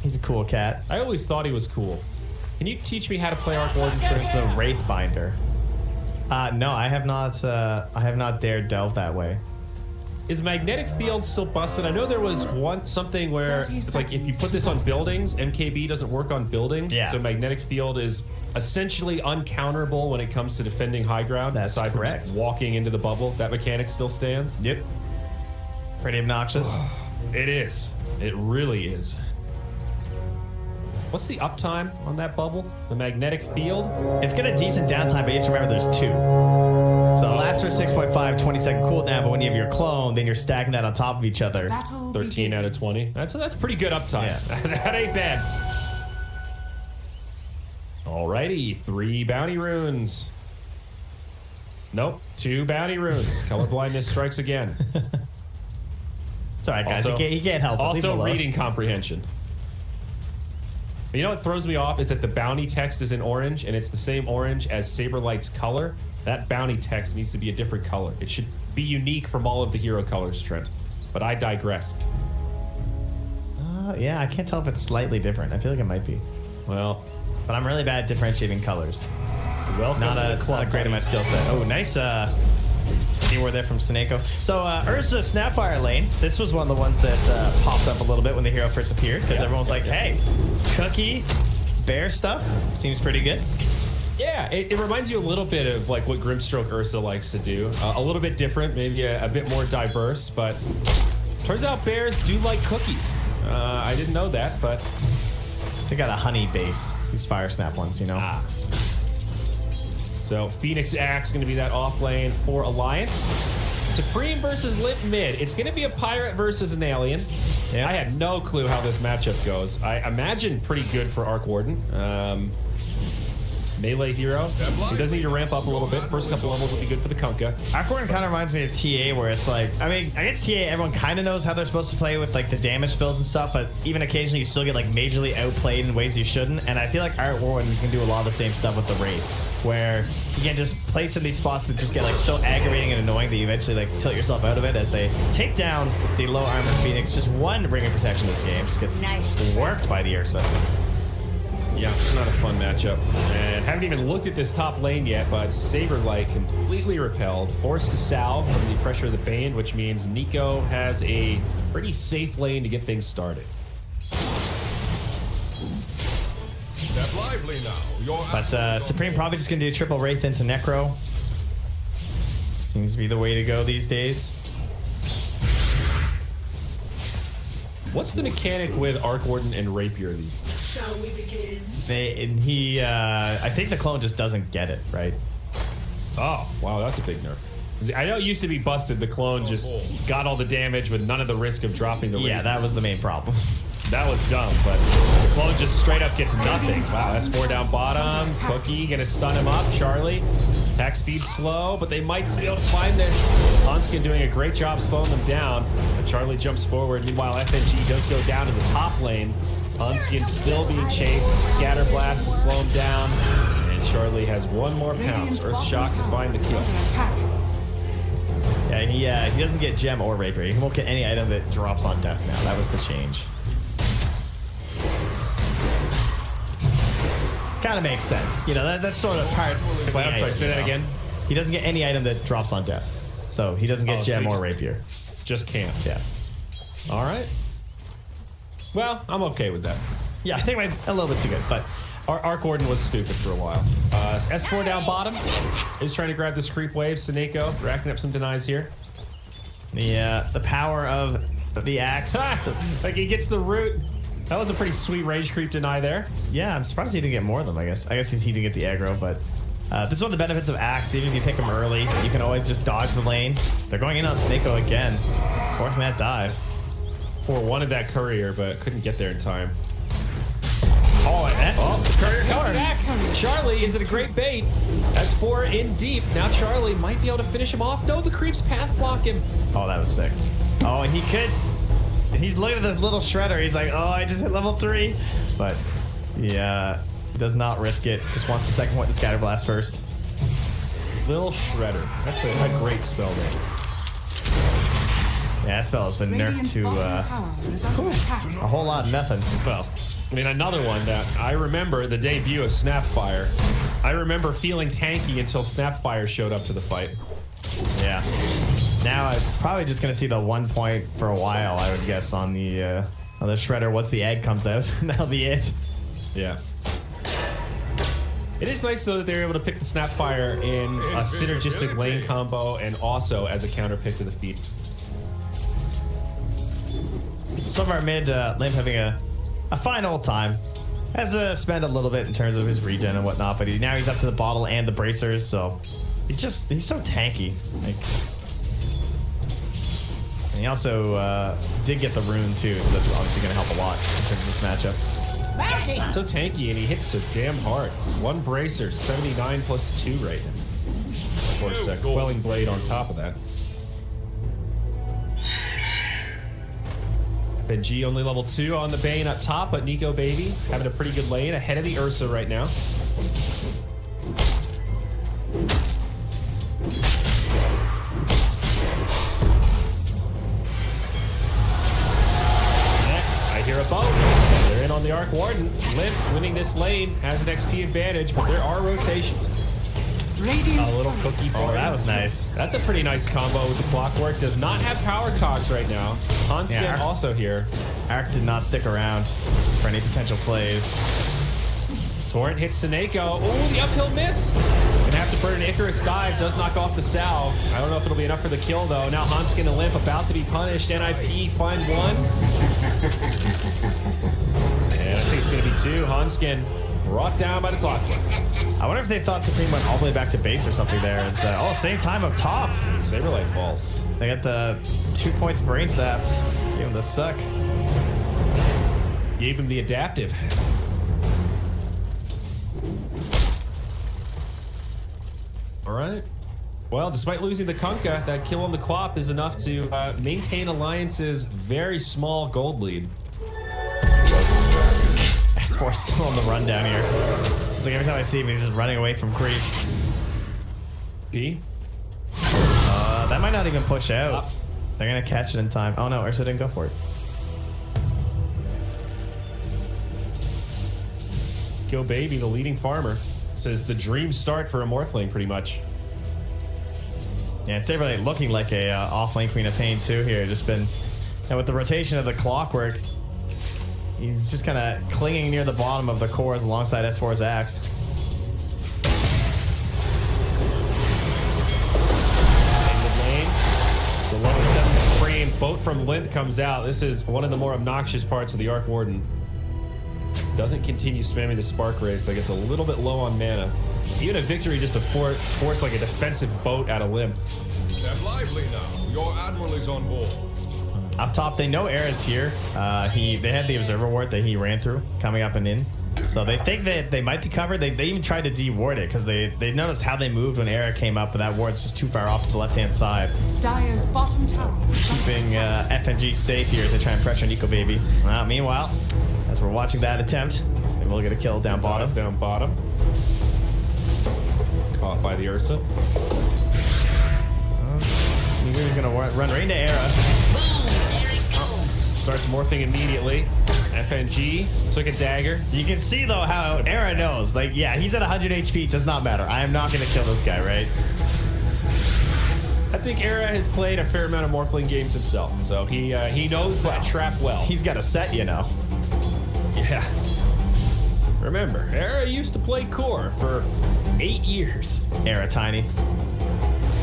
He's a cool cat. I always thought he was cool. Can you teach me how to play Arc Warden? It's the Wraithbinder. No, I have not dared delve that way. Is magnetic field still busted? I know there was something where it's like if you put this on buildings, MKB doesn't work on buildings. Yeah. So magnetic field is essentially uncounterable when it comes to defending high ground. That's correct. From walking into the bubble, that mechanic still stands. Yep. Pretty obnoxious. It is. It really is. What's the uptime on that bubble? The magnetic field? It's got a decent downtime, but you have to remember there's 2. So it lasts for 6.5, 20-second cooldown, but when you have your clone, then you're stacking that on top of each other. 13 out of 20. That's pretty good uptime. Yeah. That ain't bad. Alrighty, 3 bounty runes. Nope, 2 bounty runes. Colorblindness strikes again. It's alright, guys. Also- He can't help it. Leave him Also, alone. reading comprehension. But you know what throws me off is that the bounty text is in orange, and it's the same orange as Saberlight's color. That bounty text needs to be a different color. It should be unique from all of the hero colors, Trent. But I digress. Yeah, I can't tell if it's slightly different. I feel like it might be. Well, But I'm really bad at differentiating colors. welcome Not to a the club, great at my buddy. skill set. Oh, nice keyword there from Seneko. So Ursa Snapfire lane. This was one of the ones that popped up a little bit when the hero first appeared because everyone was like, hey, cookie, bear stuff seems pretty good. Yeah, it reminds you a little bit of like what Grimstroke Ursa likes to do. A little bit different, maybe a bit more diverse, but turns out bears do like cookies. I didn't know that, but They got a honey base, these fire snap ones, you know. So Phoenix Axe going to be that off lane for Alliance. Supreme versus Lit mid. It's going to be a pirate versus an alien. Yeah. I had no clue how this matchup goes. I imagine pretty good for Arc Warden. Melee hero. He does need to ramp up a little bit. First couple levels will be good for the Kunkka. Aquaman kind of reminds me of TA, where it's like, I mean, I guess TA, everyone kind of knows how they're supposed to play with like the damage spells and stuff, but even occasionally you still get like majorly outplayed in ways you shouldn't. And I feel like Art Warden can do a lot of the same stuff with the Wraith, where you can just place in these spots that just get like so aggravating and annoying that you eventually like tilt yourself out of it as they take down the low armor Phoenix. Just one ring of protection this game just gets worked by the Ursa. Yeah, it's not a fun matchup. And haven't even looked at this top lane yet, but Saberlight completely repelled, forced to salve from the pressure of the Bane, which means Nico has a pretty safe lane to get things started. Step lively now. But Supreme probably just gonna do triple Wraith into Necro. Seems to be the way to go these days. What's the mechanic with Arc Warden and Rapier these days? Shall we begin? I think the clone just doesn't get it, right? Oh, wow, that's a big nerf. I know it used to be busted. The clone just got all the damage with none of the risk of dropping the Yeah, Rapier. that was the main problem. That was dumb, but the clone just straight up gets nothing. Wow, S4 down bottom. Cookie gonna stun him up. Charlie, attack speed slow, but they might still be able to find this. Hunskin doing a great job slowing them down. But Charlie jumps forward. Meanwhile, FNG does go down to the top lane. Hunskin still being chased. Scatter Blast to slow him down. And Charlie has one more pounce. Earth Shock to find the kill. Yeah, he doesn't get gem or rapier. He won't get any item that drops on death now. That was the change. Kind of makes sense. You know, that's sort of part of the Wait, I'm sorry, item, say you that know? again. He doesn't get any item that drops on death. So he doesn't get Oh, gem so he or just- rapier. Just can't. Yeah. All right. Well, I'm okay with that. Yeah, I think it went a little bit too good, but Arc Warden was stupid for a while. S4 down bottom is trying to grab this creep wave. Seneko racking up some denies here. the power of the axe. Like he gets the root. That was a pretty sweet rage creep deny there. Yeah, I'm surprised he didn't get more of them, I guess. I guess he didn't get the aggro, but this is one of the benefits of Axe. Even if you pick him early, you can always just dodge the lane. They're going in on Snako again, forcing that dive. 4 wanted that courier, but couldn't get there in time. Oh, The courier comes back. Charlie, is it a great bait? S4 in deep. Now Charlie might be able to finish him off. No, the creeps path block him. Oh, that was sick. Oh, and he could. He's looking at this little shredder. He's like, oh, I just hit level 3. But yeah, does not risk it. Just wants the second point to scatter blast first. Little shredder. That's a great spell there. Yeah, that spell has been nerfed to a whole lot of nothing. Well, I mean, another one that I remember the debut of Snapfire. I remember feeling tanky until Snapfire showed up to the fight. Yeah. Now I'm probably just gonna see the 1 point for a while, I would guess, on the shredder. Once the egg comes out, that'll be it. Yeah. It is nice though that they're able to pick the Snapfire in a synergistic lane combo and also as a counter pick to the feet. some of our mid Limp having a fine old time. Has to spend a little bit in terms of his regen and whatnot, but now he's up to the bottle and the bracers, so he's so tanky. Like, and he also did get the rune too, so that's obviously going to help a lot in terms of this matchup. So tanky, and he hits so damn hard. 1 bracer, 79 plus 2 right now. Of course, Quelling Blade on top of that. FNG only level 2 on the Bane up top, but Nico Baby having a pretty good lane ahead of the Ursa right now. Next, I hear a boat. They're in on the Arc Warden. Limp winning this lane has an XP advantage, but there are rotations. A little cookie for Oh, that was nice. That's a pretty nice combo with the Clockwork. Does not have power cogs right now. Hanskin also here. Arc did not stick around for any potential plays. Torrent hits Seneko. Oh, the uphill miss. Gonna have to burn an Icarus dive. Does knock off the salve. I don't know if it'll be enough for the kill, though. Now Hanskin and Limp about to be punished. NiP find 1. And I think it's going to be 2. Hanskin brought down by the Clockwork. I wonder if they thought Supreme went all the way back to base or something there. It's, same time up top. Saberlight falls. They got the 2 points brain sap. Gave him the suck. Gave him the adaptive. All right. Well, despite losing the Kunkka, that kill on the Quap is enough to maintain Alliance's very small gold lead. S4 still on the run down here. It's like every time I see him, he's just running away from creeps. P? That might not even push out. They're going to catch it in time. Oh, no. Ursa didn't go for it. Go Baby, the leading farmer, says the dream start for a Morphling, pretty much. Yeah, it's really looking like a off-lane Queen of Pain, too, here. Just been... And with the rotation of the Clockwork, he's just kind of clinging near the bottom of the cores alongside S4's axe. The level 7 Supreme boat from Limp comes out. This is one of the more obnoxious parts of the Arc Warden. Doesn't continue spamming the Spark Race. I guess a little bit low on mana. Even a victory just to force like a defensive boat out of Limp. They're lively now. Your Admiral is on board. Up top, they know Era's here. They had the Observer Ward that he ran through coming up and in. So they think that they might be covered. They even tried to de-ward it because they noticed how they moved when Era came up, but that ward's just too far off to the left-hand side. Dire's bottom tower. Keeping FNG safe here to try and pressure Nico Baby. Meanwhile, as we're watching that attempt, they will get a kill down bottom. Down bottom. Caught by the Ursa. He's going to run right into Era. Starts morphing immediately. FNG took a dagger. You can see, though, how Era knows. Like, yeah, he's at 100 HP. It does not matter. I am not going to kill this guy, right? I think Era has played a fair amount of Morphling games himself, so he knows that trap well. He's got a set, you know. Yeah. Remember, Era used to play core for 8 years. Era Tiny.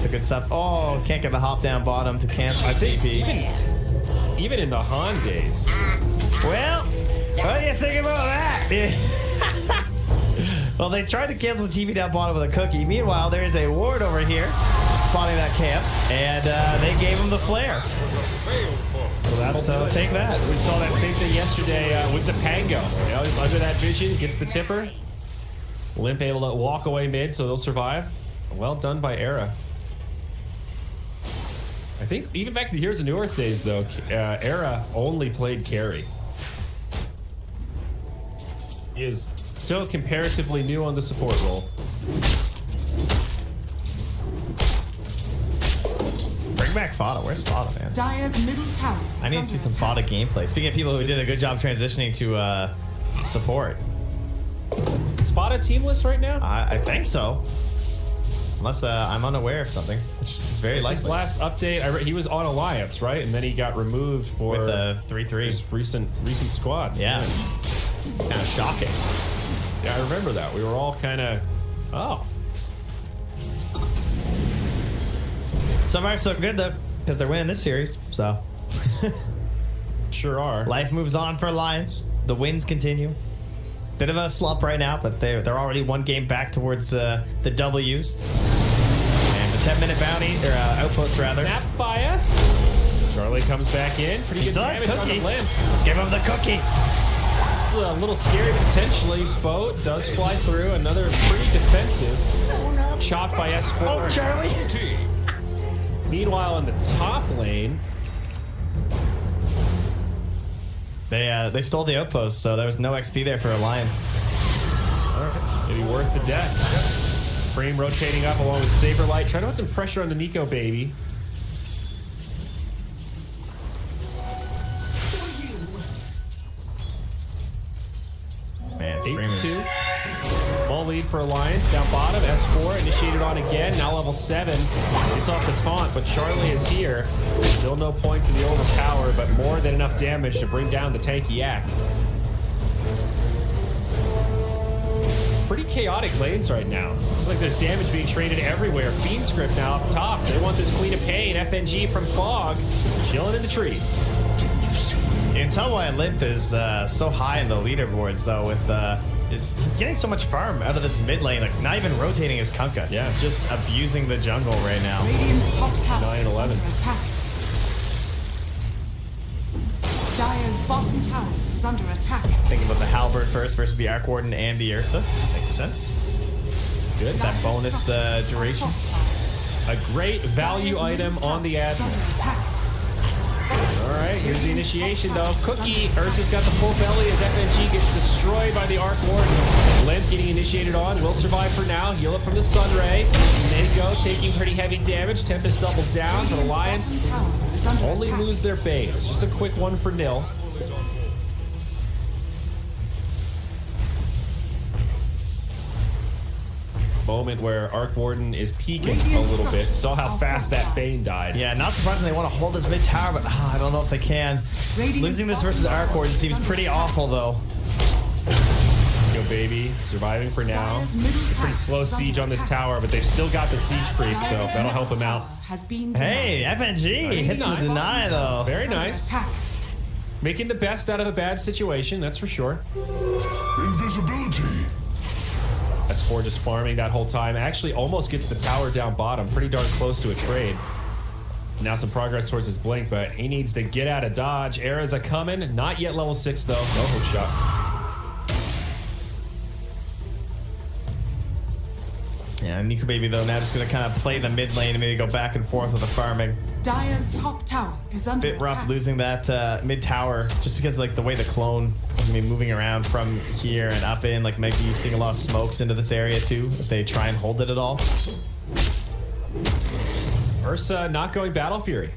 The good stuff. Oh, can't get the hop down bottom to cancel the TP. Even in the Han days. Well, what do you think about that? Well, they tried to cancel the TV down bottom with a cookie. Meanwhile, there is a ward over here spawning that camp, and they gave him the flare. So take that. We saw that same thing yesterday with the Pango. You know, he's under that vision, gets the tipper. Limp able to walk away mid, so they'll survive. Well done by Era. I think even back to the Heroes of New Earth days, though, Era only played carry. He is still comparatively new on the support role. Bring back Fada. Where's Fada, man? Dire's middle tower. I need to see some Fada gameplay. Speaking of people who did a good job transitioning to support. Is Fada teamless right now? I think so. Unless I'm unaware of something, which is very likely. His last update, he was on Alliance, right? And then he got removed for with the 3-3. His recent squad. Yeah. Kind of shocking. Yeah, I remember that. We were all kind of, oh. So far, so good, though, because they're winning this series, so. Sure are. Life moves on for Alliance. The wins continue. Bit of a slump right now, but they're already one game back towards the W's. And the 10-minute bounty, or outpost rather. Snap fire. Charlie comes back in. Pretty good damage on the limb. Give him the cookie. A little scary potentially. Bo does fly through. Another pretty defensive. Chopped by S4. Oh, Charlie. Meanwhile, in the top lane, they stole the outpost, so there was no XP there for Alliance. all right, maybe worth the death. Frame rotating up along with Saberlight, trying to put some pressure on the Nico baby. Man, Screamers. 8-2. Small lead for Alliance. Down bottom, S4 initiated on again. Now level 7. It's off the taunt, but Charlie is here. Still no points in the overpower, but more than enough damage to bring down the tanky axe. Pretty chaotic lanes right now. Looks like there's damage being traded everywhere. Fiend script now up top. They want this Queen of Pain. FNG from Fog. Chilling in the trees. You can tell why Limp is so high in the leaderboards, though, with he's getting so much farm out of this mid lane, like not even rotating his Kunkka. Yeah. He's just abusing the jungle right now. Radiant's top tower 9 and is 11. under attack. Dire's bottom tower is under attack. Thinking about the Halberd first versus the Arc Warden and the Ursa. Makes sense. Good. That bonus duration. A great value item on the admin. All right, here's the initiation though. Cookie, Ursa's got the full belly as FNG gets destroyed by the Arc Warden. Limp getting initiated on, will survive for now. Heal up from the Sunray. Nico taking pretty heavy damage. Tempest doubled down, but Alliance only lose their base. Just a quick one for nil. Moment where Arc Warden is peeking a little bit. Saw how fast that Bane died. Yeah, not surprising they want to hold this mid tower, but I don't know if they can. Losing this versus Arc Warden seems pretty awful, though. Yo, baby, surviving for now. Pretty slow siege on this tower, but they've still got the siege creep, so that'll help them out. Hey, FNG hits the deny, though. Very nice. Making the best out of a bad situation, that's for sure. Invisibility. S4 just farming that whole time. Actually almost gets the tower down bottom. Pretty darn close to a trade. Now some progress towards his blink, but he needs to get out of dodge. Era's a coming. Not yet level 6 though. No hook shot. Yeah, Nico Baby though now just gonna kind of play the mid lane and maybe go back and forth with the farming. Dire's top tower is under Bit rough attack. losing that mid tower just because like the way the clone is gonna be moving around from here and up in, like might be seeing a lot of smokes into this area too if they try and hold it at all. Ursa not going Battle Fury.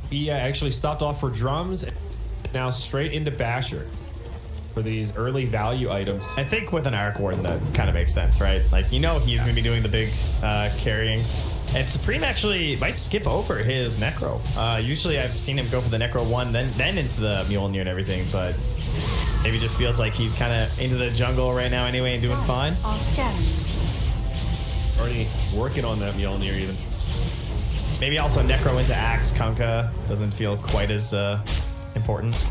He actually stopped off for drums. Now straight into Basher for these early value items. I think with an Arc Warden that kind of makes sense, right? Like you know he's gonna be doing the big carrying. And Supreme actually might skip over his Necro. Usually I've seen him go for the Necro 1, then into the Mjolnir and everything, but maybe just feels like he's kind of into the jungle right now anyway and doing fine. Already working on that Mjolnir even. Maybe also Necro into Axe Kunkka doesn't feel quite as important.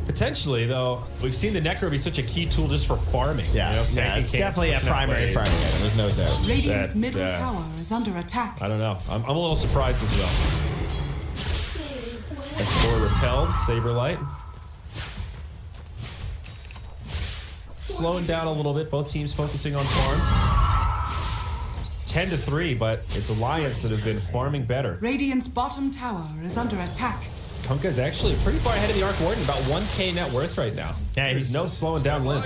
Potentially, though, we've seen the Necro be such a key tool just for farming. Yeah, you know, yeah, it's definitely a primary farming item. There's no doubt. Radiant's middle tower is under attack. I don't know. I'm a little surprised as well. S4 repelled, Saberlight. Slowing down a little bit. Both teams focusing on farm. 10-3, but it's Alliance that have been farming better. Radiant's bottom tower is under attack. Kunkka is actually pretty far ahead of the Arc Warden, about 1k net worth right now. Yeah, There's no slowing down Limp.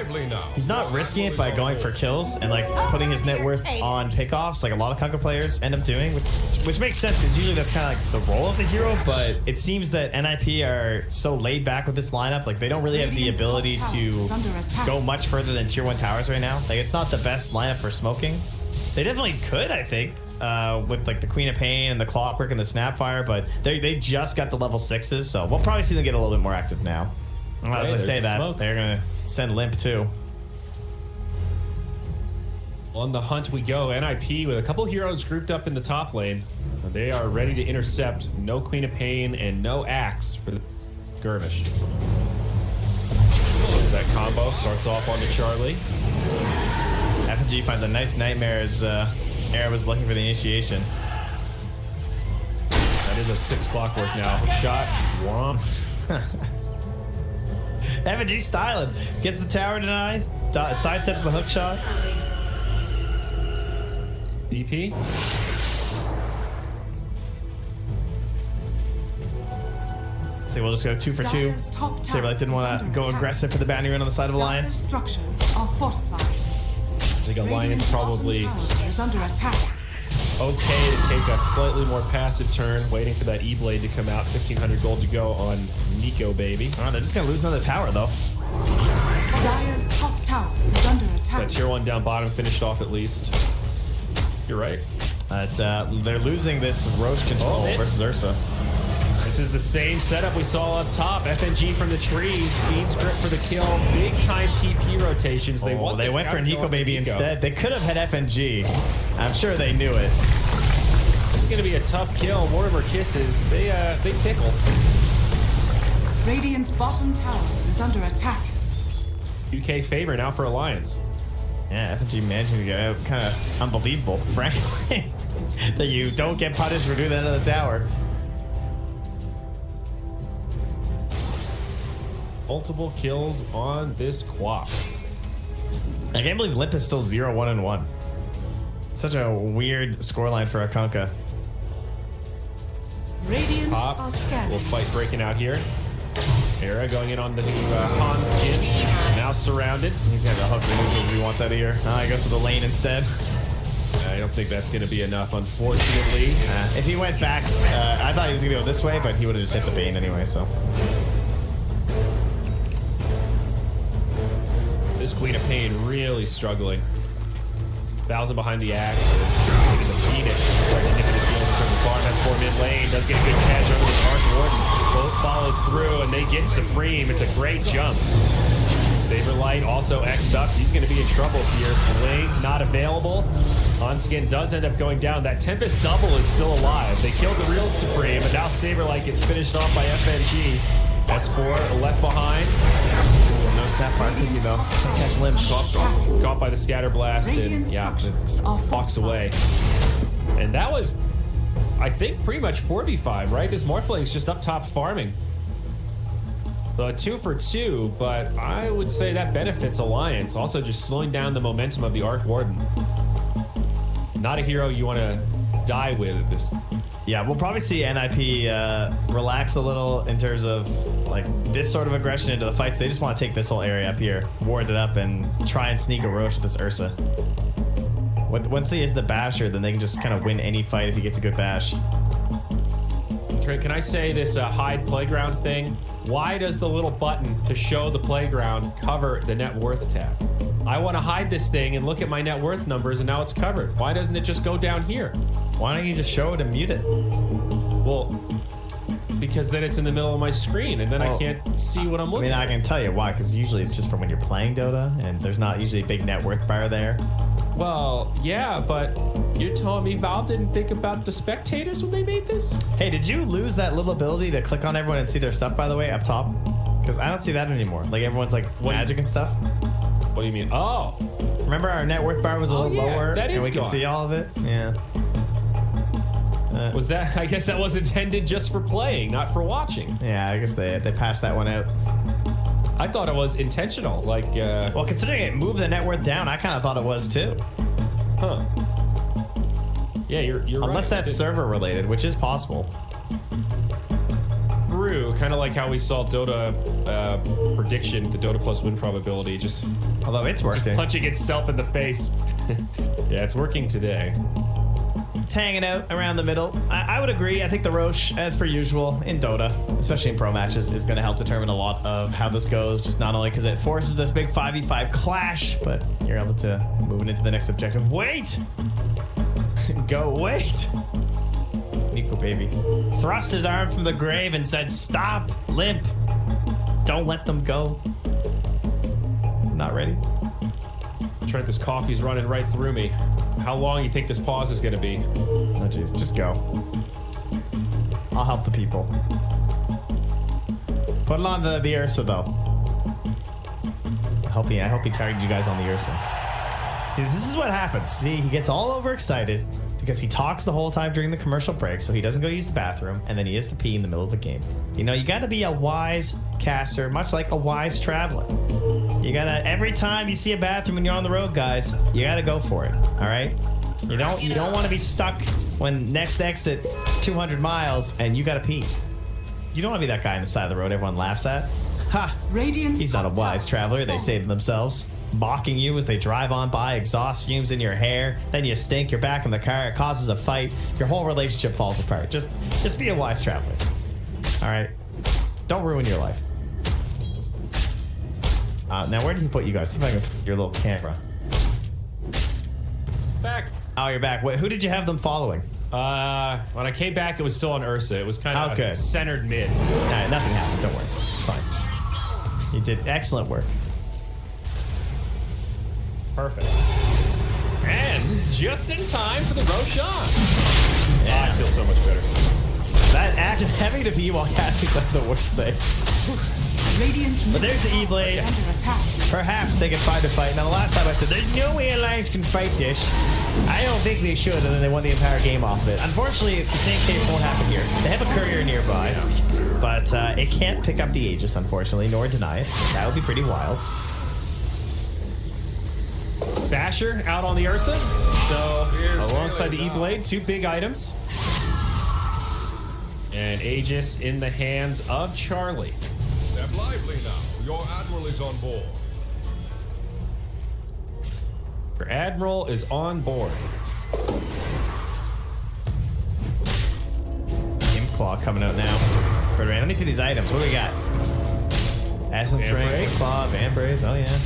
He's not risking it by going for kills and like putting his net worth on pickoffs like a lot of Kunkka players end up doing, which makes sense because usually that's kind of like the role of the hero, but it seems that NiP are so laid back with this lineup, like they don't really have the ability to go much further than tier 1 towers right now. Like it's not the best lineup for smoking. They definitely could, I think, with like the Queen of Pain and the Clockwork and the Snapfire, but they just got the level 6s, so we'll probably see them get a little bit more active now. As I say that, they're gonna send Limp too. On the hunt we go. NiP with a couple heroes grouped up in the top lane. They are ready to intercept. No Queen of Pain and no Axe for Gervish. As that combo starts off onto Charlie. FNG finds a nice nightmare as Era was looking for the initiation. That is a 6 clockwork now. Shot. Womp. FNG styling. Gets the tower denied. Sidesteps the hook shot. DP. So we'll just go 2 for 2. Saberlight didn't want to go aggressive for the boundary run on the side of Alliance. Structures are fortified. I think Alliance probably is under attack. okay to take a slightly more passive turn, waiting for that E-Blade to come out. 1,500 gold to go on Nico, baby. Oh, they're just going to lose another tower, though. Dire's top tower is under attack. That tier 1 down bottom finished off at least. You're right. They're losing this Roche control versus Ursa. This is the same setup we saw up top. FNG from the trees, Fiend script for the kill, big time TP rotations. They went for Nico baby instead. They could have had FNG. I'm sure they knew it. This is going to be a tough kill. Mortimer kisses. They tickle. Radiant's bottom tower is under attack. UK favor now for Alliance. Yeah, FNG managing to get out. Kind of unbelievable, frankly, that you don't get punished for doing that to the tower. Multiple kills on this quap. I can't believe Limp is still 0-1-1. Such a weird scoreline for a Kunkka. Radiant Top. are scanning. Little fight breaking out here. Era going in on the Han skin. Now surrounded. He's gonna have to hook the if he wants out of here. I guess with the lane instead. I don't think that's going to be enough, unfortunately. If he went back, I thought he was gonna go this way, but he would have just hit the Bane anyway. So. This Queen of Pain really struggling. 1,000 behind the axe. The Phoenix. From the farm has 4 mid lane. Does get a good catch over the Arch Warden. Both follows through and they get Supreme. It's a great jump. Saberlight also X'd up. He's going to be in trouble here. Lane not available. Onskin does end up going down. That Tempest double is still alive. They killed the real Supreme, and now Saberlight gets finished off by FNG. S4 left behind. No Snapfire cookie though. Catch Limp. Caught by the scatter blast and yeah, walks away. And that was, I think, pretty much 4v5, right? This Morphling's just up top farming. 2 for 2, but I would say that benefits Alliance. Also just slowing down the momentum of the Arc Warden. Not a hero you want to die with. This. Yeah, we'll probably see NiP relax a little in terms of like this sort of aggression into the fights. They just want to take this whole area up here, ward it up, and try and sneak a Roche with this Ursa. Once he is the basher, then they can just kind of win any fight if he gets a good bash. Trent, can I say this hide playground thing? Why does the little button to show the playground cover the net worth tab? I want to hide this thing and look at my net worth numbers, and now it's covered. Why doesn't it just go down here? Why don't you just show it and mute it? Well, because then it's in the middle of my screen, and then I can't see what I'm looking at. I can tell you why, because usually it's just from when you're playing Dota, and there's not usually a big net worth bar there. Well, yeah, but you're telling me Valve didn't think about the spectators when they made this? Hey, did you lose that little ability to click on everyone and see their stuff, by the way, up top? Because I don't see that anymore. Like, everyone's like magic and stuff. What do you mean? Oh! Remember our net worth bar was a little lower, and we gone. can see all of it? Yeah. Was that? I guess that was intended just for playing, not for watching. Yeah, I guess they passed that one out. I thought it was intentional, like... Well, considering it moved the net worth down, I kind of thought it was too. Huh. Yeah, you're right. Unless that's server related, which is possible. True, kind of like how we saw Dota prediction, the Dota plus win probability, just... Although it's working. Just punching itself in the face. Yeah, it's working today. It's hanging out around the middle. I would agree. I think the Roche, as per usual, in Dota, especially in pro matches, is going to help determine a lot of how this goes. Just not only because it forces this big 5v5 clash, but you're able to move it into the next objective. Wait! Go wait! Nico baby thrust his arm from the grave and said, "Stop, Limp. Don't let them go." Not ready. Trent, this coffee's running right through me. How long do you think this pause is going to be? Oh, jeez. Just go. I'll help the people. Put it on the Ursa though. I hope he targeted you guys on the Ursa. Dude, this is what happens. See, he gets all overexcited because he talks the whole time during the commercial break, so he doesn't go use the bathroom, and then he has to pee in the middle of the game. You know, you got to be a wise caster, much like a wise traveler. You gotta, every time you see a bathroom when you're on the road, guys, you gotta go for it. All right? You don't want to be stuck when next exit 200 miles and you gotta pee. You don't want to be that guy on the side of the road everyone laughs at. Ha! He's not a wise traveler, they say to themselves, mocking you as they drive on by, exhaust fumes in your hair, then you stink, you're back in the car, it causes a fight, your whole relationship falls apart. Just be a wise traveler. All right? Don't ruin your life. Now, where did he put you guys? See if I can put your little camera. Back. Oh, you're back. Wait, who did you have them following? When I came back, it was still on Ursa. It was kind of okay. Centered mid. All right, nothing happened. Don't worry. It's fine. You did excellent work. Perfect. And just in time for the Roshan. Yeah. I feel so much better. That action, having to be while casting is like the worst thing. But there's the E-Blade. Perhaps they can find a fight. Now, the last time I said, there's no way Alliance can fight this. I don't think they should, and then they won the entire game off of it. Unfortunately, the same case won't happen here. They have a courier nearby, but it can't pick up the Aegis, unfortunately, nor deny it. That would be pretty wild. Basher out on the Ursa. So, alongside the E-Blade, 2 big items. And Aegis in the hands of Charlie. Step lively now. Your admiral is on board. Your Admiral is on board. Game Claw coming out now. Let me see these items. What do we got? Essence Ring, Claw, Van Brace. Oh, yeah.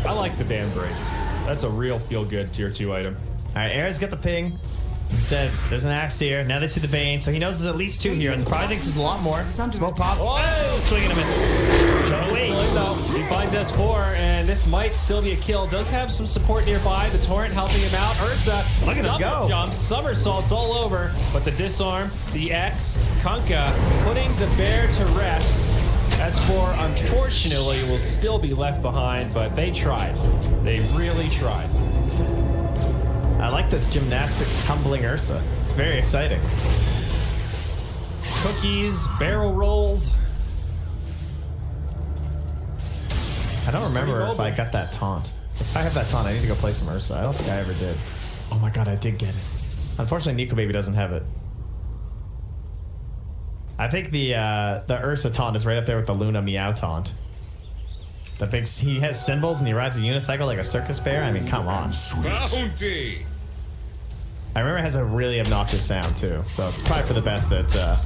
I like the Van Brace. That's a real feel-good tier 2 item. All right, Air's got the ping. He said there's an axe here. Now they see the Bane, so he knows there's at least 2 here. And probably thinks there's a lot more. Smoke pops. Oh, swing and a miss. Wait. He finds S4, and this might still be a kill. Does have some support nearby. The Torrent helping him out. Ursa, look at him go. Jump, somersaults all over. But the disarm, the X, Kunkka putting the bear to rest. S4, unfortunately, will still be left behind, but they tried. They really tried. I like this gymnastic tumbling Ursa. It's very exciting. Cookies, barrel rolls. I don't remember if I got that taunt. If I have that taunt, I need to go play some Ursa. I don't think I ever did. Oh my god, I did get it. Unfortunately, Liquipedia doesn't have it. I think the Ursa taunt is right up there with the Luna Meow taunt. The big, he has symbols and he rides a unicycle like a circus bear. I mean, come on. Bounty. I remember it has a really obnoxious sound too, so it's probably for the best that.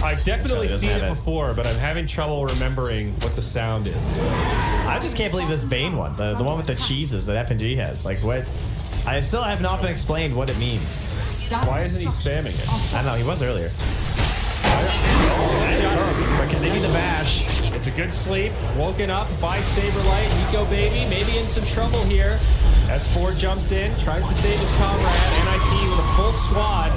I've definitely seen it before, but I'm having trouble remembering what the sound is. I just can't believe this Bane one, the one with the cheeses that FNG has. Like what? I still have not been explained what it means. Why isn't he spamming it? I don't know. He was earlier. They need the bash. It's a good sleep. Woken up by Saberlight. Nico Baby maybe in some trouble here. S4 jumps in, tries to save his comrade. NiP with a full squad.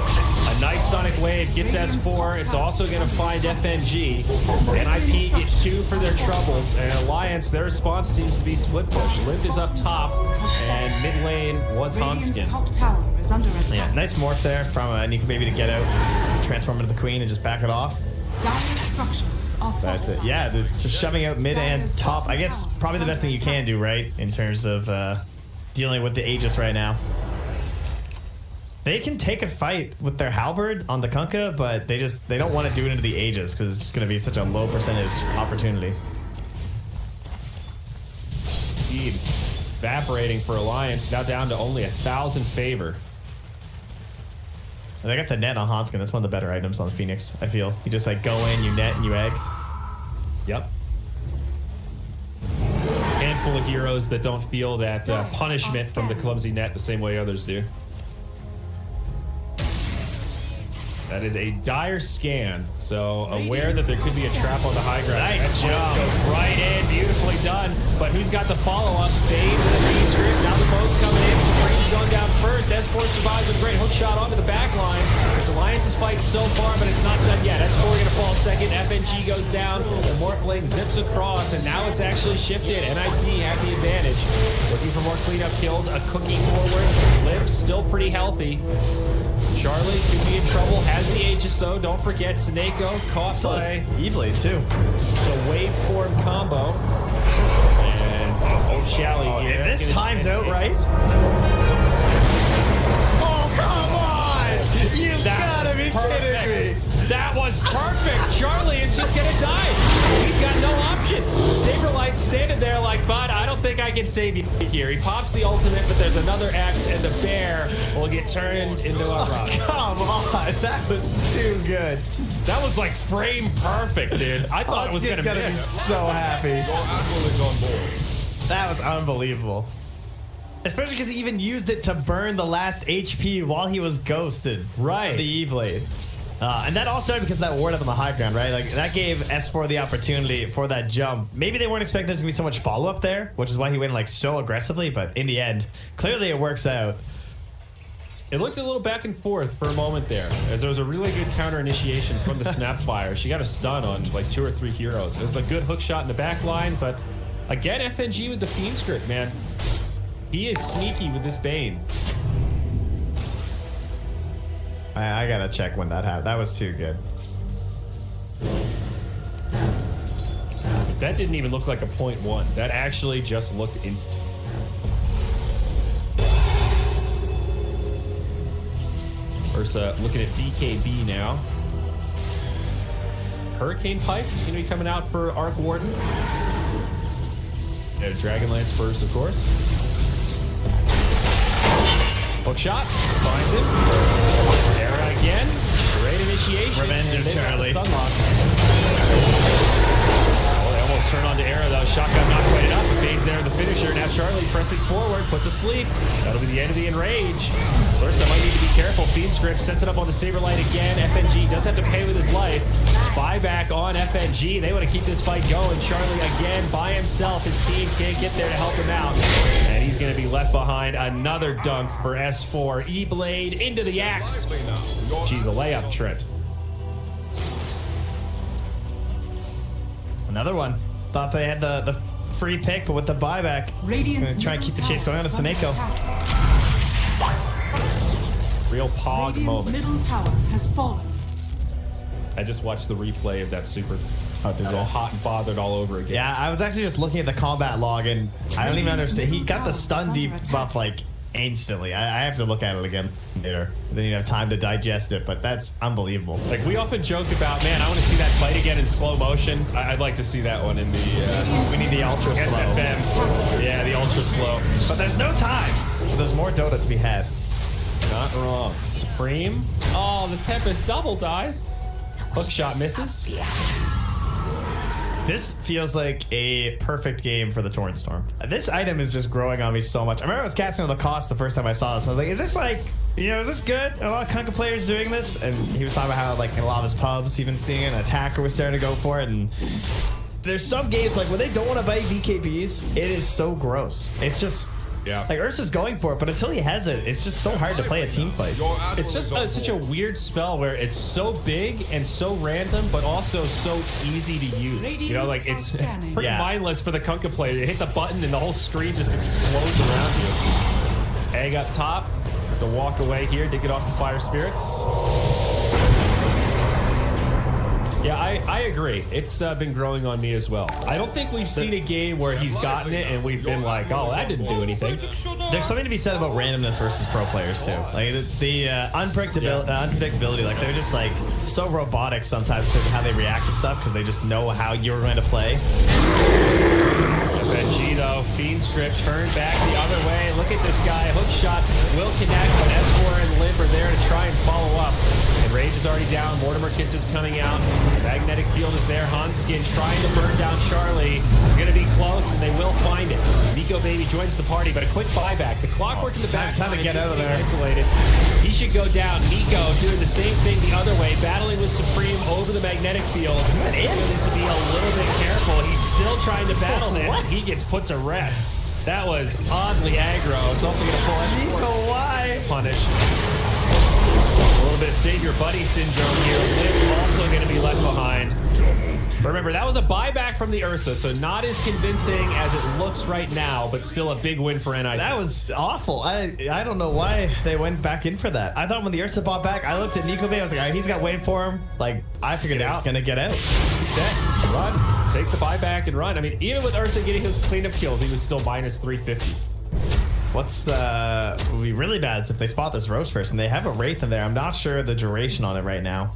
A nice Sonic Wave gets S4. It's also going to find FNG. NiP get 2 for their troubles. And Alliance, their response seems to be split push. Lift is up top, and mid lane was Hanskin. Top tower is under attack. Yeah, nice morph there from Nico Baby to get out, transform into the Queen, and just back it off. Dire structures are That's it. Yeah, just shoving out mid and top. I guess probably the best thing you can do, right, in terms of dealing with the Aegis right now. They can take a fight with their halberd on the Kunkka, but they don't want to do it into the Aegis because it's just going to be such a low percentage opportunity. Indeed. Evaporating for Alliance, now down to only 1,000 favor. And I got the net on Hanskin. That's one of the better items on Phoenix, I feel. You just like go in, you net, and you egg. Yep. Handful of heroes that don't feel that punishment from the clumsy net the same way others do. That is a dire scan, so aware that there could be a trap on the high ground. Nice job. Goes right in, beautifully done. But who's got the follow-up? Fade with a feed script. Now the boat's coming in. Supreme He's gone down first. S4 survives with a great hook shot onto the back line. This Alliance's fight so far, but it's not done yet. S4 going to fall second. FNG goes down. The Morphling zips across, and now it's actually shifted. NiP have the advantage. Looking for more cleanup kills. A cookie forward. Liv still pretty healthy. Charlie could be in trouble. Has the Aegis though. Don't forget Snako caught by E-Blade too. the waveform combo. And Shally here. And this time's out, right? Oh, come on! You gotta be kidding me. That was perfect. Charlie is just gonna die. He's got no option. Saberlight standing there like, bud, I don't think I can save you here. He pops the ultimate, but there's another X, and the bear will get turned into a rock. Come on, that was too good. That was like frame perfect, dude. I thought it was gonna be miss. so happy. Your admiral is on board. That was unbelievable. Especially because he even used it to burn the last HP while he was ghosted. Right. The E-Blade. And that all started because of that ward up on the high ground, right? Like, that gave S4 the opportunity for that jump. Maybe they weren't expecting there's going to be so much follow-up there, which is why he went, like, so aggressively. But in the end, clearly it works out. It looked a little back and forth for a moment there, as there was a really good counter initiation from the Snapfire. She got a stun on, like, 2 or 3 heroes. It was a good hook shot in the back line, but, again, FNG with the Fiend script, man. He is sneaky with this Bane. I gotta check when that happened. That was too good. That didn't even look like a .1. That actually just looked instant. Ursa looking at BKB now. Hurricane Pipe is going to be coming out for Arc Warden. And Dragonlance first, of course. Hook shot, finds him. Era again. Great initiation. Revenge of Charlie. Stun lock. Oh, they almost turn on to Era though. Shotgun not quite enough. Bane's there in the finisher. Now Charlie pressing forward, put to sleep. That'll be the end of the Enrage. Ursa might need to be careful. Fiend script sets it up on the Saberlight again. FNG does have to pay with his life. Buyback on FNG. They want to keep this fight going. Charlie again by himself. His team can't get there to help him out. And he's going to be left behind. Another dunk for S4. E-Blade into the axe. She's a layup, Trent. Another one. Thought they had the free pick, but with the buyback, he's going to try and keep the chase going on to Snako. Real pog Radiant's moment. middle tower has fallen. I just watched the replay of that super. It was all hot and bothered all over again. Yeah, I was actually just looking at the combat log, and I don't even understand. He got the stun debuff like instantly. I have to look at it again later. I didn't even have time to digest it, but that's unbelievable. Like, we often joke about, man, I want to see that fight again in slow motion. I'd like to see that one in the... we need the ultra slow. SFM. Yeah, the ultra slow. But there's no time. There's more Dota to be had. Not wrong. Supreme. Oh, the Tempest double dies. Hook shot misses. This feels like a perfect game for the Torrent Storm. This item is just growing on me so much. I remember I was casting on the cost the first time I saw this. I was like, is this like, you know, is this good? Are a lot of Kunkka players doing this? And he was talking about how, like, in a lot of his pubs, he's been seeing an attacker was starting to go for it. And there's some games, like, when they don't want to buy BKBs, it is so gross. It's just... Yeah. Like, Ursa's going for it, but until he has it, it's just so hard to play a team fight. It's just such a weird spell where it's so big and so random, but also so easy to use. You know, like, it's pretty mindless for the Kunkka player. You hit the button and the whole screen just explodes around you. Egg up top. Have to walk away here to get off the Fire Spirits. Yeah, I agree. It's been growing on me as well. I don't think we've seen a game where he's gotten it and we've been like, oh, that didn't do anything. There's something to be said about randomness versus pro players too. Like the unpredictability, like they're just like so robotic sometimes to how they react to stuff because they just know how you're going to play. FNG though, Fiend script turned back the other way. Look at this guy. Hook shot will connect, but S4 and Liv are there to try and follow up. And Rage is already down. Mortimer Kisses coming out. Magnetic field is there. Hanskin trying to burn down Charlie. It's going to be close, and they will find it. Nico Baby joins the party, but a quick buyback. The clockwork in the back. Time to get out of there. Isolated. He should go down. Nico doing the same thing the other way, battling with Supreme over the magnetic field. Nico needs to be a little bit careful. He's still trying to battle him, and he gets put to rest. That was oddly aggro. It's also going to pull Nico, why? punish. A little bit of save your buddy syndrome here. Lip also going to be left behind. Remember, that was a buyback from the Ursa, so not as convincing as it looks right now, but still a big win for NiP. That was awful. I don't know why they went back in for that. I thought when the Ursa bought back, I looked at Nico, I was like, all right, he's got waiting for him. Like, I figured he was going to get out. He's set. Run. Take the buyback and run. I mean, even with Ursa getting his cleanup kills, he was still minus 350. What's would be really bad is if they spot this Roach first, and they have a Wraith in there. I'm not sure the duration on it right now.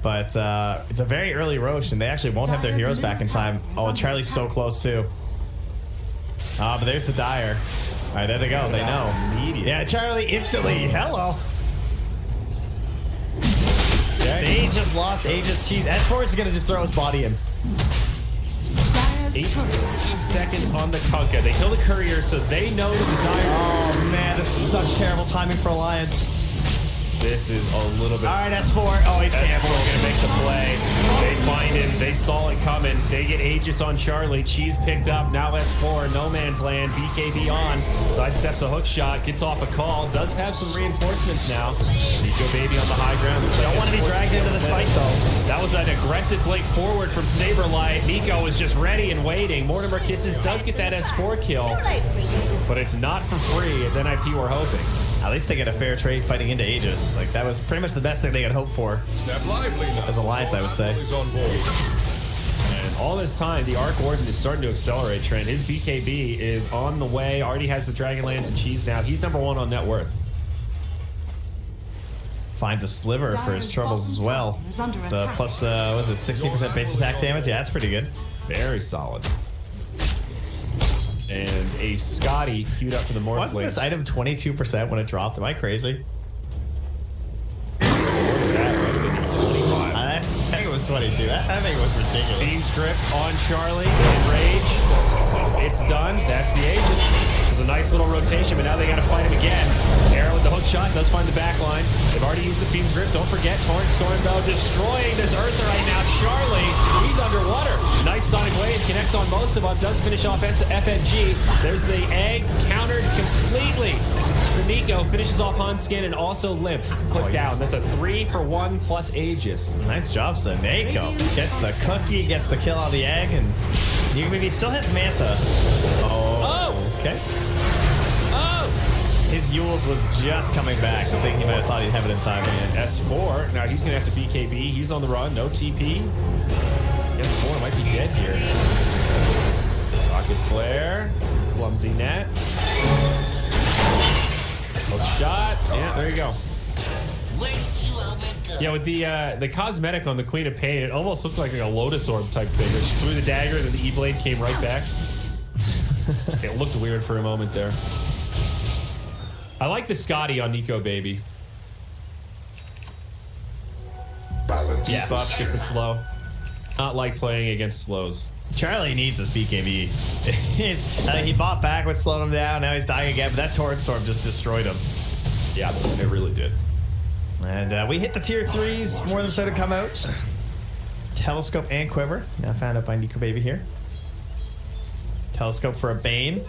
But it's a very early Roach, and they actually won't have their heroes back in time. Oh, and Charlie's so close, too. But there's the Dire. All right, there they go. They know. Yeah, Charlie instantly. Hello. They just lost Aegis Cheese. S4 is going to just throw his body in. 18 seconds on the Kunkka. They kill the Courier, so they know that the Dire... Oh, man, this is such terrible timing for Alliance. This is a little bit... All right, S4. Oh, he's S4 going to make the play. They find him. They saw it coming. They get Aegis on Charlie. Cheese picked up. Now S4. No man's land. BKB on. Sidesteps a hook shot. Gets off a call. Does have some reinforcements now. Nico Baby on the high ground. Don't want to be dragged into this fight, though. That was an aggressive blink forward from Saberlight. Nico is just ready and waiting. Mortimer Kisses does get that S4 kill. But it's not for free, as NiP were hoping. At least they get a fair trade fighting into Aegis. Like, that was pretty much the best thing they could hope for. Step lively now. As Alliance, I would say. On board. And all this time, the Arc Warden is starting to accelerate, Trent. His BKB is on the way. Already has the Dragonlance and Cheese now. He's #1 on net worth. Finds a sliver for his troubles as well. The plus, was it 60% base attack damage? Yeah, that's pretty good. Very solid. And a Scotty queued up for the Morph Wasn't lane. this item 22% when it dropped? Am I crazy? I think it was 22. I think it was ridiculous. Fiend's Grip on Charlie. Enrage. It's done. That's the Aegis. It was a nice little rotation, but now they got to fight him again. Arrow with the hook shot does find the back line. They've already used the Fiend's Grip. Don't forget, Torrent Storm, though, destroying this Ursa right now. Charlie, he's underwater. Nice Sonic Wave, connects on most of them. Does finish off FNG. There's the egg, countered completely. Nico finishes off Hunskin and also Limp. Put down. That's a 3-for-1 plus Aegis. Nice job, Nico. Gets the cookie, gets the kill on the egg, and he still has Manta. Oh. Okay. Oh! His Yules was just coming back. I think he might have thought he'd have it in time. And S4, now he's going to have to BKB. He's on the run. No TP. S4 might be dead here. Rocket Flare. Clumsy net. Hook shot. Yeah, there you go. Yeah, with the cosmetic on the Queen of Pain, it almost looked like a Lotus Orb type thing. She threw the dagger and then the E-Blade came right back. It looked weird for a moment there. I like the Scotty on Nico Baby. Yeah, buff, skip the slow. Not like playing against slows. Charlie needs his BKB. He bought back, what slowed him down. Now he's dying again, but that Torrent Storm just destroyed him. Yeah, it really did. And we hit the tier 3s. More of them started to come out. Telescope and Quiver. Now found out by Nico Baby here. Telescope for a Bane.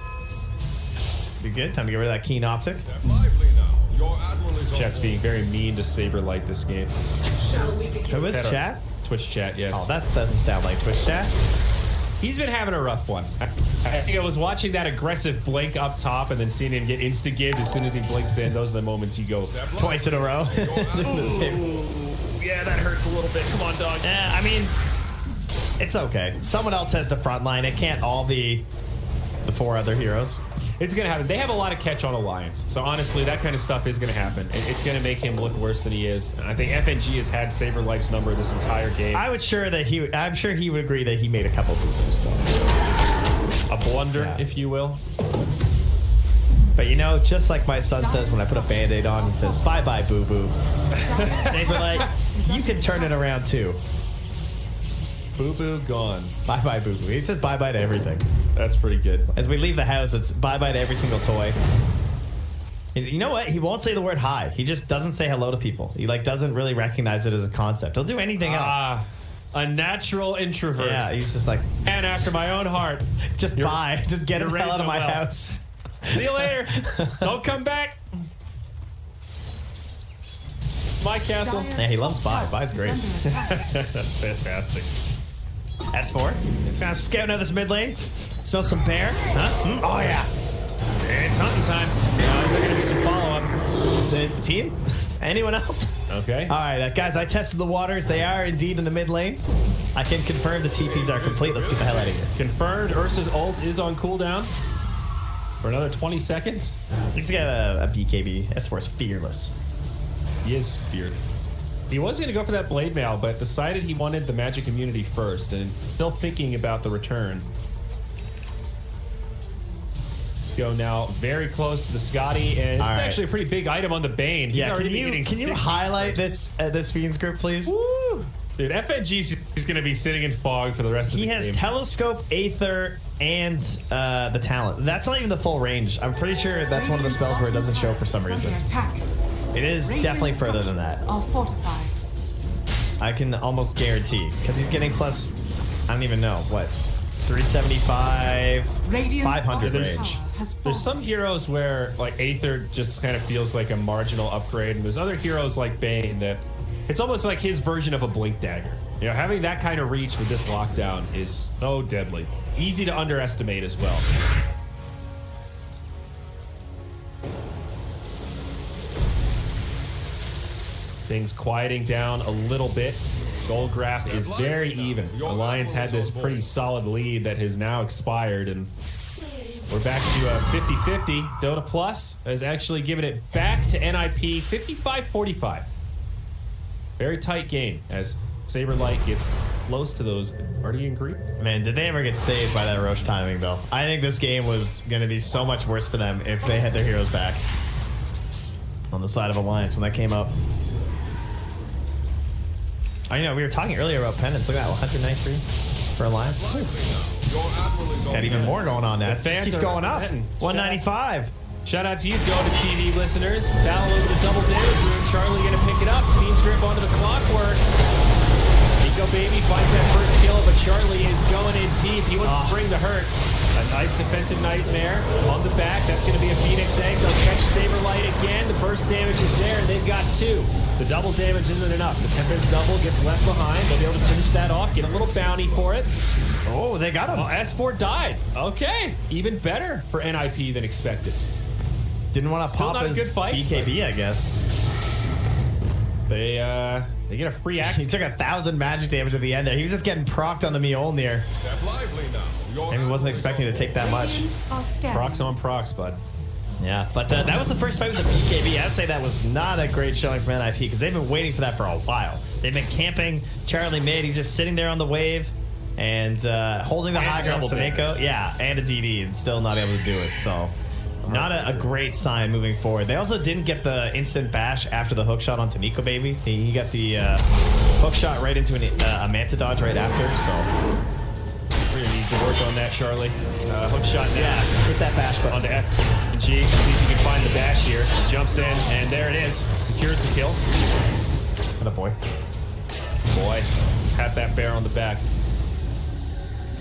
Be good. Time to get rid of that Keen Optic. Step lively now. Your admiral is on Chat's board. being very mean to Saberlight this game. Who was chat? Twitch chat, yes. Oh, that doesn't sound like Twitch chat. He's been having a rough one. I think I was watching that aggressive blink up top and then seeing him get insta-gibbed as soon as he blinks in. Those are the moments you go Twice in a row. yeah, that hurts a little bit. Come on, dog. I mean, it's okay. Someone else has the front line. It can't all be the 4 other heroes. It's going to happen. They have a lot of catch on Alliance. So honestly, that kind of stuff is going to happen. It's going to make him look worse than he is. And I think FNG has had Saberlight's number this entire game. I'm sure he would agree that he made a couple boo-boos though. A blunder, if you will. But you know, just like my son says when I put a Band-Aid on, he says, bye-bye, boo-boo. Saberlight, you can turn it around too. Boo-boo gone. Bye-bye, boo-boo. He says bye-bye to everything. That's pretty good. As we leave the house, it's bye-bye to every single toy. You know what? He won't say the word hi. He just doesn't say hello to people. He doesn't really recognize it as a concept. He'll do anything else. A natural introvert. Yeah, he's just like, and after my own heart. just bye. Just get him the hell out of my well. house. See you later. Don't come back. My castle. Yeah, he loves Bai. Bai's great. That's fantastic. S4. He's kind of scouting out this mid lane. Smell some bear. Huh? Oh, yeah. It's hunting time. Now, is there going to be some follow-up? Is it the team? Anyone else? Okay. All right, guys, I tested the waters. They are indeed in the mid lane. I can confirm the TPs are complete. Let's get the hell out of here. Confirmed. Ursa's ult is on cooldown for another 20 seconds. Let's get a BKB. S4 is fearless. He is feared. He was going to go for that blade mail, but decided he wanted the magic immunity first, and still thinking about the return. Go now very close to the Scotty, and this is actually a pretty big item on the Bane. He's already can you highlight this Fiends group, please? Woo! Dude, FNG's going to be sitting in fog for the rest of the game. He has Telescope, Aether, and the Talent. That's not even the full range. I'm pretty sure that's one of the spells where it doesn't show for some reason. It is definitely further than that. Are fortified. I can almost guarantee, because he's getting plus, I don't even know, what, 375, 500 range. There's some heroes where like Aether just kind of feels like a marginal upgrade, and there's other heroes like Bane that it's almost like his version of a Blink Dagger. You know, having that kind of reach with this lockdown is so deadly. Easy to underestimate as well. Things quieting down a little bit. Gold graph is very even. Alliance had this pretty solid lead that has now expired, and we're back to a 50-50. Dota Plus has actually given it back to NiP 55-45. Very tight game as Saberlight gets close to those. Artie and Greek. Man, did they ever get saved by that Roche timing, though? I think this game was going to be so much worse for them if they had their heroes back on the side of Alliance when that came up. I know, we were talking earlier about Penance. Look at that, 193 for Alliance. Got even more going on now. It keeps going up. 195. Shout out to you, Dota TV listeners. Battle over the double damage room. Charlie gonna pick it up. Fiends grip onto the clockwork. Nico Baby finds that first kill, but Charlie is going in deep. He wants to bring the hurt. A nice defensive nightmare on the back. That's going to be a Phoenix Egg. They'll catch Saberlight again. The burst damage is there, and they've got two. The double damage isn't enough. The Tempest double gets left behind. They'll be able to finish that off, get a little bounty for it. Oh, they got him. Well, S4 died. Okay, even better for NiP than expected. Didn't want to pop his good fight, BKB, I guess. They get a free action. He took 1,000 magic damage at the end there. He was just getting procced on the Mjolnir. Step lively now. And he wasn't expecting to take that much. Procs on procs, bud. Yeah, but that was the first fight with the BKB. I'd say that was not a great showing from NiP because they've been waiting for that for a while. They've been camping Charlie mid. He's just sitting there on the wave and holding the high ground Seneko. Yeah, and a DD and still not able to do it. So not a great sign moving forward. They also didn't get the instant bash after the hook shot onto Nico Baby. He got the hook shot right into a Manta dodge right after. So we're gonna need to work on that, Charlie. Hook shot now. Yeah, hit that bash button. Onto F and G. See if you can find the bash here. Jumps in, and there it is. Secures the kill. What a boy. Boy, pat that bear on the back.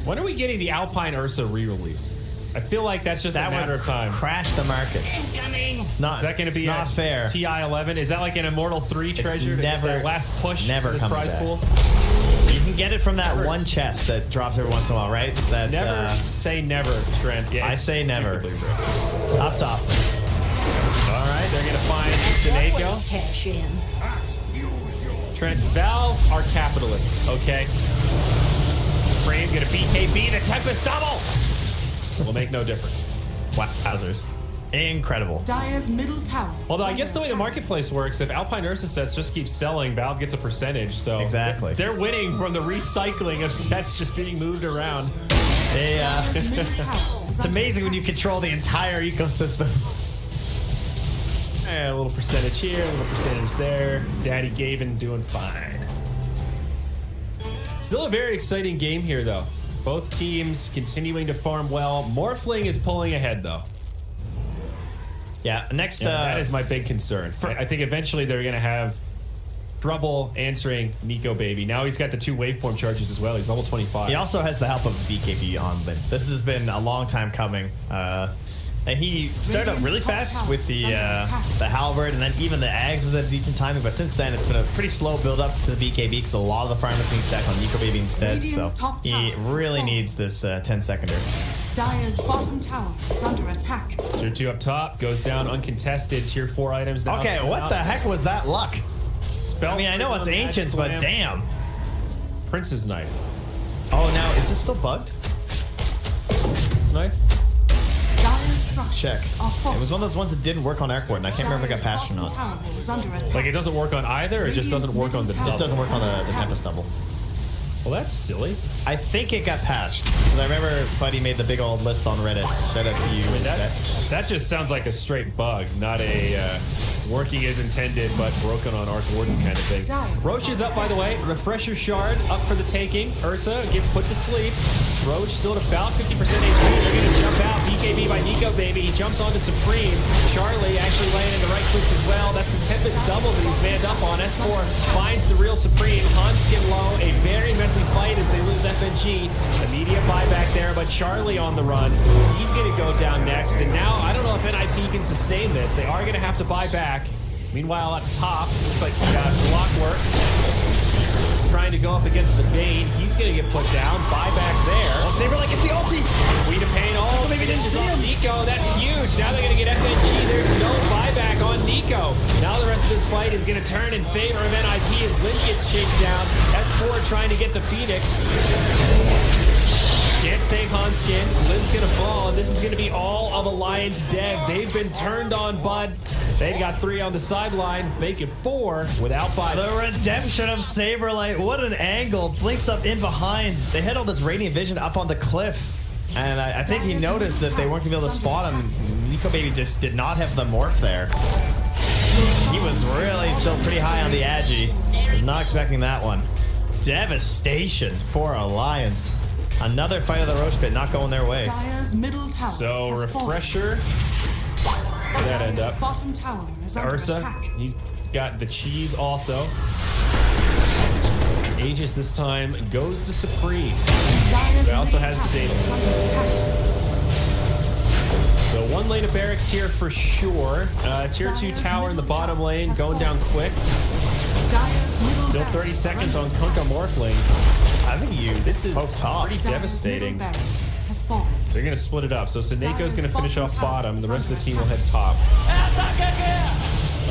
When are we getting the Alpine Ursa re-release? I feel like that's just a matter of time. Crash the market. It's not. Is that going to be not fair? TI-11? Is that like an Immortal 3 treasure? Never. Their last push. Never this comes prize back. pool. You can get it from that one chest that drops every once in a while, right? That, never say never, Trent. Yeah, I say never. Up top. All right, they're going to find Seneko. Cash in. Trent, Valve are capitalists, okay? Frame going to BKB the Tempest double. Will make no difference. Wowzers. Incredible. Dire's middle tower. Although I guess the way the marketplace works, if Alpine Ursa sets just keep selling, Valve gets a percentage. So exactly, they're winning from the recycling of sets just being moved around. They, it's amazing when you control the entire ecosystem. A little percentage here, a little percentage there. Daddy Gaben doing fine. Still a very exciting game here, though. Both teams continuing to farm well. Morphling is pulling ahead, though. Yeah, next... that is my big concern. I think eventually they're going to have trouble answering Nico Baby. Now he's got the 2 waveform charges as well. He's level 25. He also has the help of BKB on Lin. This has been a long time coming. And he started up really fast with the halberd, and then even the Ags was at a decent timing. But since then, it's been a pretty slow build up to the BKB because a lot of the farm is being stacked on Liquipedia instead. So he really needs this 10-seconder. Dire's bottom tower is under attack. Tier 2 up top goes down uncontested. Tier 4 items now. Okay, what the heck was that luck? I mean, I know it's ancients, but Lamp. damn. Prince's Knife. Oh, now is this still bugged? Knife? Dire's structures Check. are falling. It was one of those ones that didn't work on Airport, and I can't remember if it got patched or not. Tower is under attack. Like it doesn't work on either, or it just doesn't work on the It double? just doesn't work on the Tempest double. Well, that's silly. I think it got patched. Because I remember Buddy made the big old list on Reddit. Shout out to you. That just sounds like a straight bug, not a working as intended but broken on Arc Warden kind of thing. Roche is up, by the way. Refresher Shard up for the taking. Ursa gets put to sleep. Roche still at about 50% HP. They're going to jump out. BKB by Nico, baby. He jumps onto Supreme. Charlie actually laying in the right clicks as well. That's the Tempest double that he's manned up on. S4 finds the real Supreme. Hanskin low. A very messy fight as they lose FNG. Immediate buyback there, but Charlie on the run. He's going to go down next. And now, I don't know if NiP can sustain this. They are going to have to buy back. Meanwhile, up top, looks like Clockwork trying to go up against the Bane. He's going to get put down. Buyback there. Oh, Saberlight gets the ulti. Queen of Pain all maybe didn't see him. Nico. That's huge. Now they're going to get FNG. There's no buyback on Nico. Now the rest of this fight is going to turn in favor of NiP as Lin gets chased down. S4 trying to get the Phoenix. Can't save Hanskin. Liv's gonna fall, and this is gonna be all of Alliance dead. They've been turned on, bud. They've got 3 on the sideline, make it 4 without 5. The redemption of Saberlight. What an angle. Blinks up in behind. They had all this radiant vision up on the cliff. And I think he noticed that they weren't gonna be able to spot him. Nico Baby just did not have the morph there. He was really still pretty high on the Agi. Was not expecting that one. Devastation for Alliance. Another fight of the Roche Pit, not going their way. Dire's middle tower So has Refresher, where'd that end up? bottom tower is under Ursa, attack. he's got the cheese also. Aegis this time goes to Supreme. Dire's It also middle has the tower data. is under attack. So one lane of barracks here for sure. Tier 2 tower in the bottom lane, going down quick. Dire's middle Still barracks 30 seconds under on Kunkka Morphling. I think This is both top. pretty Dire's devastating. middle barracks has fallen. They're going to split it up. So Seneco's going to finish off bottom. The rest of the team will head top.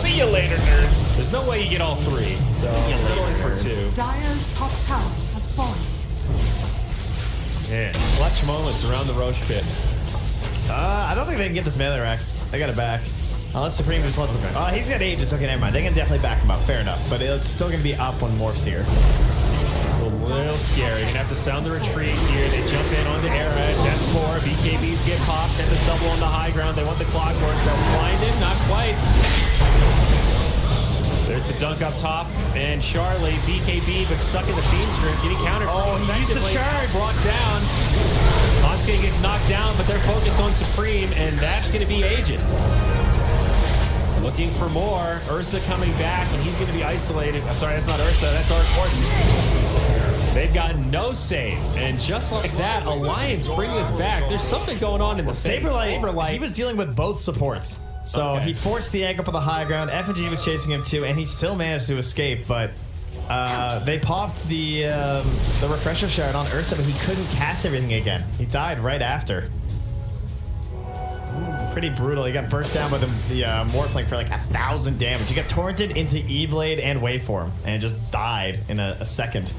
See you later, nerds. There's no way you get all 3. So settling for 2. Dire's top tower has fallen. Man, clutch moments around the Roche Pit. I don't think they can get this melee Rex. They got it back. Unless Supreme just wants to. Oh, he's got Aegis. Okay, never mind. They can definitely back him up. Fair enough. But it's still going to be up when Morph's here. It's a little scary. You're going to have to sound the retreat here. They jump in onto Era. It's S4. BKBs get popped. Tempest double on the high ground. They want the Clockwork. They'll blind him. Not quite. There's the dunk up top. And Charlie, BKB, but stuck in the Fiend script. Getting countered. Oh, he used the shard. Brought down. Hanske gets knocked down, but they're focused on Supreme, and that's going to be Aegis. Looking for more. Ursa coming back, and he's going to be isolated. I'm sorry, that's not Ursa. That's Arc Warden. They've got no save. And just like that, Alliance bring this back. There's something going on in the Saberlight, he was dealing with both supports. So he forced the egg up on the high ground. FNG was chasing him too, and he still managed to escape, but they popped the refresher shard on Ursa, but he couldn't cast everything again. He died right after. Pretty brutal. He got burst down by the Morphling for like 1,000 damage. He got torrented into E-Blade and Waveform and just died in a second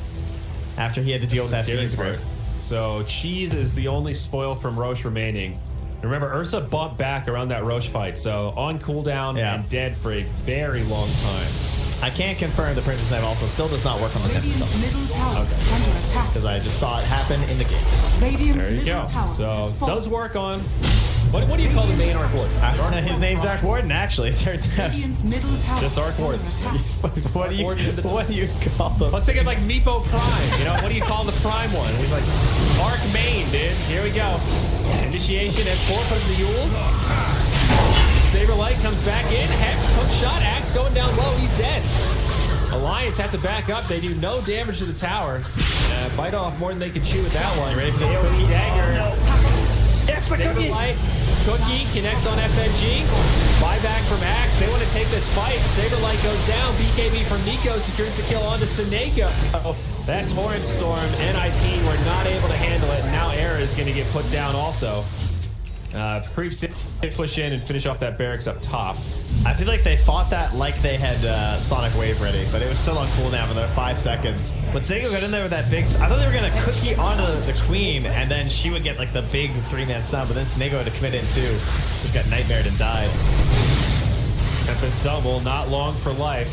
after he had to deal with that Fiend's Grip. So Cheese is the only spoil from Roche remaining. Remember, Ursa bumped back around that Roche fight, so on cooldown and dead for a very long time. I can't confirm the Princess Knife also still does not work on the Tempest stuff. Middle tower is under attack. Because I just saw it happen in the game. Radiant's There you middle go. tower So has fallen. does work on. What do you call the main Arc Warden? His name's Arc Warden, actually. It turns out. Radiant's middle tower Just Arc is under Warden. attack. What do you call them? Let's think of like Meepo Prime. You know, what do you call the Prime one? He's like Arc Main, dude. Here we go. Initiation S4 from the Yules. Saberlight comes back in. Hex, hook shot. Axe going down low. He's dead. Alliance has to back up. They do no damage to the tower. Bite off more than they can chew with that one. Ready for this AoE dagger. Yes, the cookie! Saberlight Cookie connects on FNG. Buyback from Axe. They want to take this fight. Saberlight goes down. BKB from Nico secures the kill onto Seneka. That Torrent Storm, NiP were not able to handle it. And now Era is going to get put down also. Creeps did push in and finish off that barracks up top. I feel like they fought that like they had Sonic Wave ready, but it was still on cooldown for the 5 seconds. When Seneka got in there with that big... I thought they were going to cookie onto the Queen, and then she would get like the big 3-man stun, but then Seneka had to commit in too. Just got nightmared and died. Tempest double, not long for life.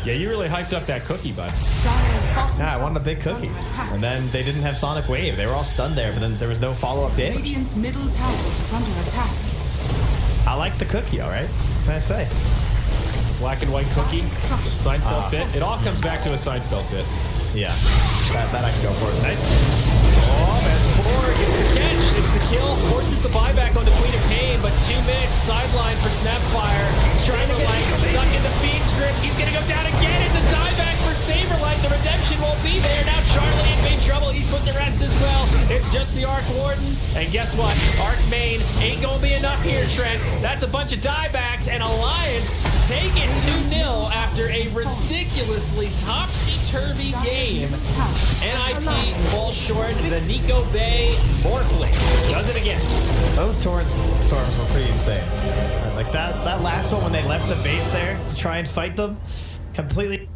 Yeah, you really hyped up that cookie, bud. Yeah, I wanted a big cookie. And then they didn't have Sonic Wave. They were all stunned there, but then there was no follow-up damage. Radiant's middle tower is under attack. I like the cookie, all right? What can I say? Black and white cookie, Seinfeld fit. It all comes back to a Seinfeld fit. Yeah, that I can go for. Nice. Oh, S4 gets the catch. It's the kill. Forces the buyback on the Queen of Pain, but 2 minutes sideline for Snapfire. He's trying to get stuck in the feed script. He's going to go down again. It's a dieback for Saberlight. The redemption won't be there. Now Charlie in big trouble. He's put to rest as well. It's just the Arc Warden. And guess what? Arc Main ain't going to be enough here, Trent. That's a bunch of diebacks, and Alliance take it 2-0 after a ridiculously topsy-turvy game. NiP falls short. The Nico Bay Morphling does it again. Those Torrent storms were pretty insane. Like that last one when they left the base there to try and fight them, completely